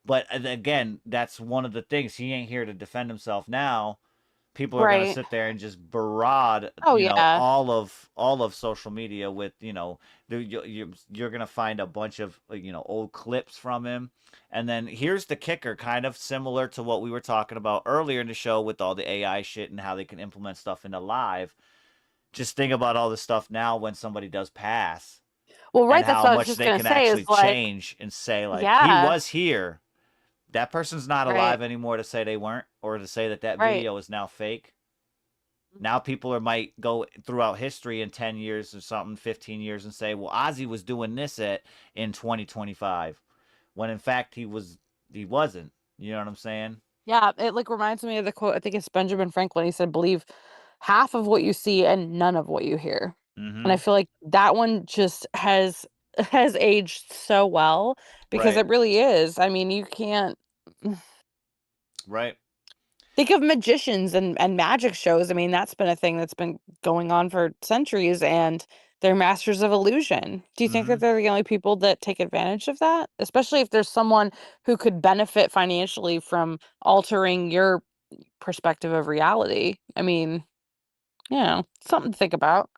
but again, that's one of the things. He ain't here to defend himself now. People are gonna Right. sit there and just barrage, Oh, yeah. all of social media with, you're gonna find a bunch of old clips from him, and then here's the kicker, kind of similar to what we were talking about earlier in the show with all the AI shit and how they can implement stuff into live. Just think about all the stuff now when somebody does pass, Well, and right, that's how what I was much just they gonna can say actually is like change and say like he yeah. was here. That person's not Right. alive anymore to say they weren't, or to say that Right. video is now fake. Now people might go throughout history in 10 years or something, 15 years, and say, well, Ozzy was doing this in 2025, when in fact he wasn't. You know what I'm saying? Yeah, it like reminds me of the quote. I think it's Benjamin Franklin. He said, "Believe half of what you see and none of what you hear." And I Mm-hmm. feel like that one just has aged so well because Right. it really is. I mean, you can't Right. think of magicians and magic shows. I mean, that's been a thing that's been going on for centuries, and they're masters of illusion. Do you think Mm-hmm. that they're the only people that take advantage of that? Especially if there's someone who could benefit financially from altering your perspective of reality. I mean, something to think about.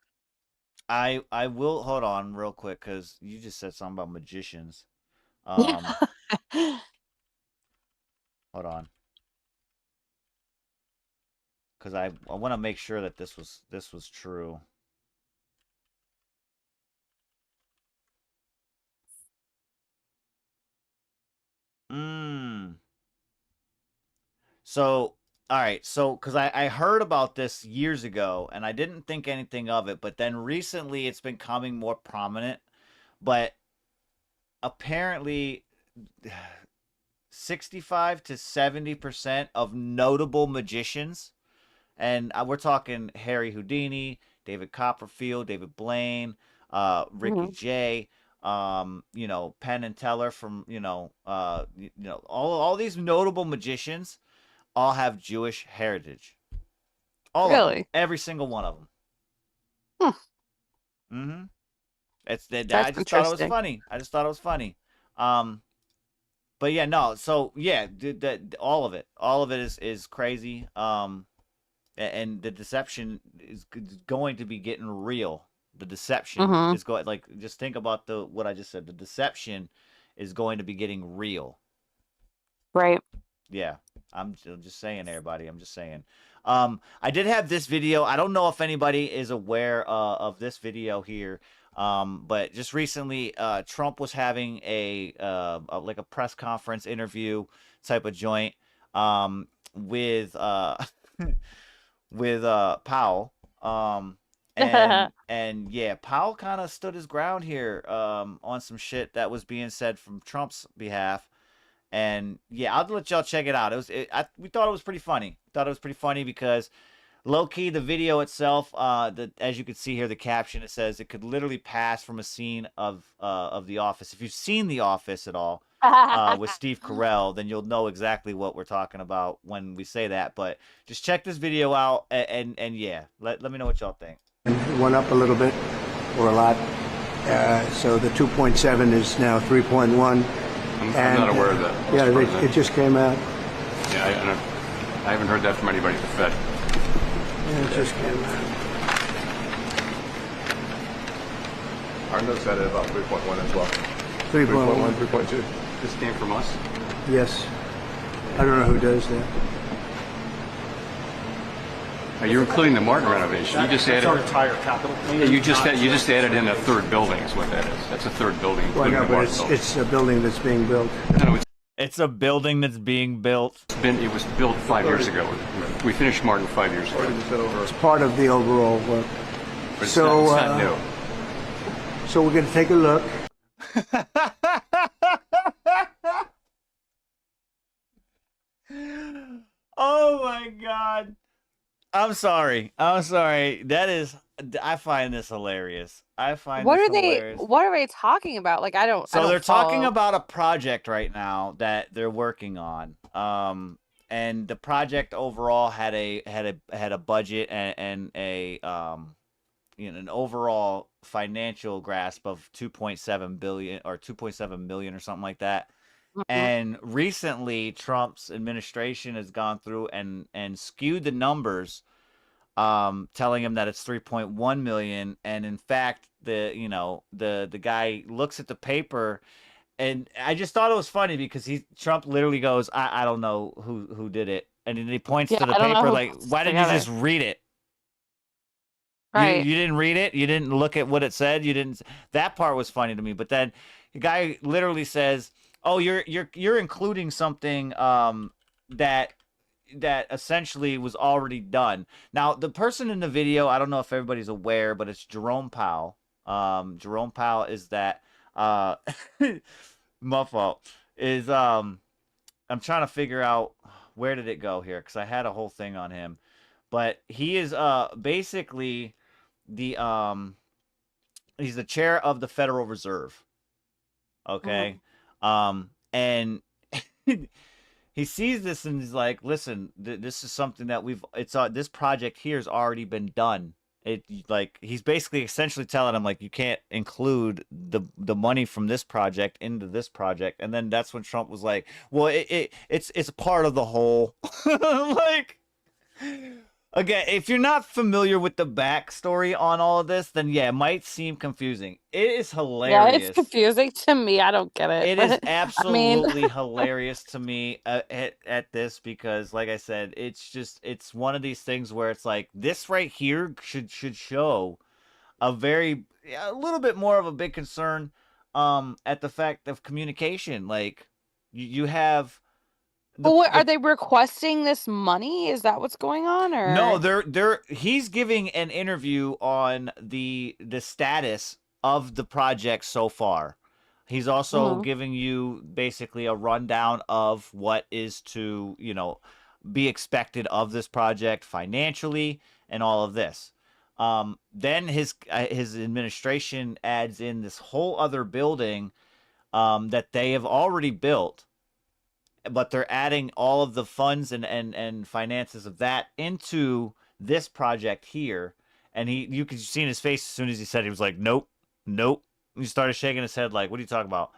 I will hold on real quick because you just said something about magicians. Yeah. Hold on, because I want to make sure that this was true. Mm. So, all right. So, because I heard about this years ago and I didn't think anything of it, but then recently it's been coming more prominent. But apparently, 65 to 70% of notable magicians, and we're talking Harry Houdini, David Copperfield, David Blaine, Ricky Mhm. Jay, Penn and Teller from, all these notable magicians all have Jewish heritage. All of them. Really? Every single one of them. Hmm. Mm-hmm. I That's just thought it was interesting. funny. I just thought it was funny. But yeah, no. So yeah, all of it is crazy. And the deception is going to be getting real. The deception Mhm. is going, like, just think about what I just said. The deception is going to be getting real. Right. Yeah, I'm just saying, everybody. I'm just saying. I did have this video. I don't know if anybody is aware of this video here. But just recently, Trump was having like a press conference interview type of joint with with Powell. And yeah, Powell kind of stood his ground here on some shit that was being said from Trump's behalf. And yeah, I'll let y'all check it out. We thought it was pretty funny. Thought it was pretty funny because low key the video itself, as you can see here, the caption, it says it could literally pass from a scene of The Office. If you've seen The Office at all, with Steve Carell, then you'll know exactly what we're talking about when we say that. But just check this video out and yeah, let me know what y'all think. It went up a little bit, or a lot. So the 2.7 is now 3.1. I'm not aware of that. Yeah, it just came out. Yeah, I haven't heard that from anybody at the Fed. Yeah, it just came out. Our notes had it about 3.1 as well. 3.1. 3.2. This came from us? Yes. I don't know who does that. You're including the Martin renovation. You just added our entire capital. Yeah, you just added in a third building is what that is. That's a third building. Well, no, the but Martin building. it's a building that's being built. No, it's a building that's being built. It was built 5 years ago. We finished Martin 5 years ago. It's part of the overall work. But it's So, not new. So we're going to take a look. Oh my God. I'm sorry. That is, I find this hilarious. What are they talking about? Like, I don't they're talking follow. about a project right now that they're working on. And the project overall had a budget and an overall financial grasp of 2.7 billion or 2.7 million or something like that. And recently, Trump's administration has gone through and skewed the numbers, telling him that it's 3.1 million. And in fact, the guy looks at the paper, and I just thought it was funny because Trump literally goes, I don't know who did it, and then he points to the paper like, why didn't you just read it? Right. You didn't read it. You didn't look at what it said. You didn't. That part was funny to me. But then the guy literally says, "Oh, you're including something that essentially was already done." Now, the person in the video, I don't know if everybody's aware, but it's Jerome Powell. Jerome Powell is that my fault. I'm trying to figure out Where did it go here? Because I had a whole thing on him, but he is basically the he's the chair of the Federal Reserve. Okay, and he sees this and he's like, "Listen, this is something that this project here has already been done." He's basically essentially telling him like, you can't include the money from this project into this project. And then that's when Trump was like, well, it's part of the whole. Like, again, if you're not familiar with the backstory on all of this, then yeah, it might seem confusing. It is hilarious. Yeah, it's confusing to me. I don't get it. It but, is absolutely hilarious to me at this because, like I said, it's one of these things where it's like this right here should show a little bit more of a big concern at the fact of communication. Like you have. Are they requesting this money? Is that what's going on, or no? He's giving an interview on the status of the project so far. He's also giving you basically a rundown of what is to, be expected of this project financially and all of this. Then his administration adds in this whole other building that they have already built, but they're adding all of the funds and finances of that into this project here. And you could see in his face as soon as he said it, he was like, nope. He started shaking his head like, what are you talking about?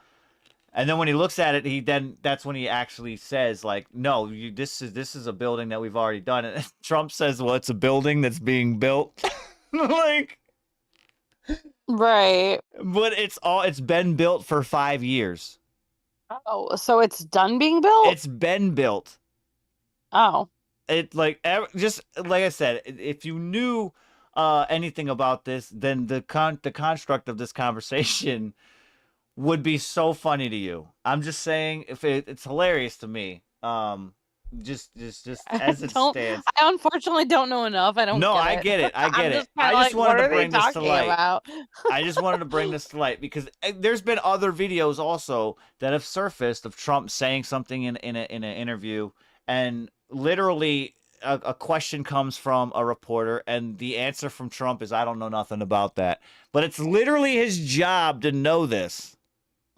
And then when he looks at it, that's when he actually says like, no, this is a building that we've already done. And Trump says, well, it's a building that's being built. Like, right. But it's been built for 5 years. Oh, so it's done being built? It's been built. Oh. It just like I said, if you knew anything about this, then the construct of this conversation would be so funny to you. I'm just saying, if it's hilarious to me. Just as it stands. I unfortunately don't know enough. I don't. No, get I it. get it. I get it. I just wanted to bring this to light. About? I just wanted to bring this to light because there's been other videos also that have surfaced of Trump saying something in an interview, and literally a question comes from a reporter, and the answer from Trump is, "I don't know nothing about that." But it's literally his job to know this.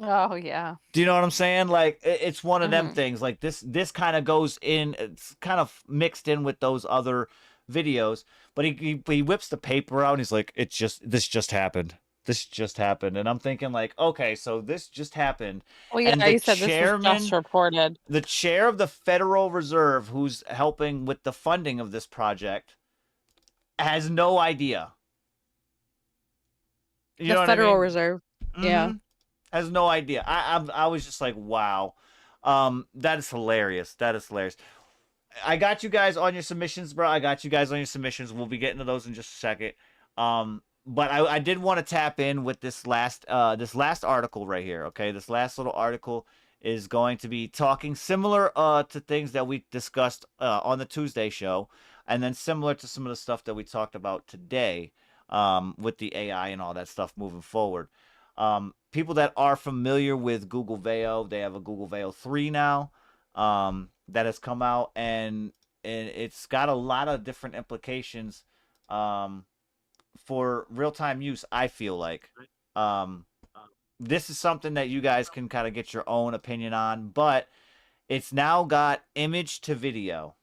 Oh yeah. Do you know what I'm saying? Like it's one of them things. Like this kind of goes in. It's kind of mixed in with those other videos. But he whips the paper out and he's like, this just happened. This just happened. And I'm thinking like, okay, so this just happened. Well, yeah, you said this was just reported. The chair of the Federal Reserve, who's helping with the funding of this project, has no idea. You know the Federal what I mean? Reserve. Yeah. Has no idea. I was just like, wow. That is hilarious. That is hilarious. I got you guys on your submissions, bro. I got you guys on your submissions. We'll be getting to those in just a second. But I did want to tap in with this last article right here. Okay, this last little article is going to be talking similar to things that we discussed on the Tuesday show, and then similar to some of the stuff that we talked about today with the AI and all that stuff moving forward. People that are familiar with Google Veo, they have a Google Veo 3 now that has come out, and it's got a lot of different implications for real-time use, I feel like. This is something that you guys can kind of get your own opinion on, but it's now got image to video.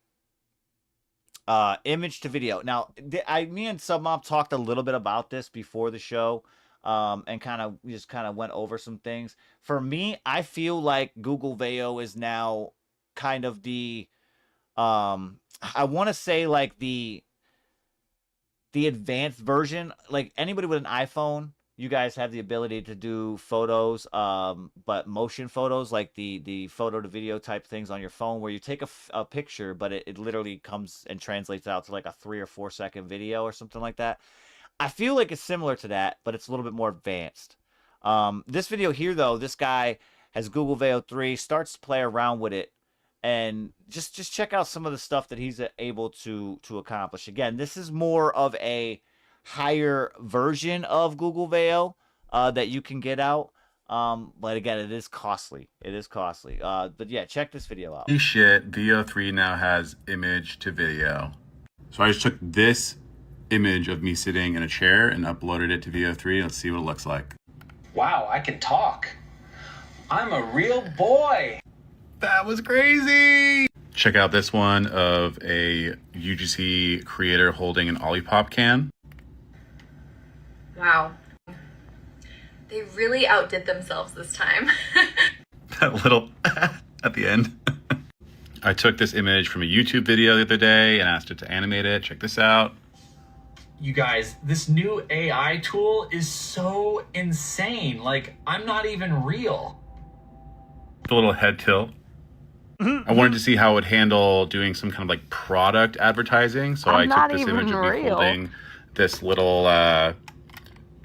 Image to video. Now, me and Submob talked a little bit about this before the show. And just went over some things. For me, I feel like Google Veo is now kind of the I want to say like the advanced version. Like anybody with an iPhone, you guys have the ability to do photos, but motion photos, like the photo to video type things on your phone, where you take a picture, but it literally comes and translates out to like a 3 or 4 second video or something like that. I feel like it's similar to that, but it's a little bit more advanced. This video here, though, this guy has Google Veo 3, starts to play around with it, and just check out some of the stuff that he's able to accomplish. Again, this is more of a higher version of Google Veo that you can get out. But again, it is costly. It is costly. But yeah, check this video out. Shit, VO3 now has image to video. So I just took this image of me sitting in a chair and uploaded it to VO3. Let's see what it looks like. Wow, I can talk. I'm a real boy. That was crazy. Check out this one of a UGC creator holding an Olipop can. Wow. They really outdid themselves this time. That little at the end. I took this image from a YouTube video the other day and asked it to animate it. Check this out. You guys, this new AI tool is so insane. Like, I'm not even real. The little head tilt. I wanted to see how it would handle doing some kind of like product advertising. So I took this image of me holding this little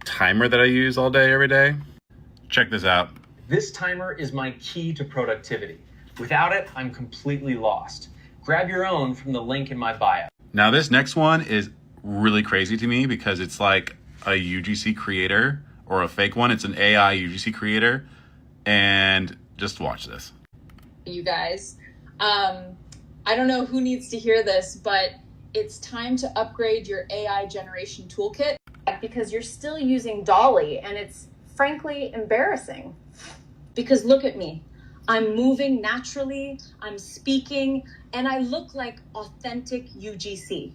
timer that I use all day, every day. Check this out. This timer is my key to productivity. Without it, I'm completely lost. Grab your own from the link in my bio. Now this next one is really crazy to me because it's like a UGC creator or a fake one. It's an AI UGC creator. And just watch this. You guys, I don't know who needs to hear this, but it's time to upgrade your AI generation toolkit because you're still using Dolly and it's frankly embarrassing. Because look at me, I'm moving naturally, I'm speaking, and I look like authentic UGC.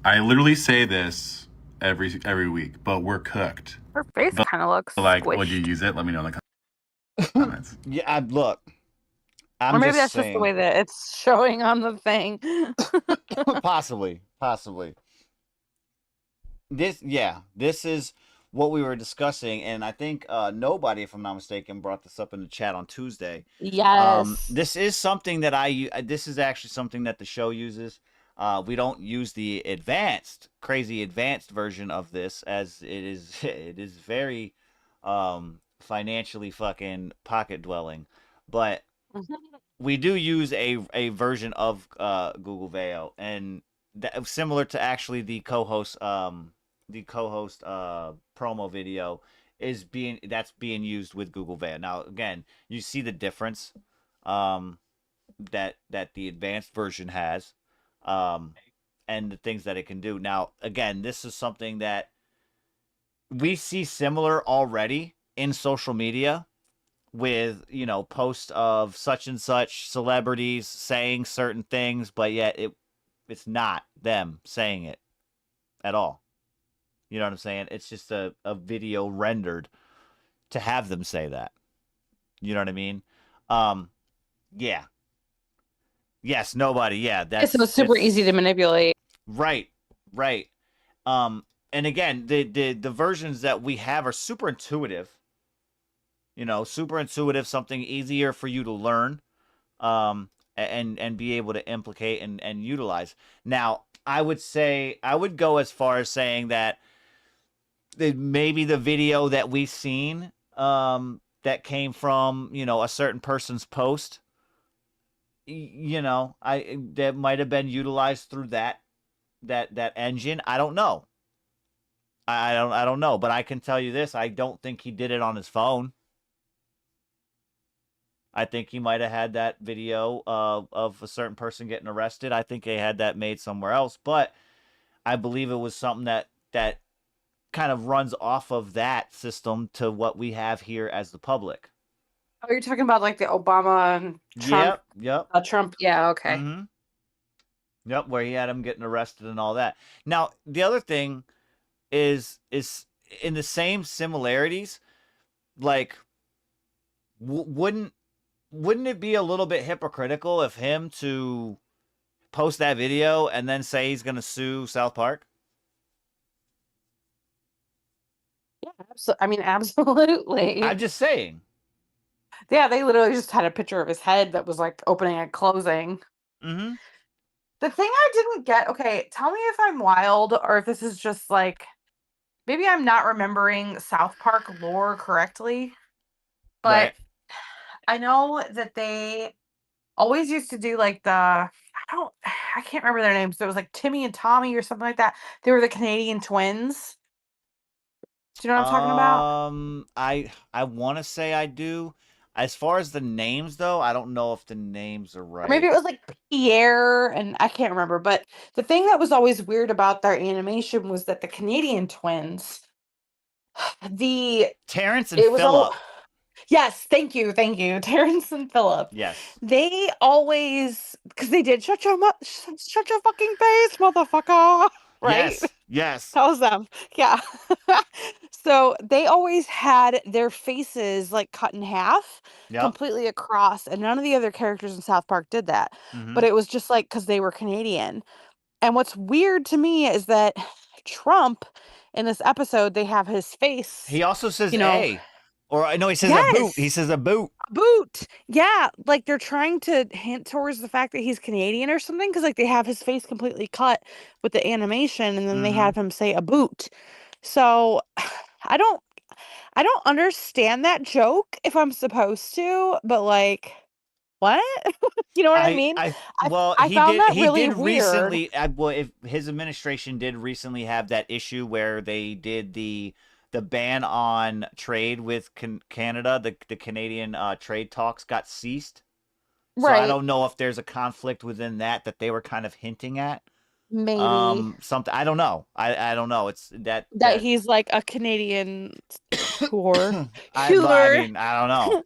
I literally say this every week, but we're cooked. Her face kind of looks like, squished. would you use it? Let me know in the comments. Yeah, look. Or maybe that's just the way that it's showing on the thing. Possibly. This is what we were discussing, and I think nobody, if I'm not mistaken, brought this up in the chat on Tuesday. Yes. This is something that this is actually something that the show uses. We don't use the crazy advanced version of this, as it is very financially fucking pocket dwelling, but we do use a version of Google Veo, and similar to actually the co-host promo video that's being used with Google Veo. Now again, you see the difference that the advanced version has, and the things that it can do. Now again, this is something that we see similar already in social media, with posts of such and such celebrities saying certain things, but yet it's not them saying it at all. You know what I'm saying? It's just a video rendered to have them say that. You know what I mean? Yeah. Yes, nobody. Yeah, it's super easy to manipulate. Right. And again, the versions that we have are super intuitive. Super intuitive, something easier for you to learn, and be able to implicate and utilize. Now, I would go as far as saying that maybe the video that we've seen, that came from, a certain person's post, that might have been utilized through that engine. I don't know. I don't know, but I can tell you this: I don't think he did it on his phone. I think he might have had that video of a certain person getting arrested. I think they had that made somewhere else, but I believe it was something that kind of runs off of that system to what we have here as the public. Oh, you're talking about like the Obama and Trump? Yep. Trump, yeah, okay. Mm-hmm. Yep, where he had him getting arrested and all that. Now, the other thing is in the same similarities, like, wouldn't it be a little bit hypocritical of him to post that video and then say he's going to sue South Park? Yeah, absolutely. I'm just saying. Yeah, they literally just had a picture of his head that was like opening and closing. Mm-hmm. The thing I didn't get, okay, tell me if I'm wild or if this is just like, maybe I'm not remembering South Park lore correctly, but right. I know that they always used to do like I can't remember their names. There was like Timmy and Tommy or something like that. They were the Canadian twins. Do you know what I'm talking about? I want to say I do. As far as the names, though, I don't know if the names are Or maybe right. it was like Pierre, and I can't remember. But the thing that was always weird about their animation was that the Canadian twins, Terrence and it was all. Phillip. Yes, thank you, Terrence and Phillip. Yes. They always, because they did shut your fucking face, motherfucker. Right? Yes. That was them. Yeah. So they always had their faces like cut in half, Yep. completely across, and none of the other characters in South Park did that. But it was just like because they were Canadian. And what's weird to me is that Trump in this episode, they have his face. He also says you know, A. Or I know he says a boot. He Yes. says a boot. Boot. Yeah, like they're trying to hint towards the fact that he's Canadian or something because like they have his face completely cut with the animation, and then they have him say a boot. So I don't understand that joke if I'm supposed to, but like, what? You know what I mean? Well, I he found did. that He really did weird. recently. Well, if his administration did recently have that issue where they did the ban on trade with Canada, the Canadian trade talks got ceased. So I Right. don't know if there's a conflict within that they were kind of hinting at. Maybe Something. I don't know. I don't know. It's that he's like a Canadian whore. I mean, I don't know.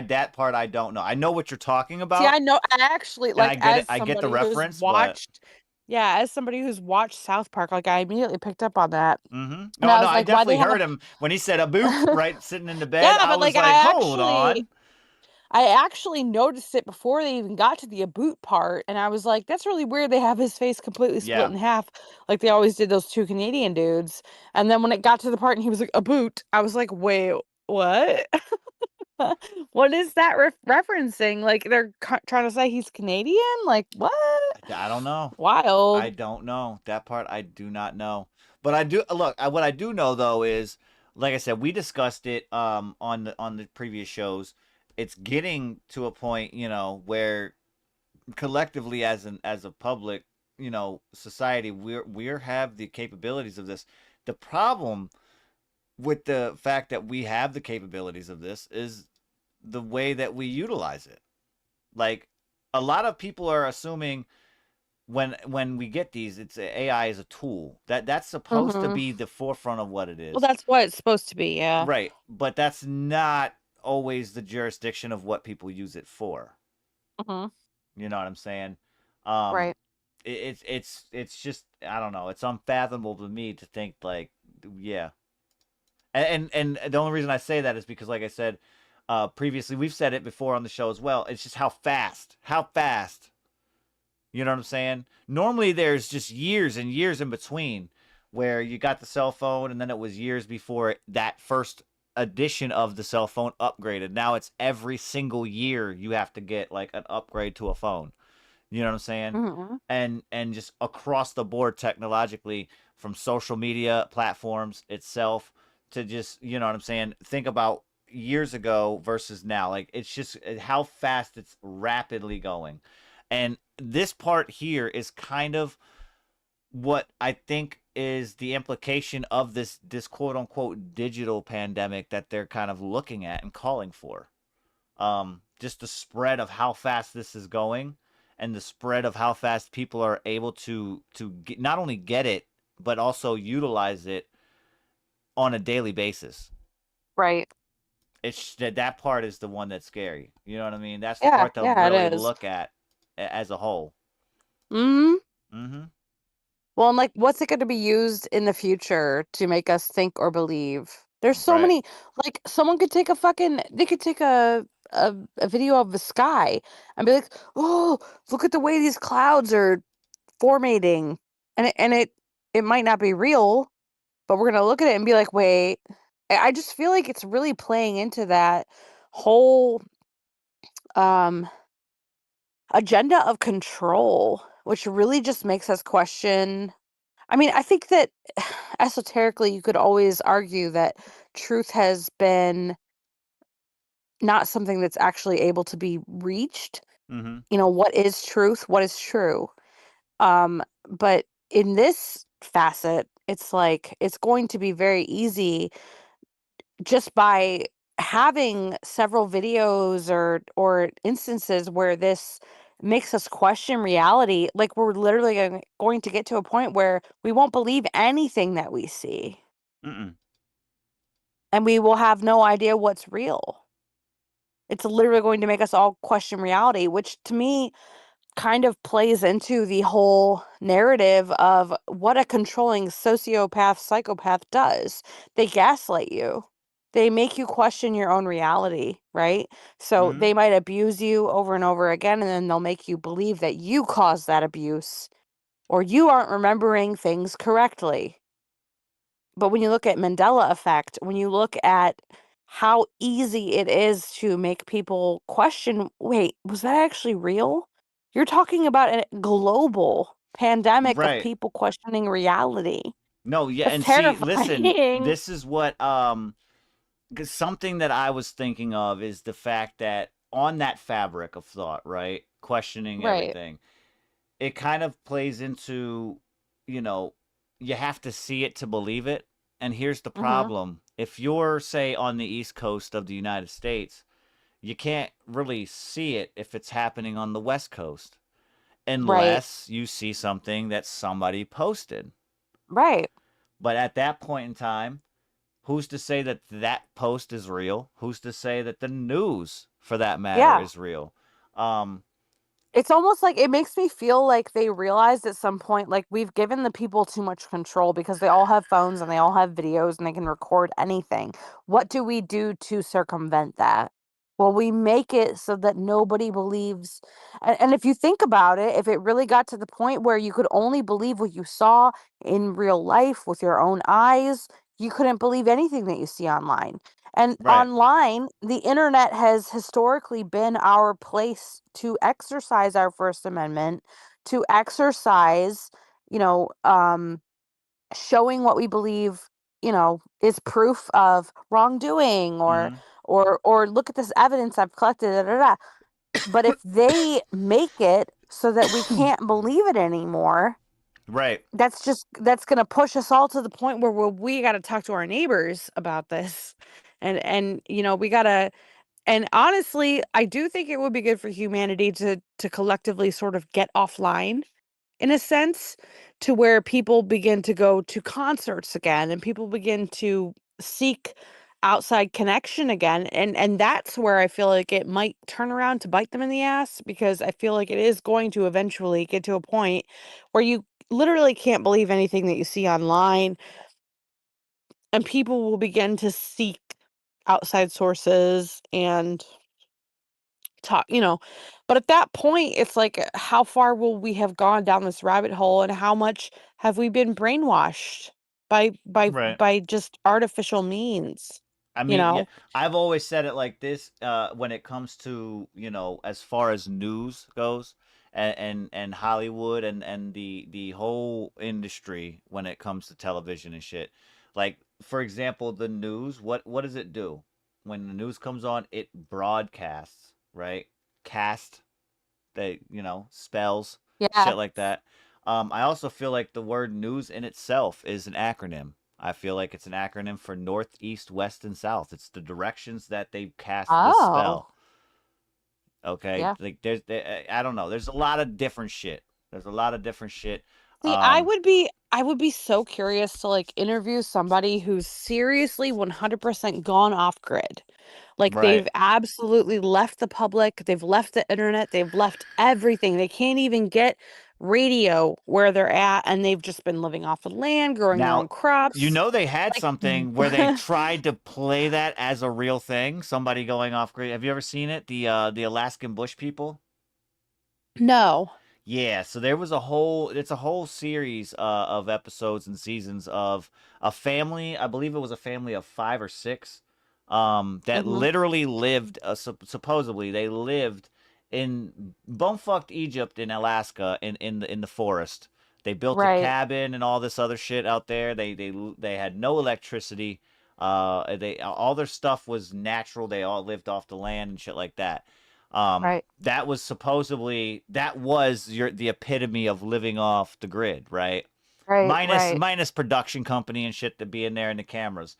That part I don't know. I know what you're talking about. See, I know. I actually and I like get as it. I get the somebody who's reference, watched. Yeah, as somebody who's watched South Park, like I immediately picked up on that. No, And I was I like, why they definitely heard have him when he said a boot, right, sitting in the bed. Yeah, I but was like I hold on. actually noticed it before they even got to the a boot part, and I was like, that's really weird. They have his face completely split Yeah. in half, like they always did those two Canadian dudes. And then when it got to the part and he was like a boot, I was like, wait, what? What is that referencing? Like they're trying to say he's Canadian? Like what? I don't know. Wild. I don't know. That part I do not know. But I do look. What I do know though is, like I said, we discussed it on the previous shows. It's getting to a point, where collectively as a public, society, we have the capabilities of this. The problem with the fact that we have the capabilities of this is the way that we utilize it. Like a lot of people are assuming when we get these, it's AI is a tool. That's supposed to be the forefront of what it is. Well, that's what it's supposed to be, yeah. Right, but that's not always the jurisdiction of what people use it for. You know what I'm saying? Right. It's just I don't know. It's unfathomable to me to think like, yeah. And the only reason I say that is because, like I said previously, we've said it before on the show as well. It's just how fast. You know what I'm saying? Normally, there's just years and years in between where you got the cell phone, and then it was years before that first edition of the cell phone upgraded. Now it's every single year you have to get like an upgrade to a phone. You know what I'm saying? And just across the board technologically, from social media platforms itself to just, you know what I'm saying? Think about years ago versus now. Like it's just how fast it's rapidly going. And this part here is kind of what I think is the implication of this quote unquote digital pandemic that they're kind of looking at and calling for. Just the spread of how fast this is going and the spread of how fast people are able to get, not only get it, but also utilize it on a daily basis. Right. It's that part is the one that's scary. You know what I mean? That's the part to really look at as a whole. Well, and like, what's it going to be used in the future to make us think or believe? There's so many. Like, someone could take they could take a video of the sky and be like, "Oh, look at the way these clouds are formating," and it might not be real, but we're gonna look at it and be like, "Wait." I just feel like it's really playing into that whole agenda of control, which really just makes us question. I mean, I think that esoterically you could always argue that truth has been not something that's actually able to be reached. What is truth? What is true? But in this facet, it's like it's going to be very easy just by having several videos or instances where this makes us question reality. Like we're literally going to get to a point where we won't believe anything that we see, Mm-mm. and we will have no idea what's real. It's literally going to make us all question reality, which to me kind of plays into the whole narrative of what a controlling sociopath, psychopath does. They gaslight you. They make you question your own reality, right? So Mhm. they might abuse you over and over again, and then they'll make you believe that you caused that abuse or you aren't remembering things correctly. But when you look at Mandela effect, when you look at how easy it is to make people question, wait, was that actually real? You're talking about a global pandemic of Right. people questioning reality. No, yeah, That's and see, listen, terrifying. this is what 'cause something that I was thinking of is the fact that on that fabric of thought, right? Questioning Right. everything. It kind of plays into, you know, you have to see it to believe it. And here's the Mhm. problem. If you're, say, on the East Coast of the United States, you can't really see it if it's happening on the West Coast Right. unless you see something that somebody posted. Right. But at that point in time, who's to say that that post is real? Who's to say that the news, for that matter, Yeah. is real? Um, It's almost like it makes me feel like they realized at some point, like, we've given the people too much control because they all have phones and they all have videos and they can record anything. What do we do to circumvent that? Well, we make it so that nobody believes. And if you think about it, if it really got to the point where you could only believe what you saw in real life with your own eyes, you couldn't believe anything that you see online. And right. online, the internet has historically been our place to exercise our First Amendment, to exercise, you know, showing what we believe, is proof of wrongdoing, or Mhm. or look at this evidence I've collected. Da, da, da. But if they make it so that we can't believe it anymore, Right. that's gonna push us all to the point where we got to talk to our neighbors about this, and we gotta. And honestly, I do think it would be good for humanity to collectively sort of get offline in a sense, to where people begin to go to concerts again and people begin to seek outside connection again, and that's where I feel like it might turn around to bite them in the ass, because I feel like it is going to eventually get to a point where you literally can't believe anything that you see online, and people will begin to seek outside sources and talk, but at that point it's like, how far will we have gone down this rabbit hole, and how much have we been brainwashed by Right. just artificial means, I you mean, yeah, know? I've always said it like this, when it comes to, as far as news goes, and Hollywood, and the whole industry when it comes to television and shit. Like, for example, the news, what does it do? When the news comes on, it broadcasts, right? Cast, they, spells, Yeah. shit like that. I also feel like the word news in itself is an acronym. I feel like it's an acronym for North, East, West, and South. It's the directions that they cast the Oh. spell. Okay, Yeah. like I don't know. There's a lot of different shit. There's a lot of different shit. See, I would be so curious to like interview somebody who's seriously 100% gone off grid. Like Right they've absolutely left the public, they've left the internet, they've left everything. They can't even get radio where they're at, and they've just been living off the land, growing their now, own crops. they had Like something where they tried to play that as a real thing. Somebody going off grid. Have you ever seen it? The Alaskan Bush people. No. Yeah, so there was it's a whole series of episodes and seasons of a family, I believe it was a family of 5 or 6, that Mhm. literally lived, supposedly they lived in bumbfucked Egypt in Alaska, in the forest. They built a Right. cabin and all this other shit out there. They had no electricity. They all their stuff was natural. They all lived off the land and shit like that. Right. That was the epitome of living off the grid, right? minus production company and shit to be in there and the cameras.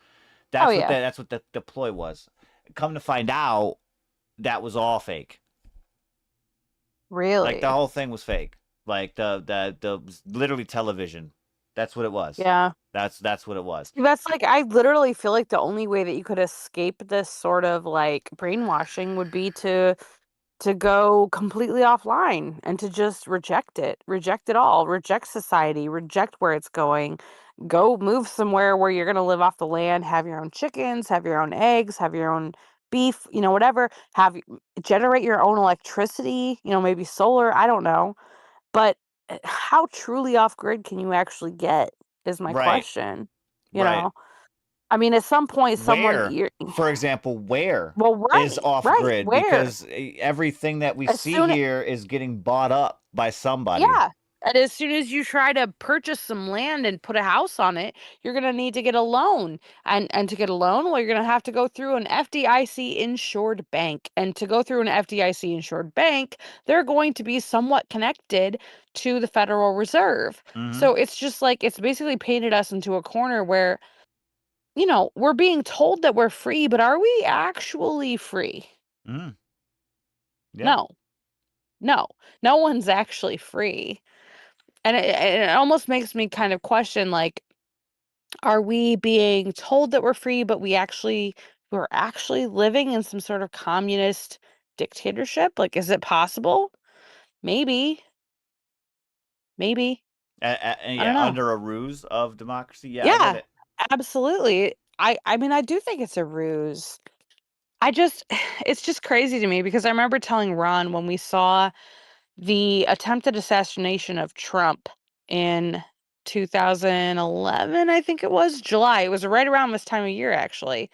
That's what the ploy was. Come to find out, that was all fake. Really? Like the whole thing was fake. Like the literally television. That's what it was. Yeah. That's what it was. That's like, I literally feel like the only way that you could escape this sort of like brainwashing would be to go completely offline and to just reject it all, reject society, reject where it's going, go move somewhere where you're going to live off the land, have your own chickens, have your own eggs, have your own beef, whatever, generate your own electricity, maybe solar, I don't know. But how truly off grid can you actually get is my question. I mean, at some point, For example, where is off grid? Where? Because everything that we see here is getting bought up by somebody. Yeah. And as soon as you try to purchase some land and put a house on it, you're going to need to get a loan. And to get a loan, well, you're going to have to go through an FDIC insured bank. And to go through an FDIC insured bank, they're going to be somewhat connected to the Federal Reserve. So it's just like, it's basically painted us into a corner where, we're being told that we're free, but are we actually free? Yeah. No one's actually free. And it almost makes me kind of question, like, are we being told that we're free, but we're actually living in some sort of communist dictatorship? Like, is it possible? Maybe. I don't know. Under a ruse of democracy. Yeah, I get it. Absolutely. I mean, I do think it's a ruse. It's just crazy to me because I remember telling Ron when we saw the attempted assassination of Trump in 2011, I think it was July. It was right around this time of year, actually,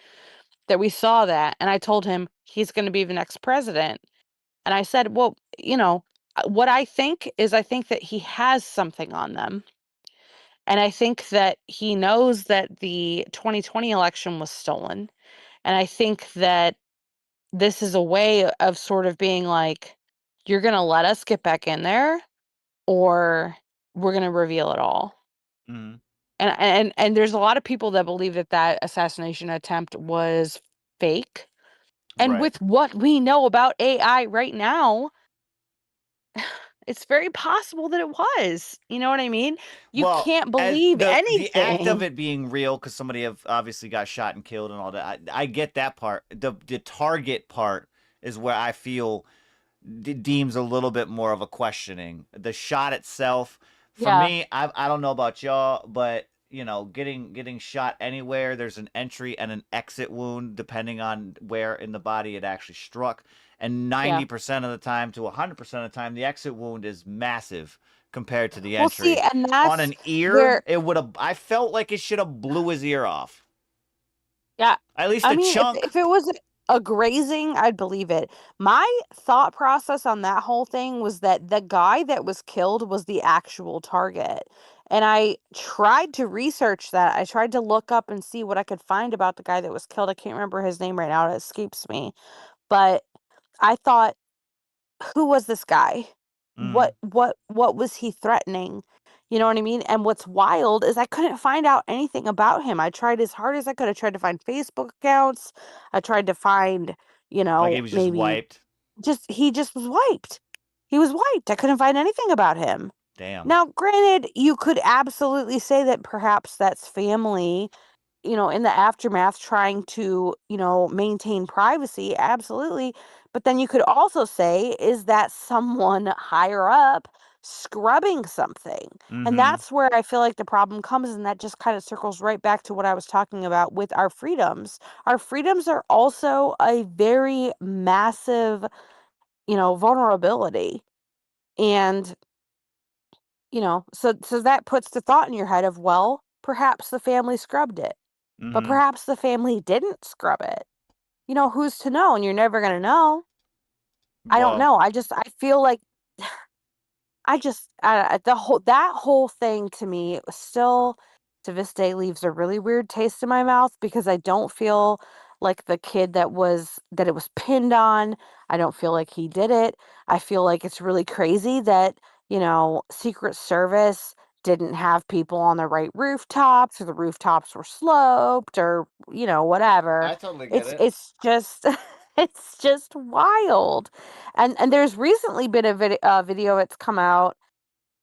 that we saw that. And I told him he's going to be the next president. And I said, well, what I think that he has something on them. And I think that he knows that the 2020 election was stolen. And I think that this is a way of sort of being like, you're going to let us get back in there, or we're going to reveal it all. And there's a lot of people that believe that assassination attempt was fake. And with what we know about AI right now, it's very possible that it was. You know what I mean? You can't believe anything. The act of it being real, because somebody obviously got shot and killed and all that. I get that part. The target part is where I feel deems a little bit more of a questioning. The shot itself, for me, I don't know about y'all, but getting shot anywhere, there's an entry and an exit wound depending on where in the body it actually struck. And 90% of the time to 100% of the time, the exit wound is massive compared to the entry. See, and that's on an ear, I felt like it should have blew his ear off. Yeah. At least a chunk. If it was a grazing, I'd believe it. My thought process on that whole thing was that the guy that was killed was the actual target. And I tried to research that. I tried to look up and see what I could find about the guy that was killed. I can't remember his name right now. It escapes me. But I thought, who was this guy? What was he threatening? You know what I mean? And what's wild is I couldn't find out anything about him. I tried as hard as I could. I tried to find Facebook accounts. I tried to find, like he was just wiped. He just was wiped. He was wiped. I couldn't find anything about him. Damn. Now, granted, you could absolutely say that perhaps that's family, in the aftermath trying to, maintain privacy. Absolutely. But then you could also say, is that someone higher up scrubbing something? And that's where I feel like the problem comes. And that just kind of circles right back to what I was talking about with our freedoms. Our freedoms are also a very massive, vulnerability. And, so that puts the thought in your head of, well, perhaps the family scrubbed it. But perhaps the family didn't scrub it. Who's to know? And you're never going to know. I don't know. I feel like that whole thing to me still to this day leaves a really weird taste in my mouth, because I don't feel like the kid that it was pinned on. I don't feel like he did it. I feel like it's really crazy that, Secret Service didn't have people on the right rooftops, or the rooftops were sloped, or whatever. I totally get it. It's just it's just wild. And there's recently been a video that's come out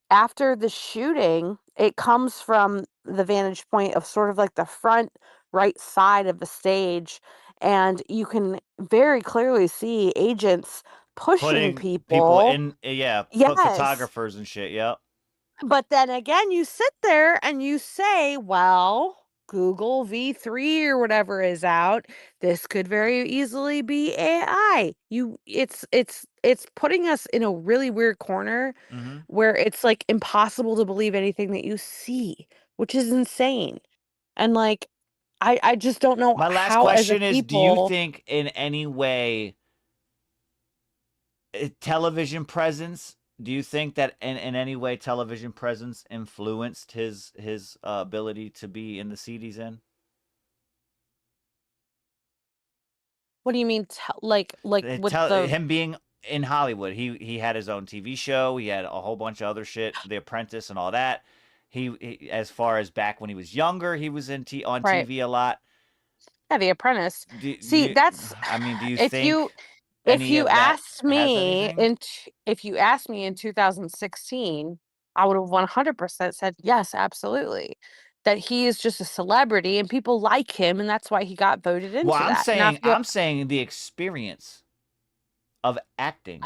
after the shooting. It comes from the vantage point of sort of like the front right side of the stage, and you can very clearly see agents pushing Putting people people. in, yeah, Yes. photographers and shit. Yep. But then again, you sit there and you say, well, Google V3 or whatever is out. This could very easily be AI. It's putting us in a really weird corner Mm-hmm. where it's like impossible to believe anything that you see, which is insane. And like, I just don't know My last how, as a question is, do you people, think in any way television presence, do you think that in any way television presence influenced his ability to be in the seat he's in? what do you mean? Like with the Him being in Hollywood, he had his own TV show. He had a whole bunch of other shit, The Apprentice and all that. He as far as back when he was younger, he was on right. TV a lot. Yeah, The Apprentice. Do See, you, that's I mean, do you if think if any you of that asked has me anything? if you asked me in 2016, I would have 100% said yes, absolutely. That he is just a celebrity and people like him, and that's why he got voted Well, into that. Now, if you I'm saying the experience of acting.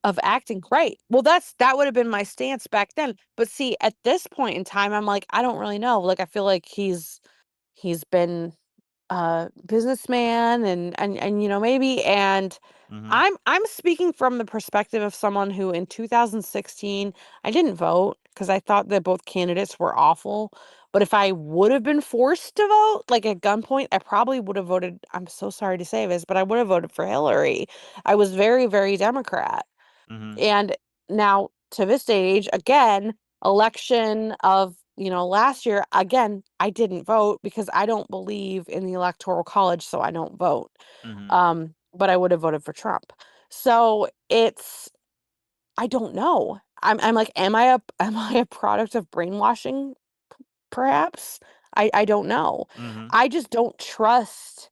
of acting, right? Well, that would have been my stance back then. But see, at this point in time, I'm like, I don't really know. Like, I feel like he's been businessman, and maybe, and Mm-hmm. I'm speaking from the perspective of someone who in 2016 I didn't vote because I thought that both candidates were awful. But if I would have been forced to vote, like at gunpoint, I probably would have voted. I'm so sorry to say this, but I would have voted for Hillary. I was very, very Democrat. Mm-hmm. And now to this day age, again, election of, last year, again, I didn't vote because I don't believe in the Electoral College, so I don't vote. Mm-hmm. But I would have voted for Trump. So I don't know. I'm like, am I a product of brainwashing? Perhaps. I don't know. Mm-hmm. I just don't trust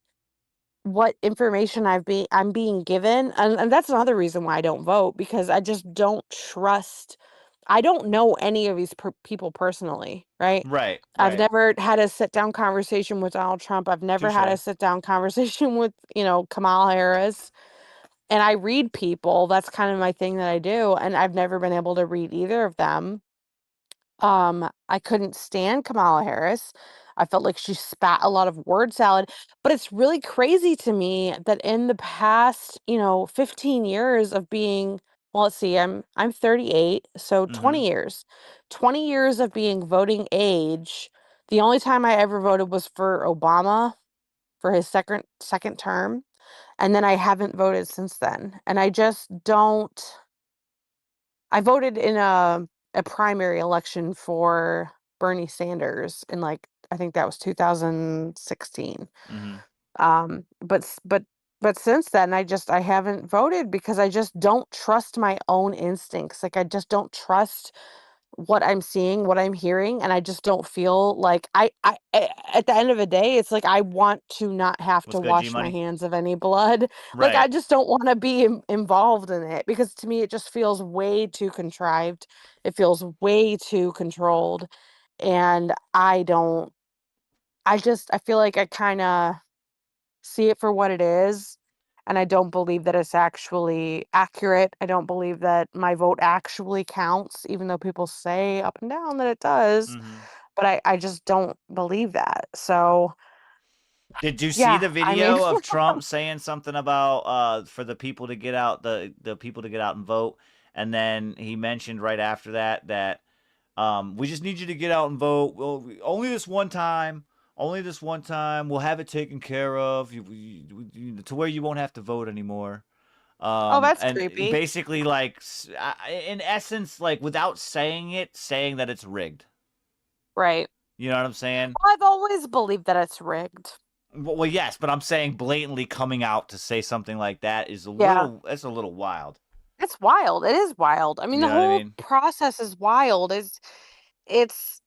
what information I'm being given, and that's another reason why I don't vote, because I just don't trust. I don't know any of these people personally, right? Right. I've Right. never had a sit down conversation with Donald Trump. I've never had a Touche. sit down conversation with, Kamala Harris. And I read people. That's kind of my thing that I do, and I've never been able to read either of them. I couldn't stand Kamala Harris. I felt like she spat a lot of word salad, but it's really crazy to me that in the past, 15 years of being, well, let's see, I'm 38, so Mm-hmm. 20 years. 20 years of being voting age. The only time I ever voted was for Obama for his second term, and then I haven't voted since then. And I just don't. I voted in a primary election for Bernie Sanders in, like, I think that was 2016. Mm-hmm. But since then I haven't voted because I just don't trust my own instincts. Like, I just don't trust what I'm seeing, what I'm hearing, and I just don't feel like at the end of the day, it's like I want to not have What's to good, G wash my Money? hands of any blood. Like, I Right. just don't want to be involved in it because to me it just feels way too contrived. It feels way too controlled, and I feel like I kind of see it for what it is, and I don't believe that it's actually accurate. I don't believe that my vote actually counts, even though people say up and down that it does, Mm-hmm. but I just don't believe that. So, Did you see yeah, the I mean, video of Trump saying something about for the people to get out, the people to get out and vote, and then he mentioned right after that we just need you to get out and vote. Well, only this one time. Only this one time. We'll have it taken care of. To where you won't have to vote anymore. oh, that's And creepy. basically, like, in essence, like, without saying it, saying that it's rigged. Right. You know what I'm saying? I've always believed that it's rigged. Well, yes, but I'm saying blatantly coming out to say something like that is Yeah. that's a little wild. It's wild. It is wild. I mean, You the know what I whole mean? process is wild. it's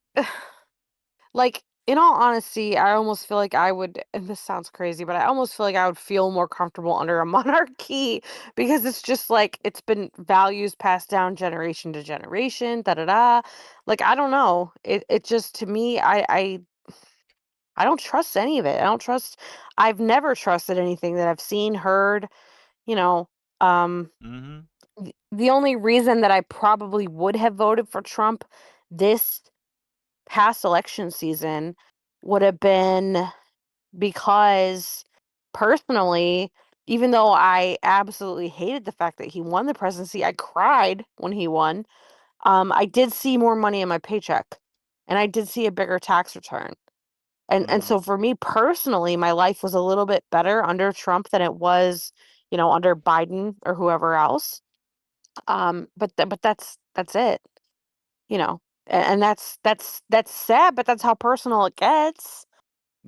like, in all honesty, I almost feel like I would, and this sounds crazy, but I almost feel like I would feel more comfortable under a monarchy because it's just like it's been values passed down generation to generation, da da da. Like, I don't know. It just, to me, I don't trust any of it. I've never trusted anything that I've seen, heard, you know. Um Mm-hmm. the only reason that I probably would have voted for Trump this past election season would have been because personally, even though I absolutely hated the fact that he won the presidency, I cried when he won. I did see more money in my paycheck, and I did see a bigger tax return. And Mm-hmm. so for me personally, my life was a little bit better under Trump than it was, under Biden or whoever else. But that's it, you know. And that's sad, but that's how personal it gets,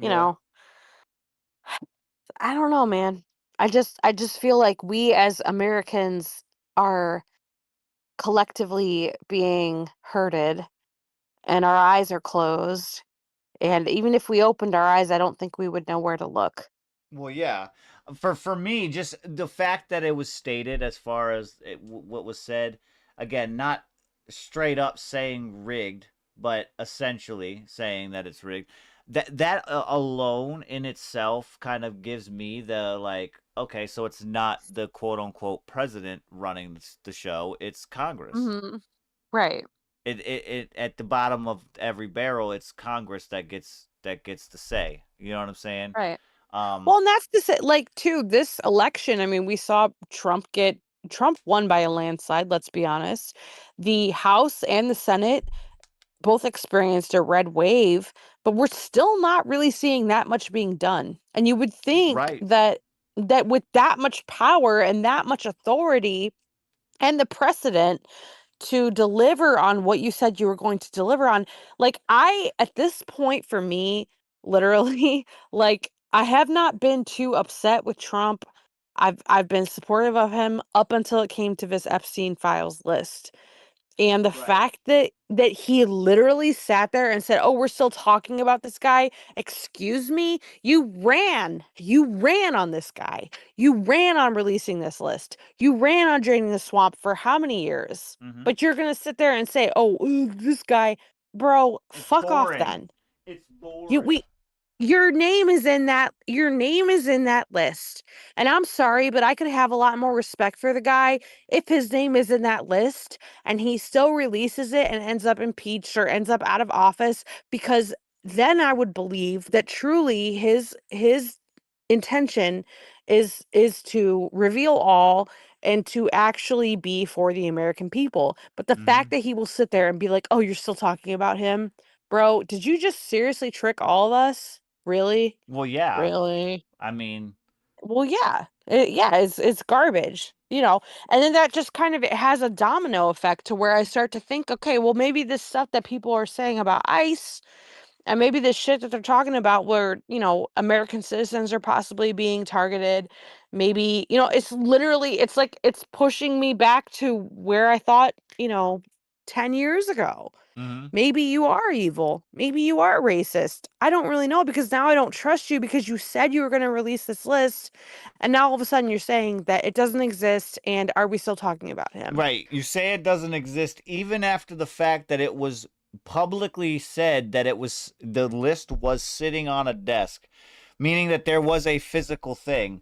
you Yeah. know. I don't know, man. I just feel like we as Americans are collectively being hurted and our eyes are closed. And even if we opened our eyes, I don't think we would know where to look. Well, yeah. For me, just the fact that it was stated as far as what was said, again, not straight up saying rigged, but essentially saying that it's rigged. That alone in itself kind of gives me the like, okay, so it's not the quote unquote president running the show; it's Congress. Mhm. Right. It at the bottom of every barrel, it's Congress that gets to say. You know what I'm saying? Right. Um, Well, and that's the say, like, too, this election, I mean, we saw Trump won by a landslide, let's be honest. The House and the Senate both experienced a red wave, but we're still not really seeing that much being done. And you would think right. that with that much power and that much authority and the precedent to deliver on what you said you were going to deliver on. Like, I, at this point for me, literally, like, I have not been too upset with Trump. I've been supportive of him up until it came to this Epstein files list. And the Right. fact that he literally sat there and said, "Oh, we're still talking about this guy." Excuse me? You ran. You ran on this guy. You ran on releasing this list. You ran on draining the swamp for how many years? Mm-hmm. But you're going to sit there and say, "Oh, this guy." Bro, It's fuck off boring. then. It's You boring. we your name is in that list. And I'm sorry, but I could have a lot more respect for the guy if his name is in that list and he still releases it and ends up impeached or ends up out of office, because then I would believe that truly his intention is to reveal all and to actually be for the American people. But the Mm-hmm. fact that he will sit there and be like, "Oh, you're still talking about him?" Bro, did you just seriously trick all of us? Really? Well, yeah. Really? I mean, Well, yeah. It's garbage, you know. And then that just kind of, it has a domino effect to where I start to think, okay, well, maybe this stuff that people are saying about ICE and maybe this shit that they're talking about where, American citizens are possibly being targeted, maybe, it's literally, it's like it's pushing me back to where I thought, 10 years ago. mm-hmm. Maybe you are evil. Maybe you are racist. I don't really know, because now I don't trust you because you said you were going to release this list. And now all of a sudden you're saying that it doesn't exist. And are we still talking about him? Right. You say it doesn't exist even after the fact that it was publicly said that the list was sitting on a desk, meaning that there was a physical thing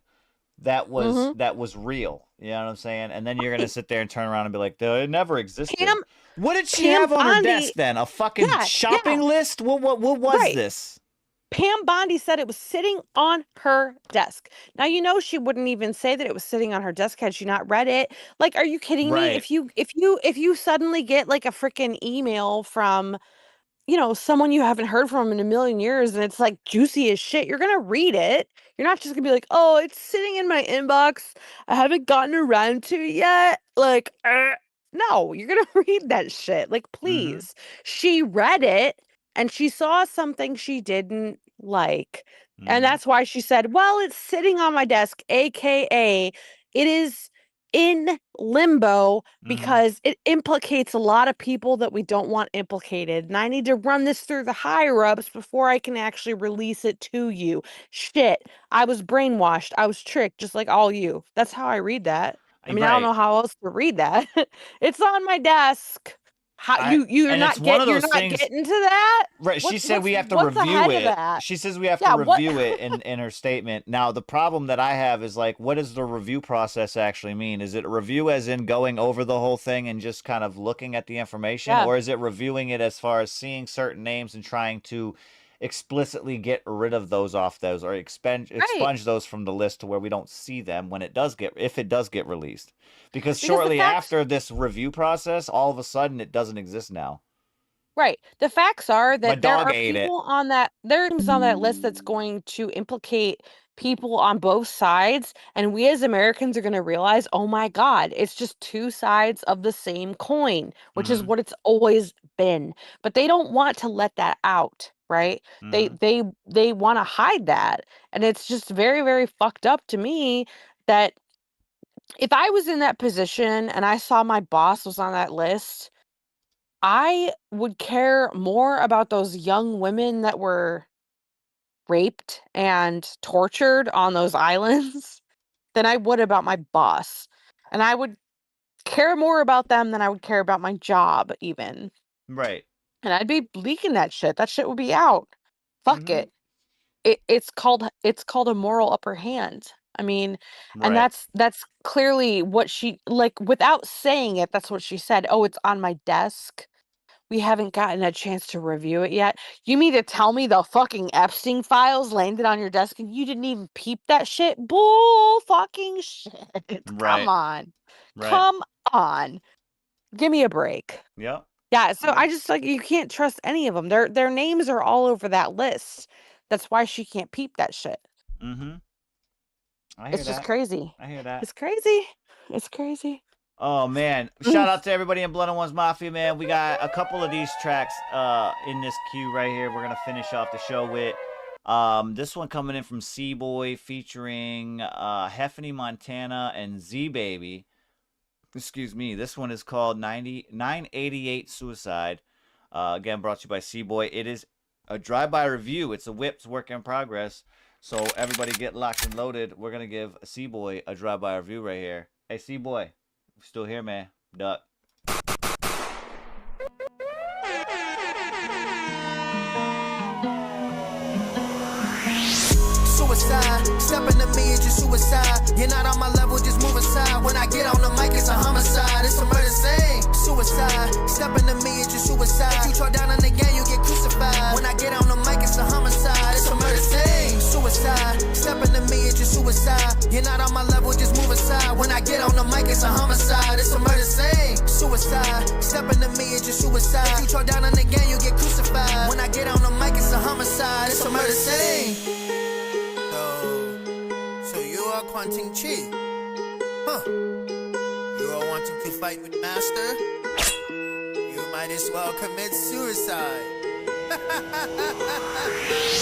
Mm-hmm. that was real. You know what I'm saying? And then you're gonna sit there and turn around and be like, it never existed. Pam, What did she Pam have on her desk Bondi. then? A fucking Yeah, shopping yeah, list? What was right. this? Pam Bondi said it was sitting on her desk. Now, she wouldn't even say that it was sitting on her desk had she not read it. Like, are you kidding me? Right. If you suddenly get like a freaking email from, someone you haven't heard from in a million years and it's like juicy as shit, you're gonna read it. You're not just gonna be like, "Oh, it's sitting in my inbox. I haven't gotten around to it yet." Like, no, you're gonna read that shit. Like, Mm-hmm. please. She read it and she saw something she didn't like. And Mm-hmm. that's why she said, "Well, it's sitting on my desk, aka it is in limbo because it implicates a lot of people that we don't want implicated. And I need to run this through the higher ups before I can actually release it to you. Shit. I was brainwashed. I was tricked, just like all you. That's how I read that. I mean, I don't know how else to read that. It's on my desk. You're not getting to that? Right. She said we have to review it. She says we have to review it in her statement. Now, the problem that I have is like, what does the review process actually mean? Is it a review as in going over the whole thing and just kind of looking at the information? Or is it reviewing it as far as seeing certain names and trying to explicitly get rid of those off those or expunge those from the list to where we don't see them when if it does get released? Because shortly after this review process, all of a sudden it doesn't exist now. Right. The facts are that there are people on that list that's going to implicate people on both sides, and we as Americans are going to realize, oh my God, it's just two sides of the same coin, which is what it's always been. But they don't want to let that out, right? They want to hide that, and it's just very, very fucked up to me that if I was in that position and I saw my boss was on that list, I would care more about those young women that were raped and tortured on those islands than I would about my boss. And I would care more about them than I would care about my job even. Right. And I'd be leaking that shit. That shit would be out. Fuck it. It's called a moral upper hand. I mean, and that's clearly what she, like, without saying it, that's what she said. Oh, it's on my desk. We haven't gotten a chance to review it yet. You mean to tell me the fucking Epstein files landed on your desk and you didn't even peep that shit? Bull fucking shit. Come on. Come on. Give me a break. Yep. Yeah, so I just, like, you can't trust any of them. Their names are all over that list. That's why she can't peep that shit. It's just crazy. I hear that. It's crazy. It's crazy. Oh, man. Shout out to everybody in Blood and Ones Mafia, man. We got a couple of these tracks in this queue right here we're going to finish off the show with. This one coming in from C-Boy featuring Heffany Montana and Z-Baby. Excuse me. This one is called 988 Suicide. Again, brought to you by C-Boy. It is a drive-by review. It's a Whips work in progress. So everybody get locked and loaded. We're going to give C-Boy a drive-by review right here. Hey, C-Boy. Still here, man. Duck. Suicide, stepping to me is just suicide. You're not on my level, just move aside. When I get on the mic, it's a homicide. It's a murder scene. Suicide, stepping to me is just suicide. If you throw down on the game, you get crucified. When I get on the mic, it's a homicide. It's a murder scene. Suicide, stepping to me is just suicide. You're not on my level, just move aside. When I get on the mic, it's a homicide. It's a murder scene. Suicide, stepping to me is just suicide. If you throw down on the game, you get crucified. When I get on the mic, it's a homicide. It's a murder scene. So you are Quanting Chi. Huh. You are wanting to fight with Master? You might as well commit suicide.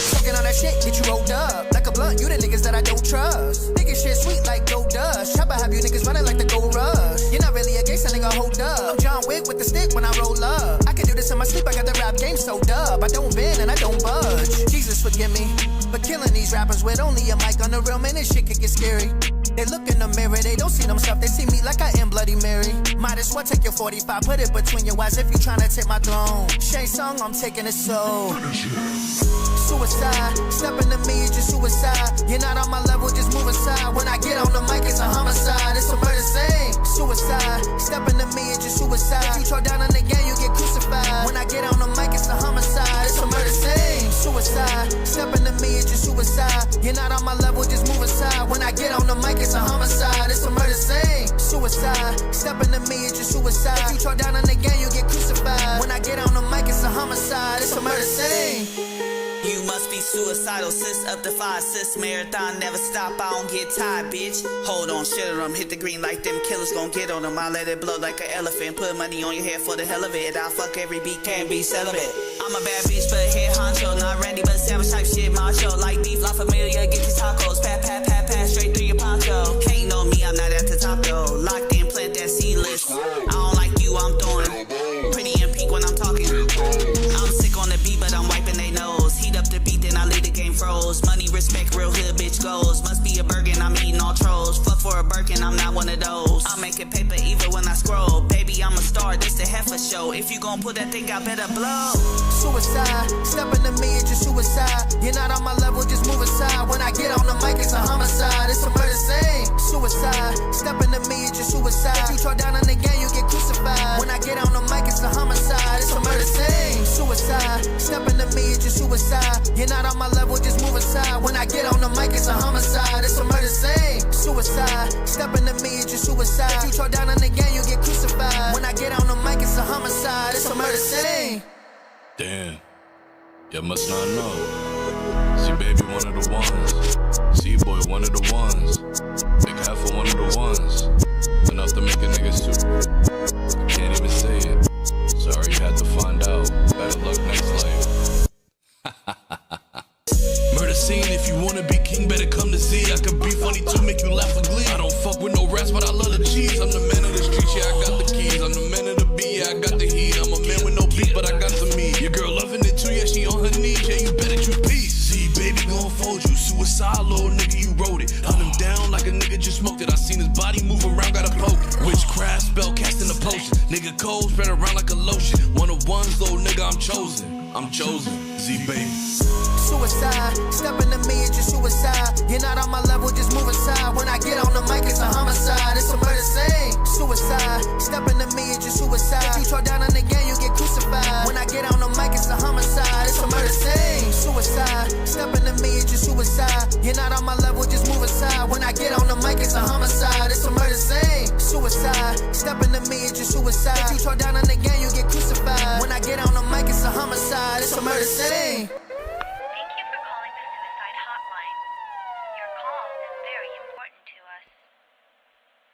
Talking on that shit, get you rolled up like a blunt. You the niggas that I don't trust. Nigga shit sweet like gold dust. Chopper have you niggas running like the gold rush. You're not really a gangsta nigga, hold up. I'm John Wick with the stick when I roll up. I can do this in my sleep, I got the rap game so dub. I don't bend and I don't budge. Jesus forgive me, but killing these rappers with only a mic on the real, man, this shit could get scary. They look in the mirror, they don't see themselves, they see me like I am Bloody Mary. Might as well take your 45, put it between your eyes if you tryna take my throne. Shane Song, I'm taking it so. Suicide, stepping to me is just suicide. You're not on my level, just move aside. When I get on the mic, it's a homicide. It's a murder scene. Suicide, stepping to me is just suicide. If you throw down on the game, you get crucified. When I get on the mic, it's a homicide. It's a murder scene. Suicide, stepping to me is just suicide. You're not on my level, just move aside. When I get on the mic, it's a homicide. It's a murder scene. Suicide, stepping to me is just suicide. If you throw down on the game, you get crucified. When I get on the mic, it's a homicide. It's a murder scene. You must be suicidal, sis up to 5, sis. Marathon never stop, I don't get tired, bitch. Hold on, shit on 'em, hit the green like them killers gon' get on 'em. I let it blow like an elephant, put money on your head for the hell of it. I'll fuck every beat, can't be celibate. I'm a bad bitch, but head honcho, not Randy, but savage type shit, macho. Like beef, La Familia, get these tacos, pat, pat, pat, pat, straight through your poncho. Hating on me, I'm not at the top though. Locked I'm not one of those. I'm making paper even when I scroll. Baby, I'm a star, this the heifer show. If you gon' put that thing out, better blow. Suicide, stepping to me, it's just suicide. You're not on my level, just move aside. When I get on the mic, it's a homicide. It's a murder scene. Suicide, stepping to me, it's just suicide. If you throw down on the game, you get crucified. When I get on the mic, it's a homicide. It's a murder scene. Suicide, stepping to me, it's just suicide. You're not on my level, just move aside. When I get on the mic, it's a homicide. It's a murder scene. Suicide, stepping to me, it's just suicide. If you throw down on the game, you get crucified. When I get on the mic, it's a homicide. It's a murder scene. Damn, you must not know. See, baby, one of the ones. See, boy, one of the ones. Big heifer, one of the ones. Enough to make a nigga super. Can't even say it. Sorry, you had to find out. Better luck next life. Murder scene, if you wanna be king, better come to Z. I could be funny too, make you laugh or glee. I don't fuck with no rats, but I love the cheese. I'm the man of the streets, yeah, I got the keys. I'm the man of the beat, yeah, I got the heat. I'm a man with no beat, but I got the meat. Your girl loving it too, yeah, she on her knees. Yeah, you better choose peace. See, baby, gon' fold you. Suicide, little nigga, you wrote it. Hunt him down like a nigga just smoked it. I seen his body move around, got a poke. Witchcraft, spell casting a potion. Nigga cold, spread around like a lotion. One of ones, little nigga, I'm chosen. I'm chosen. Z, baby. Suicide, stepping to me, it's just suicide. You're not on my level, just move aside. When I get on the mic, it's a homicide. It's a murder scene. Suicide, stepping to me, it's just suicide. If you throw down on the game, you get crucified. When I get on the mic, it's a homicide. It's a murder scene. Suicide, stepping to me, it's just suicide. You're not on my level, just move aside. When I get on the mic, it's a homicide. It's a murder scene. Suicide, stepping to me, it's just suicide. If you throw down on the game, you get crucified. When I get on the mic, it's a homicide. It's a murder scene.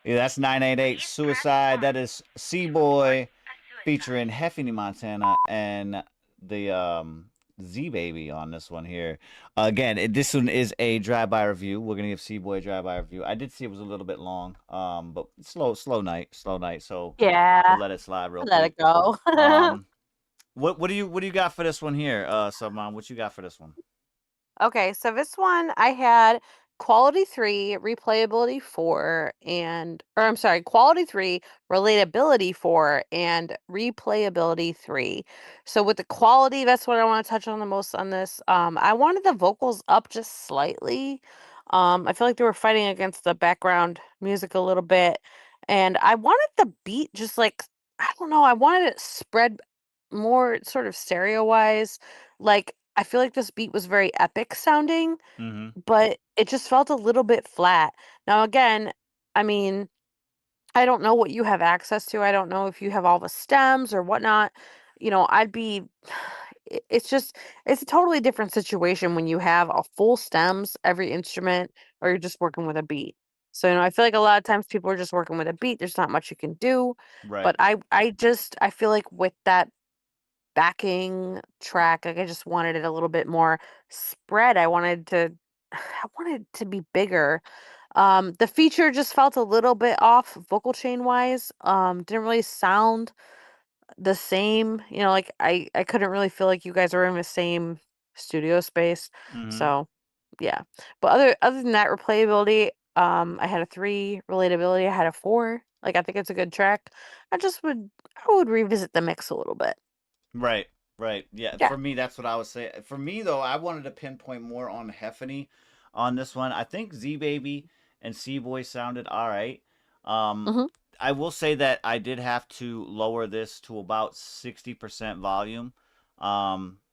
Yeah, that's 988 Suicide. That is C-Boy featuring Heffany Montana and the Z Baby on this one here. Again, this one is a drive-by review. We're gonna give C-Boy a drive-by review. I did see it was a little bit long, but slow night. So yeah, we'll let it slide real quick. Let it go. What do you got for this one here, Mom? What you got for this one? Okay, so this one I had quality 3, replayability 4, quality 3, relatability 4, and replayability 3. So with the quality, that's what I want to touch on the most on this. I wanted the vocals up just slightly. I feel like they were fighting against the background music a little bit, and I wanted the beat just like, I don't know, I wanted it spread more sort of stereo-wise. Like, I feel like this beat was very epic sounding, but it just felt a little bit flat. Now, again, I mean, I don't know what you have access to. I don't know if you have all the stems or whatnot. You know, it's a totally different situation when you have a full stems, every instrument, or you're just working with a beat. So, I feel like a lot of times people are just working with a beat. There's not much you can do. Right. But I feel like with that backing track, like I just wanted it a little bit more spread. I wanted it to be bigger. The feature just felt a little bit off vocal chain wise. Didn't really sound the same. Like I couldn't really feel like you guys were in the same studio space. So yeah. But other than that, replayability, I had a 3, relatability, I had a 4. Like I think it's a good track. I would revisit the mix a little bit. Right. Yeah, for me, that's what I would say. For me, though, I wanted to pinpoint more on Heffany on this one. I think Z Baby and C-Boy sounded all right. I will say that I did have to lower this to about 60% volume,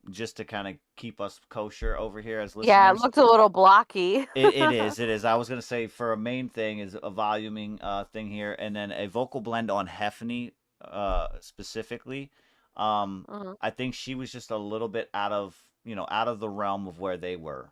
just to kind of keep us kosher over here as listeners. Yeah, it looked a little blocky. It is. I was going to say for a main thing is a voluming thing here, and then a vocal blend on Heffany specifically. I think she was just a little bit out of the realm of where they were.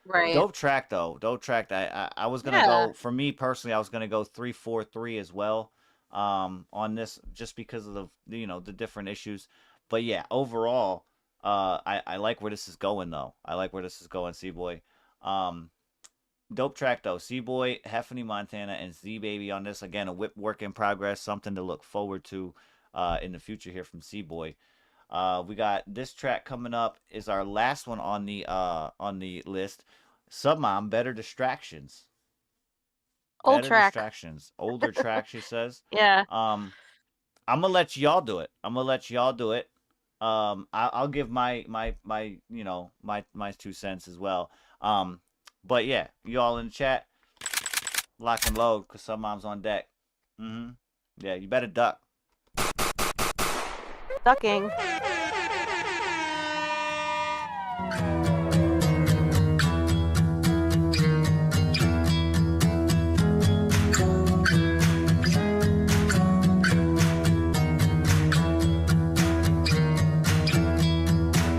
Right. Dope track though. I was gonna go, for me personally, I was gonna go 3-4-3 as well. On this, just because of the different issues. But yeah, overall, I like where this is going though. I like where this is going, C-Boy. Dope track though. C-Boy, Heffany Montana, and Z Baby on this. Again, a whip work in progress, something to look forward to in the future here from C-Boy. We got this track coming up, is our last one on the list. Submom, Better Distractions. Old Better track. distractions. Older track, she says. Yeah. I'm gonna let y'all do it. I'll give my my 2 cents as well. But yeah, y'all in the chat, lock and load, cause some mom's on deck. Yeah, you better duck. Ducking.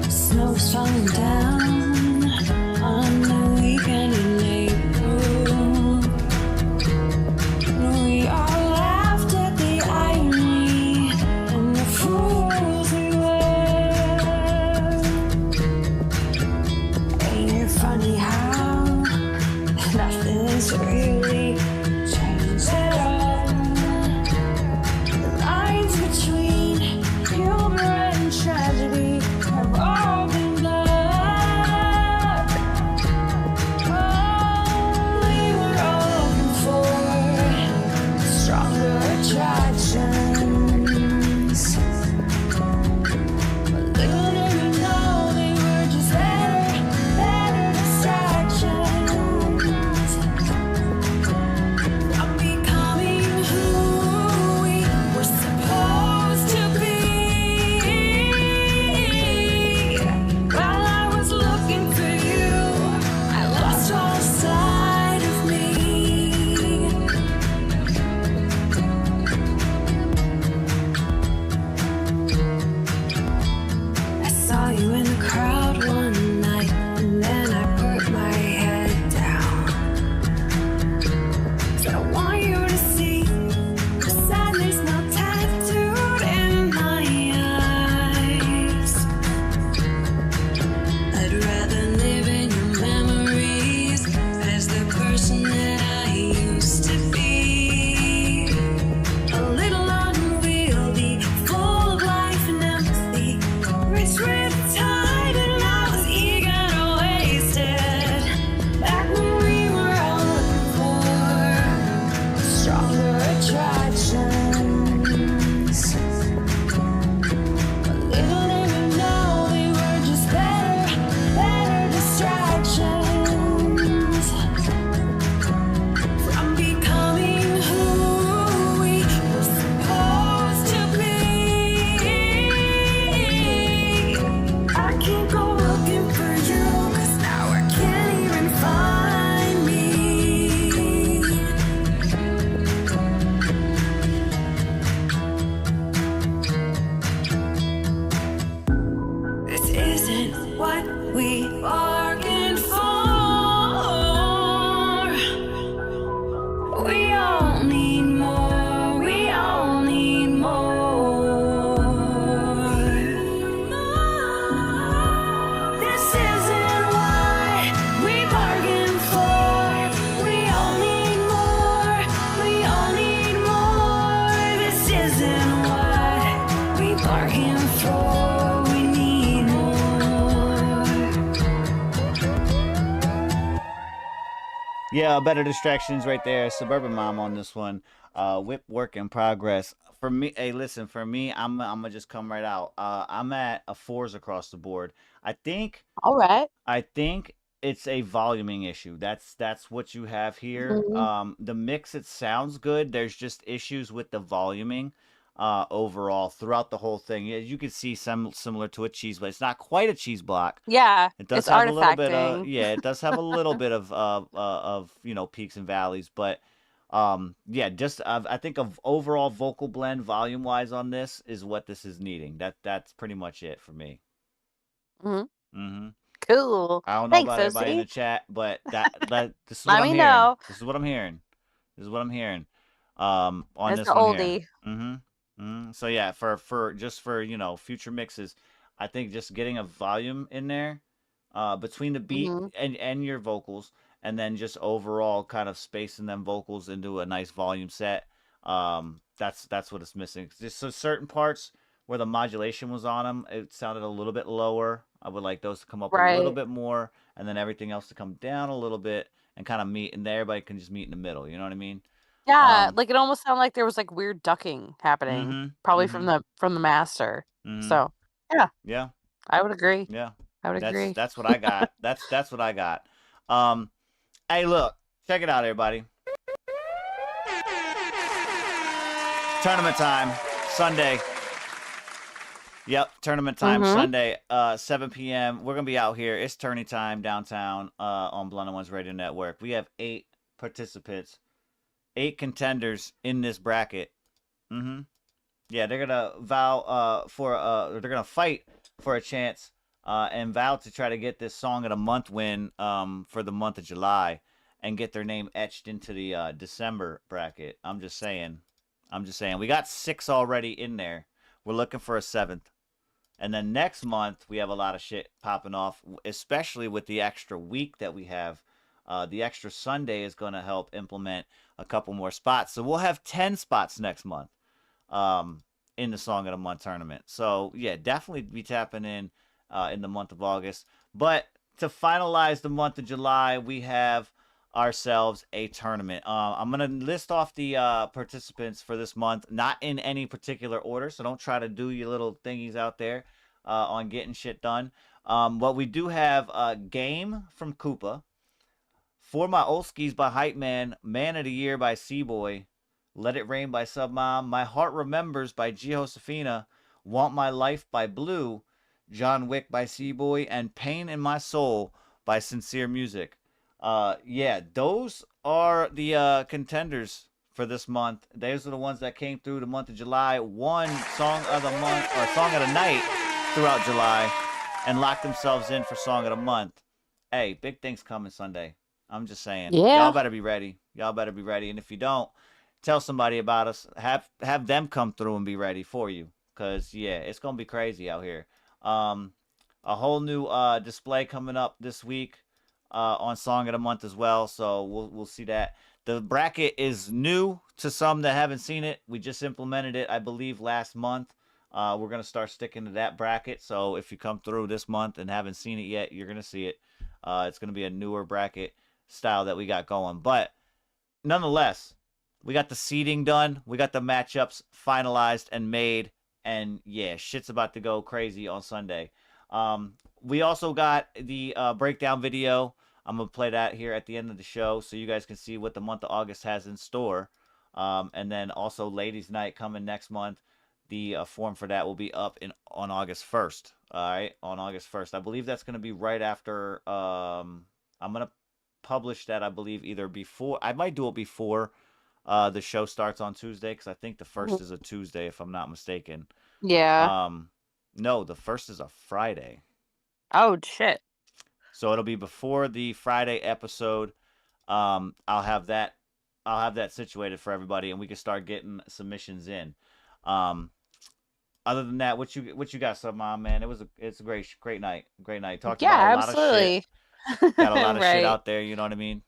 Snow's falling down on the weekend in April. We all laughed at the irony and the fools we were. Ain't it funny how nothing's really changed at all? The lines between humor and tragedy have all been blurred. Oh, we were all looking for stronger attractions. But little did we know they were just better distractions. I'm becoming who we were supposed to be. While I was looking for you, I lost all sight of me. I saw you in the crowd one night, and then I put my head down. 'Cause I want you to see the sadness now tattooed in my eyes. I'd rather live in your memories as the person that I used to be. A little unwieldy, full of life and empathy, rich with time, and I was eager to waste it. Back when we were all looking for stronger attractions. But little did we know they were just better distractions. From becoming who we were supposed to be. I can't go looking for you, 'cause now I can't even find me. This isn't what we bargained for. We all need more. We all need more. This isn't what we bargained for. We all need more. We all need more. This isn't what we bargained for. We need more. Yeah, better distractions right there. Suburban Mom on this one. Whip work in progress. For me, hey, listen, for me, I'm gonna just come right out. I'm at a 4s across the board. I think All right. it's a voluming issue. That's what you have here. Mhm. The mix, it sounds good. There's just issues with the voluming overall throughout the whole thing. Yeah, you can see some similar to a cheese, but it's not quite a cheese block. Yeah, It does it's have a little bit of artifacting. yeah, it does have a little bit of peaks and valleys, but yeah, just I think of overall vocal blend volume wise on this is what this is needing. That's pretty much it for me. Mhm. Mm-hmm. Cool. I don't know Thanks, about everybody in the Sosie. chat, but this is what Let I'm me hearing. know. This is what I'm hearing. This is what I'm hearing. On It's this an one here. oldie. So yeah, for just for future mixes, I think just getting a volume in there, between the beat Mhm. and your vocals, and then just overall kind of spacing them vocals into a nice volume set. That's what it's missing. Just so certain parts where the modulation was on them, it sounded a little bit lower. I would like those to come up a little Right. bit more, and then everything else to come down a little bit, and kind of meet, and everybody can just meet in the middle. You know what I mean? Yeah, like it almost sounded like there was like weird ducking happening, Mm-hmm. probably Mm-hmm. from the master. Mm-hmm. So yeah, Yeah. I would agree. Yeah. I would agree. That's what I got. That's what I got. Hey, look, check it out, everybody. Tournament time, Sunday. Yep, tournament time Sunday, 7 p.m. We're gonna be out here. It's tourney time downtown on Blunt Ones Radio Network. We have 8 participants, 8 contenders in this bracket. Yeah, they're gonna they're gonna fight for a chance and vow to try to get this Song of the Month win for the month of July and get their name etched into the December bracket. I'm just saying. We got 6 already in there. We're looking for a 7th. And then next month, we have a lot of shit popping off, especially with the extra week that we have. The extra Sunday is going to help implement a couple more spots. So we'll have 10 spots next month in the Song of the Month tournament. So, yeah, definitely be tapping in the month of August. But to finalize the month of July, we have ourselves a tournament. I'm going to list off the participants for this month, not in any particular order, so don't try to do your little thingies out there on getting shit done. But we do have Game from Koopa, For My Olskis by Hype Man, Man of the Year by Seaboy, Let It Rain by Submom, My Heart Remembers by Josefina, Want My Life by Blue, John Wick by Seaboy, and Pain in My Soul by Sincere Music. Yeah, those are the contenders for this month. Those are the ones that came through the month of July, won Song of the Month or Song of the Night throughout July, and locked themselves in for Song of the Month. Hey, big things coming Sunday. I'm just saying. Yeah. Y'all better be ready. And if you don't, tell somebody about us. Have them come through and be ready for you. Cause yeah, it's gonna be crazy out here. A whole new display coming up this week. On Song of the Month as well, so we'll see that. The bracket is new to some that haven't seen it. We just implemented it, I believe, last month. We're gonna start sticking to that bracket. So if you come through this month and haven't seen it yet, you're gonna see it. It's gonna be a newer bracket style that we got going, but nonetheless, we got the seeding done. We got the matchups finalized and made, and yeah, shit's about to go crazy on Sunday. We also got the breakdown video. I'm going to play that here at the end of the show so you guys can see what the month of August has in store. And then also Ladies Night coming next month. The form for that will be up on August 1st. All right, on August 1st. I believe that's going to be right after. I'm going to publish that, I believe, either before. I might do it before the show starts on Tuesday because I think the 1st is a Tuesday, if I'm not mistaken. Yeah. No, the 1st is a Friday. Oh shit. So it'll be before the Friday episode. I'll have that situated for everybody, and we can start getting submissions in. Other than that, what you got, Submom, man? It's a great night. Talked about a lot of shit. Got a lot of shit out there. You know what I mean?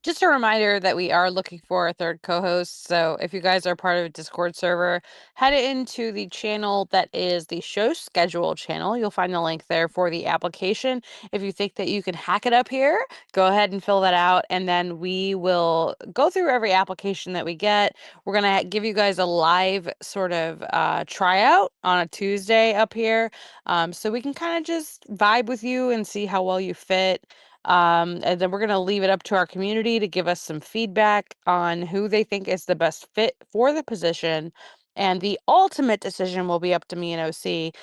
Just a reminder that we are looking for a 3rd co-host. So if you guys are part of a Discord server, head into the channel that is the show schedule channel. You'll find the link there for the application. If you think that you can hack it up here, go ahead and fill that out. And then we will go through every application that we get. We're going to give you guys a live sort of tryout on a Tuesday up here. So we can kind of just vibe with you and see how well you fit. And then we're going to leave it up to our community to give us some feedback on who they think is the best fit for the position. And the ultimate decision will be up to me and OC.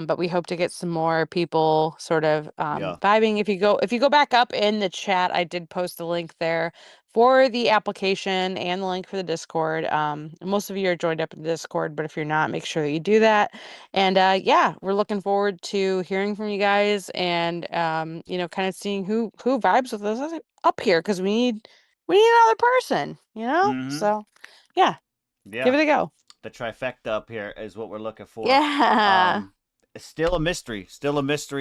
But we hope to get some more people sort of vibing. If you go back up in the chat, I did post the link there for the application and the link for the Discord. Most of you are joined up in the Discord, but if you're not, make sure that you do that. And yeah, we're looking forward to hearing from you guys and kind of seeing who vibes with us up here because we need another person, So yeah, give it a go. The trifecta up here is what we're looking for. Yeah. It's still a mystery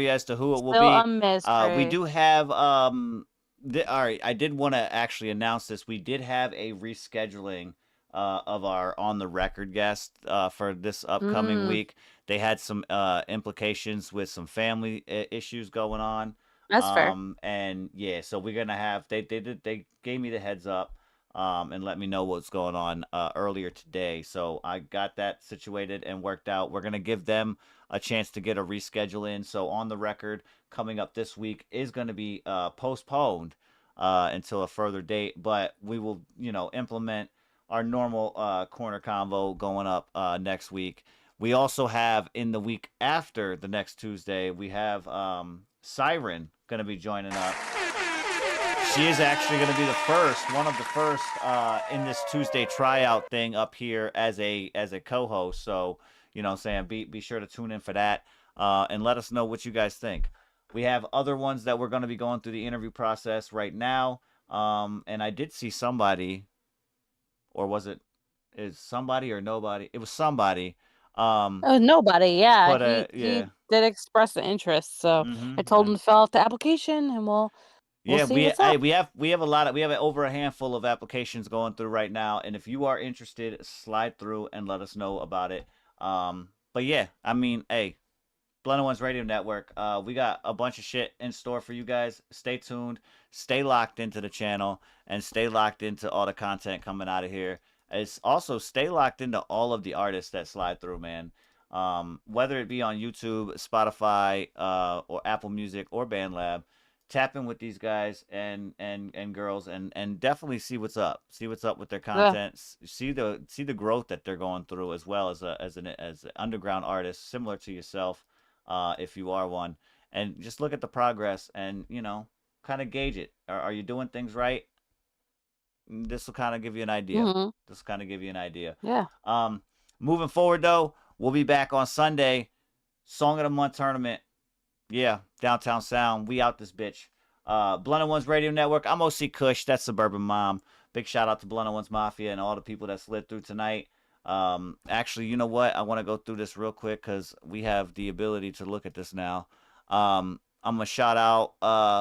as to who it will be. Still a mystery. We do have all right, I did want to actually announce this. We did have a rescheduling of our on the record guest for this upcoming week. They had some implications with some family issues going on. That's fair. And yeah, so we're gonna have they gave me the heads up and let me know what's going on earlier today. So I got that situated and worked out. We're gonna give them a chance to get a reschedule in. So On the Record coming up this week is gonna be postponed until a further date, but we will, implement our normal corner convo going up next week. We also have in the week after the next Tuesday, we have Siren going to be joining up. She is actually going to be one of the first in this Tuesday tryout thing up here as a co-host. So, be sure to tune in for that and let us know what you guys think. We have other ones that we're going to be going through the interview process right now. And I did see somebody, or is somebody or nobody? It was somebody. Nobody. Yeah, he did express an interest, so I told him to fill out the application, and we'll see what's up. we have over a handful of applications going through right now, and if you are interested, slide through and let us know about it. But yeah, Blended Ones Radio Network, we got a bunch of shit in store for you guys. Stay tuned, stay locked into the channel, and stay locked into all the content coming out of here. It's also stay locked into all of the artists that slide through, man. Whether it be on YouTube, Spotify, or Apple Music or BandLab, tap in with these guys and girls and definitely see what's up. See what's up with their content. Yeah. See the growth that they're going through, as well as an underground artist similar to yourself, if you are one. And just look at the progress and kind of gauge it. Are you doing things right? This will kind of give you an idea. This will kind of give you an idea. Yeah. Moving forward, though, we'll be back on Sunday. Song of the Month tournament. Yeah, Downtown Sound. We out this bitch. Blended Ones Radio Network. I'm OC Kush. That's Suburban Mom. Big shout out to Blended Ones Mafia and all the people that slid through tonight. Actually, you know what? I want to go through this real quick because we have the ability to look at this now. I'm going to shout out,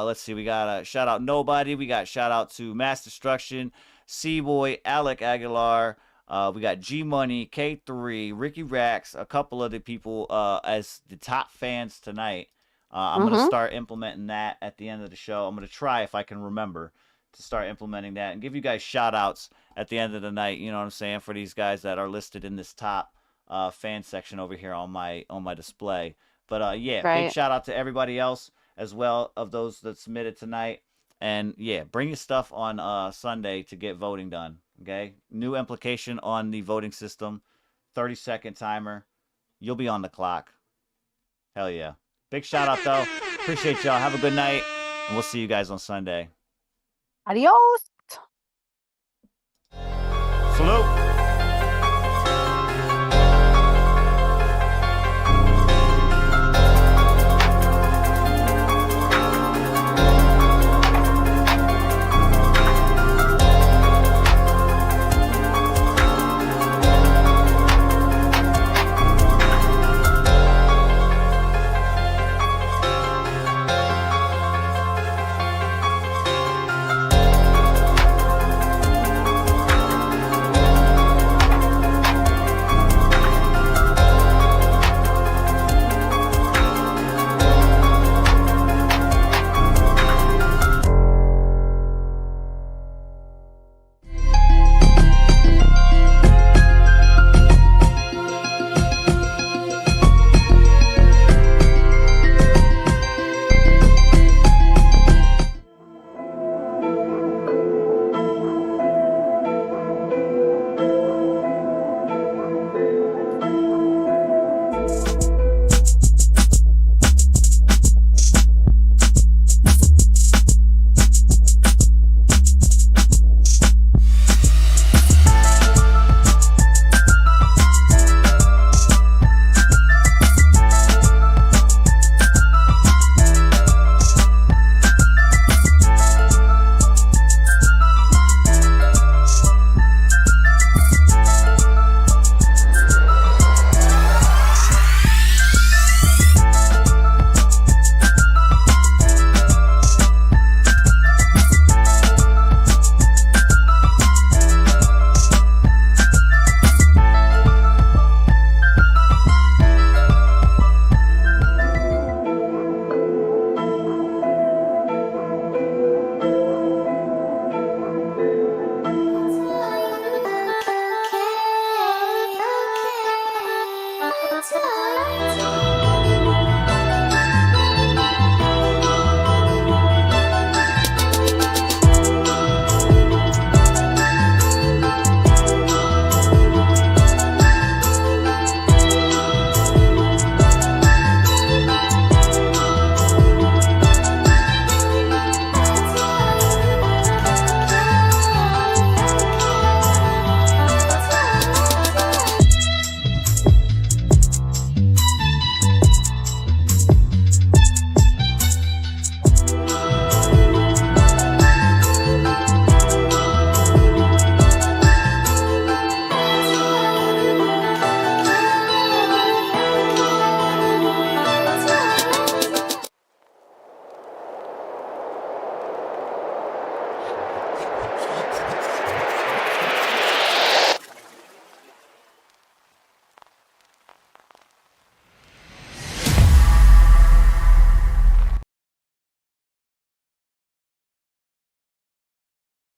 let's see, we got a shout out Nobody. We got shout out to Mass Destruction, C-Boy, Alec Aguilar. We got G-Money, K3, Ricky Rax, a couple of the people as the top fans tonight. I'm going to start implementing that at the end of the show. I'm going to try, if I can remember, to start implementing that and give you guys shout outs at the end of the night. You know what I'm saying? For these guys that are listed in this top fan section over here on my display. But yeah, big shout out to everybody else as well of those that submitted tonight. And yeah, bring your stuff on Sunday to get voting done. Okay, new implication on the voting system, 30-second timer. You'll be on the clock. Hell yeah. Big shout out though. Appreciate y'all. Have a good night, and we'll see you guys on Sunday. Adios. Salute.